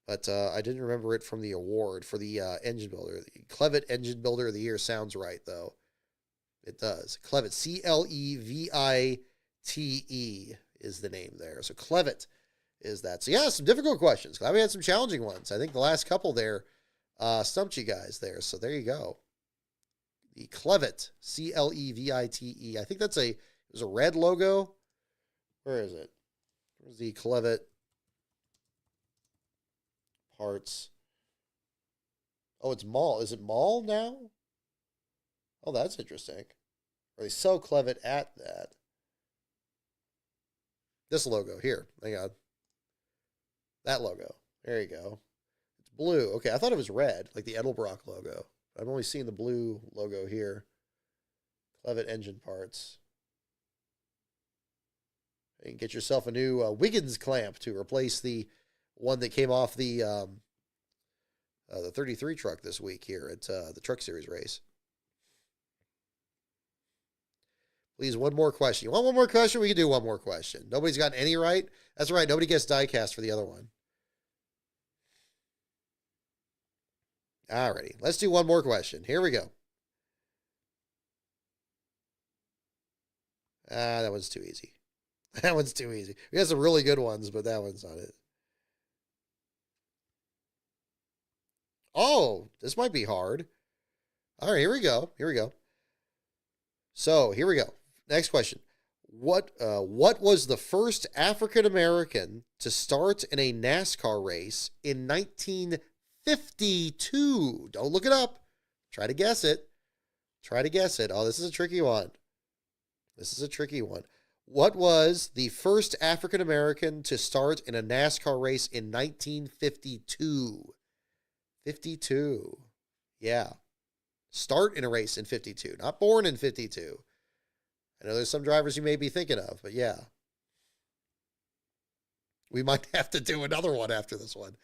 but I didn't remember it from the award for the engine builder. The Clevitt Engine Builder of the Year sounds right, though. It does. Clevitt, Clevite is the name there. So Clevitt is that. So yeah, some difficult questions. Glad we had some challenging ones. I think the last couple there stumped you guys there. So there you go. The Clevitt, Clevite. I think there's a red logo. Where is it? Where's the Clevitt parts? Oh, it's mall. Is it mall now? Oh, that's interesting. Or they sell Clevitt at that. This logo here. Hang on. That logo. There you go. It's blue. Okay, I thought it was red, like the Edelbrock logo. I've only seen the blue logo here. Clevitt engine parts. You can get yourself a new Wiggins clamp to replace the one that came off the 33 truck this week here at the Truck Series race. Please, one more question. You want one more question? We can do one more question. Nobody's gotten any right? That's right. Nobody gets diecast for the other one. Alrighty. Let's do one more question. Here we go. That one's too easy. That one's too easy. We have some really good ones, but that one's not it. Oh, this might be hard. All right, here we go. Here we go. So, here we go. Next question. What was the first African American to start in a NASCAR race in 1952? Don't look it up. Try to guess it. Try to guess it. Oh, this is a tricky one. This is a tricky one. What was the first African American to start in a NASCAR race in 1952? 52. Yeah. Start in a race in 52, not born in 52. I know there's some drivers you may be thinking of, but yeah. We might have to do another one after this one.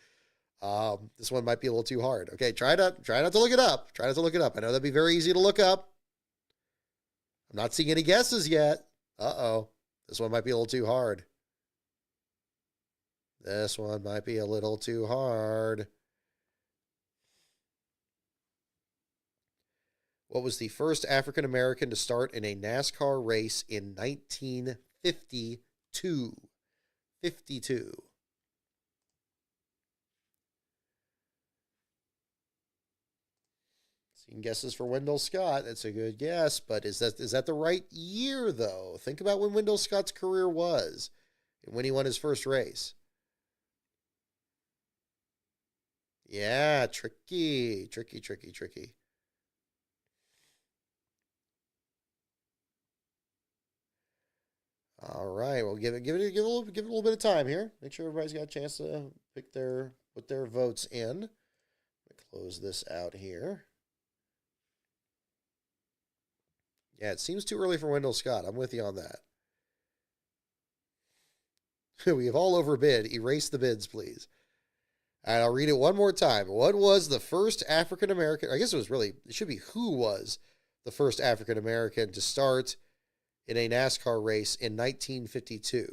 This one might be a little too hard. Okay, try not to look it up. Try not to look it up. I know that'd be very easy to look up. I'm not seeing any guesses yet. Uh-oh. This one might be a little too hard. This one might be a little too hard. What was the first African American to start in a NASCAR race in 1952? 52. Seeing guesses for Wendell Scott. That's a good guess, but is that the right year, though? Think about when Wendell Scott's career was and when he won his first race. Yeah, tricky. All right, well, give it a little bit of time here. Make sure everybody's got a chance to put their votes in. Let me close this out here. Yeah, it seems too early for Wendell Scott. I'm with you on that. We have all overbid. Erase the bids, please. And I'll read it one more time. What was the first African American? I guess it should be who was the first African American to start in a NASCAR race in 1952?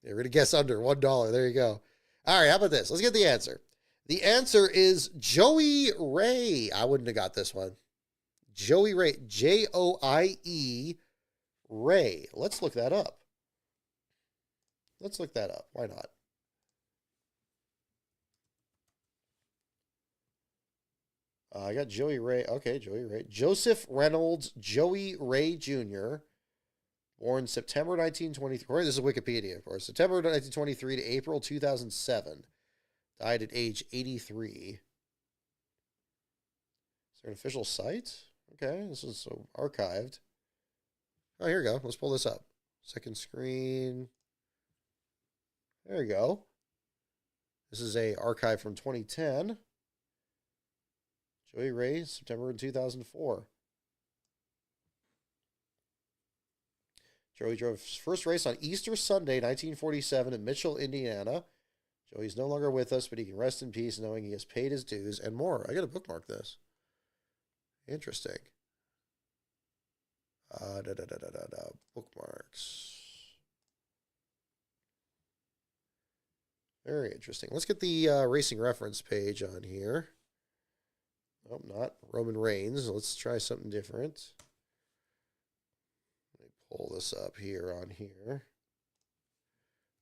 We're going to guess under $1. There you go. All right, how about this? Let's get the answer. The answer is Joey Ray. I wouldn't have got this one. Joey Ray. Joie Ray. Let's look that up. Why not? I got Joey Ray. Okay, Joey Ray. Joseph Reynolds Joey Ray Jr., born September 1923. This is Wikipedia, of course. September 1923 to April 2007. Died at age 83. Is there an official site? Okay, this is archived. Oh, here we go. Let's pull this up. Second screen. There you go. This is a archive from 2010. Joey Ray, September 2004. Joey drove his first race on Easter Sunday, 1947 in Mitchell, Indiana. Joey's no longer with us, but he can rest in peace knowing he has paid his dues and more. I got to bookmark this. Interesting. Bookmarks. Very interesting. Let's get the racing reference page on here. Oh, not Roman Reigns. Let's try something different. pull this up here on here.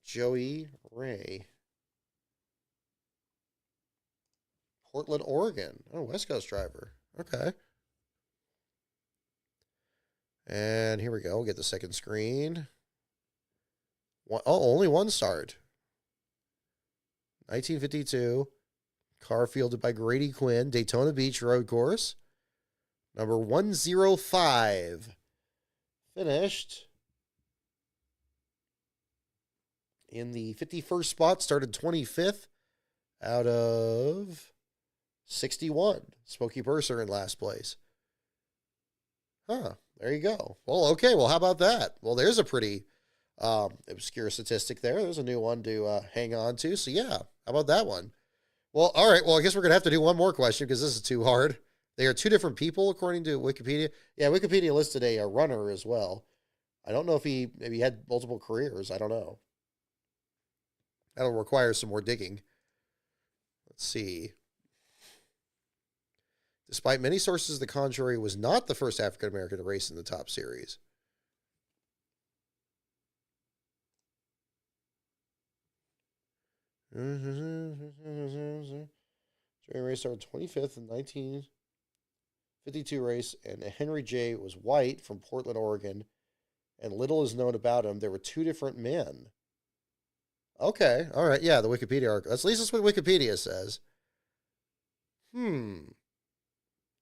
Joey Ray. Portland, Oregon. Oh, West Coast driver. Okay. And here we go. We'll get the second screen. Only one start. 1952. Car fielded by Grady Quinn. Daytona Beach Road Course. Number 105. Finished in the 51st spot. Started 25th out of 61. Smokey Purser in last place. Huh. There you go. Well, okay. Well, how about that? Well, there's a pretty obscure statistic there. There's a new one to hang on to. So, yeah. How about that one? Well, all right. Well, I guess we're going to have to do one more question because this is too hard. They are two different people, according to Wikipedia. Yeah, Wikipedia listed a runner as well. I don't know if he maybe had multiple careers. I don't know. That'll require some more digging. Let's see. Despite many sources to the contrary, was not the first African-American to race in the top series. Jerry Ray started 25th in 1952 race, and Henry J. was white from Portland, Oregon, and little is known about him. There were two different men. Okay, all right, yeah, the Wikipedia article. At least that's what Wikipedia says.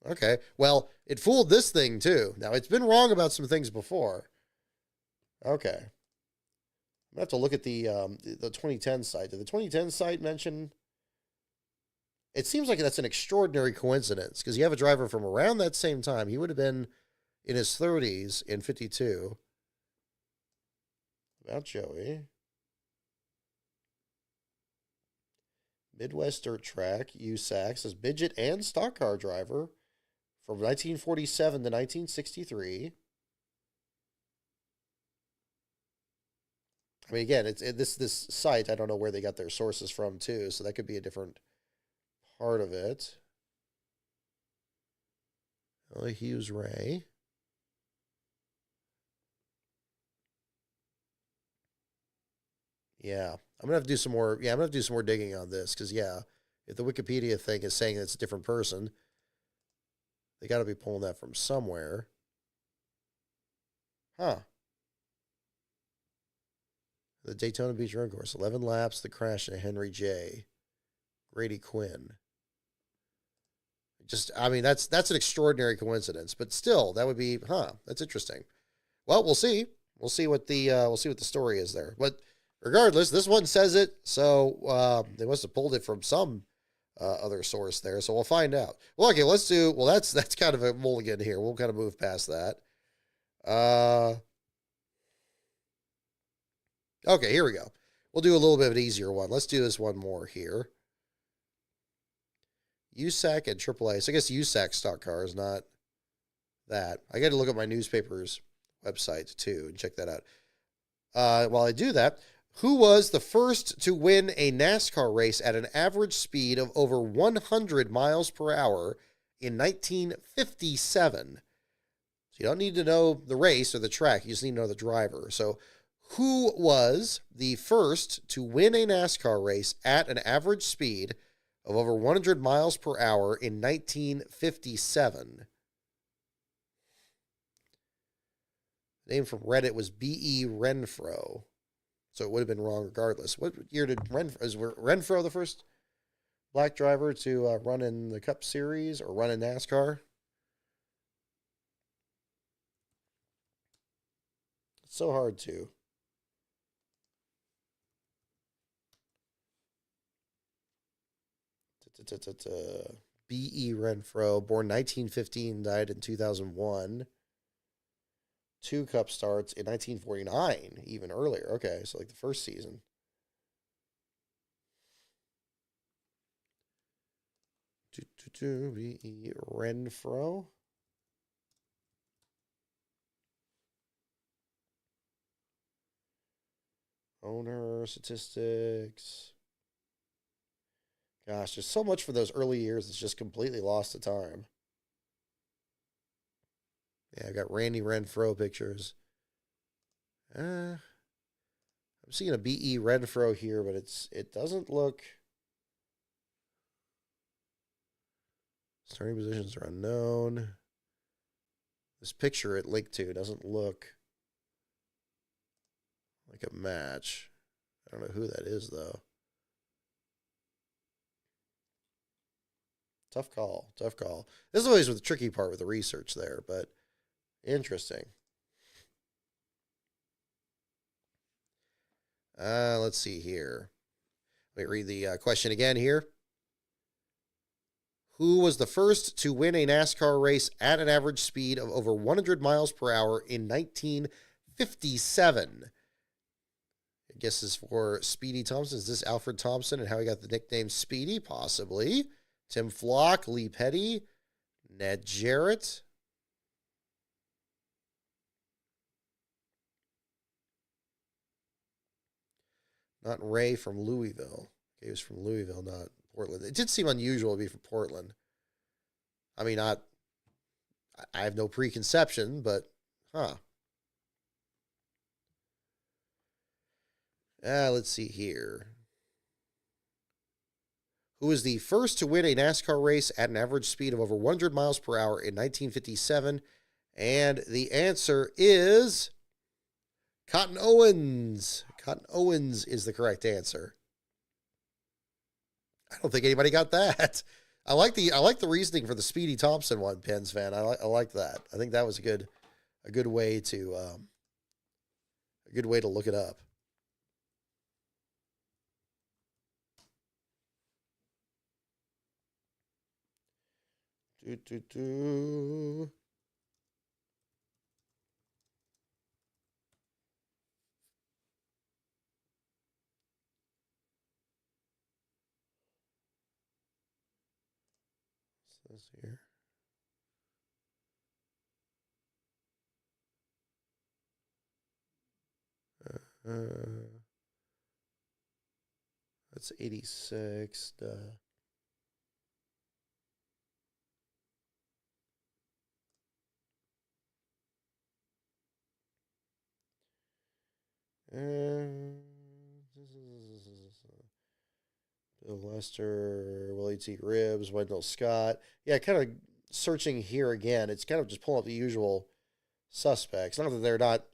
Okay, well, it fooled this thing, too. Now, it's been wrong about some things before. Okay. I'm going to have to look at the 2010 site. Did the 2010 site mention... It seems like that's an extraordinary coincidence, because you have a driver from around that same time. He would have been in his 30s in 52. About Joey. Midwest Dirt Track, USAC, says midget and stock car driver from 1947 to 1963. I mean, again, this site, I don't know where they got their sources from, too, so that could be a different part of it. Hughes Ray. Yeah, I'm gonna have to do some more. Yeah, I'm gonna have to do some more digging on this because if the Wikipedia thing is saying it's a different person, they got to be pulling that from somewhere. Huh. The Daytona Beach Road Course, 11 laps, the crash in Henry J. Grady Quinn. I mean, that's an extraordinary coincidence, but still, that would be, that's interesting. Well, we'll see. We'll see what the story is there. But regardless, this one says it, so they must have pulled it from some other source there. So we'll find out. Well, okay, let's do. Well, that's kind of a mulligan here. We'll kind of move past that. Okay, here we go. We'll do a little bit of an easier one. Let's do this one more here. USAC and AAA. So I guess USAC stock car is not that. I got to look at my newspaper's website too and check that out. While I do that, who was the first to win a NASCAR race at an average speed of over 100 miles per hour in 1957? So you don't need to know the race or the track. You just need to know the driver. So who was the first to win a NASCAR race at an average speed of over 100 miles per hour in 1957? The name from Reddit was B.E. Renfro. So it would have been wrong regardless. What year did Renfro the first black driver to run in the Cup Series or run in NASCAR? It's so hard to. B.E. Renfro, born 1915, died in 2001. 2 Cup starts in 1949, even earlier. Okay, so like the first season. B.E. Renfro. Owner statistics. Gosh, there's so much for those early years that's just completely lost to time. Yeah, I got Randy Renfro pictures. I'm seeing a B.E. Renfro here, but it doesn't look. Starting positions are unknown. This picture it linked to doesn't look like a match. I don't know who that is, though. Tough call. Tough call. This is always the tricky part with the research there, but interesting. Let's see here. Let me read the question again here. Who was the first to win a NASCAR race at an average speed of over 100 miles per hour in 1957? I guess this is for Speedy Thompson. Is this Alfred Thompson and how he got the nickname Speedy? Possibly. Tim Flock, Lee Petty, Ned Jarrett. Not Ray from Louisville. Okay, he was from Louisville, not Portland. It did seem unusual to be from Portland. I mean, I have no preconception, but, let's see here. Who was the first to win a NASCAR race at an average speed of over 100 miles per hour in 1957? And the answer is Cotton Owens. Cotton Owens is the correct answer. I don't think anybody got that. I like the reasoning for the Speedy Thompson one, Pens fan. I like that. I think that was a good way to look it up. Do. What's this here? That's 86. Bill Lester, Willie T. Ribbs, Wendell Scott. Yeah, kind of searching here again. It's kind of just pulling up the usual suspects. Not that they're not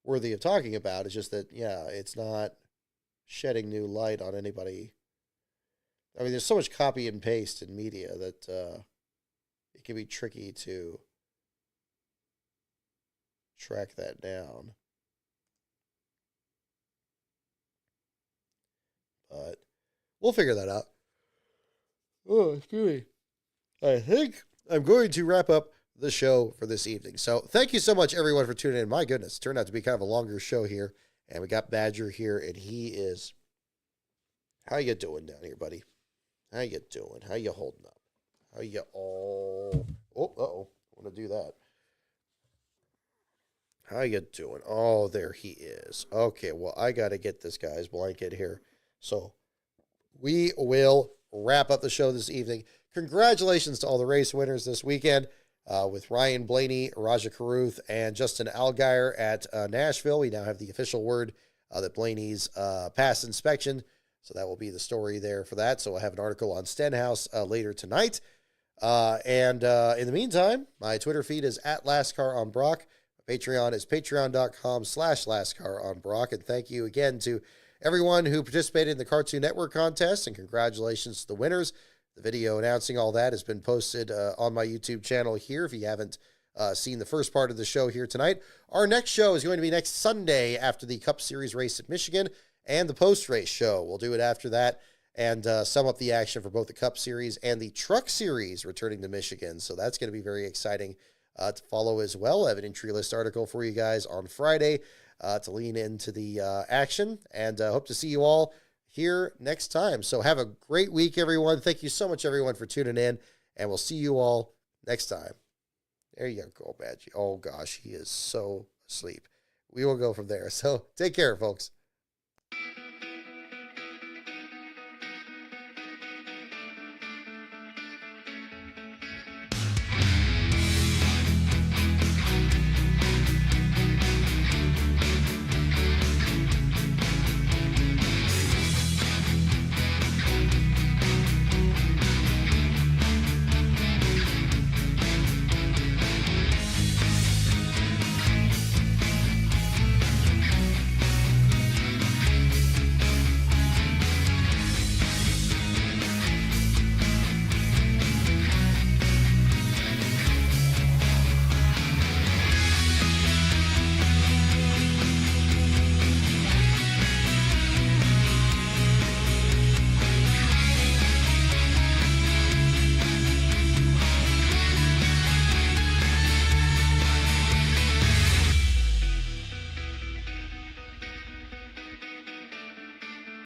worthy of talking about. It's just that, yeah, it's not shedding new light on anybody. I mean, there's so much copy and paste in media that it can be tricky to track that down. But we'll figure that out. Oh, excuse me. I think I'm going to wrap up the show for this evening. So thank you so much, everyone, for tuning in. My goodness, it turned out to be kind of a longer show here. And we got Badger here, and he is... How you doing down here, buddy? How you doing? How you holding up? How you all... Oh, uh-oh. I want to do that. How you doing? Oh, there he is. Okay, well, I got to get this guy's blanket here. So we will wrap up the show this evening. Congratulations to all the race winners this weekend with Ryan Blaney, Raja Caruth, and Justin Allgaier at Nashville. We now have the official word that Blaney's passed inspection. So that will be the story there for that. So I'll have an article on Stenhouse later tonight. And in the meantime, my Twitter feed is at LastCarOnBrock. My Patreon is patreon.com/LastCarOnBrock. And thank you again to everyone who participated in the Cartoon Network contest, and congratulations to the winners. The video announcing all that has been posted on my YouTube channel here if you haven't seen the first part of the show here tonight. Our next show is going to be next Sunday after the Cup Series race at Michigan and the post-race show. We'll do it after that and sum up the action for both the Cup Series and the Truck Series returning to Michigan. So that's going to be very exciting to follow as well. I have an entry list article for you guys on Friday to lean into the action, and hope to see you all here next time. So have a great week, everyone. Thank you so much, everyone, for tuning in, and we'll see you all next time. There you go, Badgie. Oh, gosh, he is so asleep. We will go from there. So take care, folks.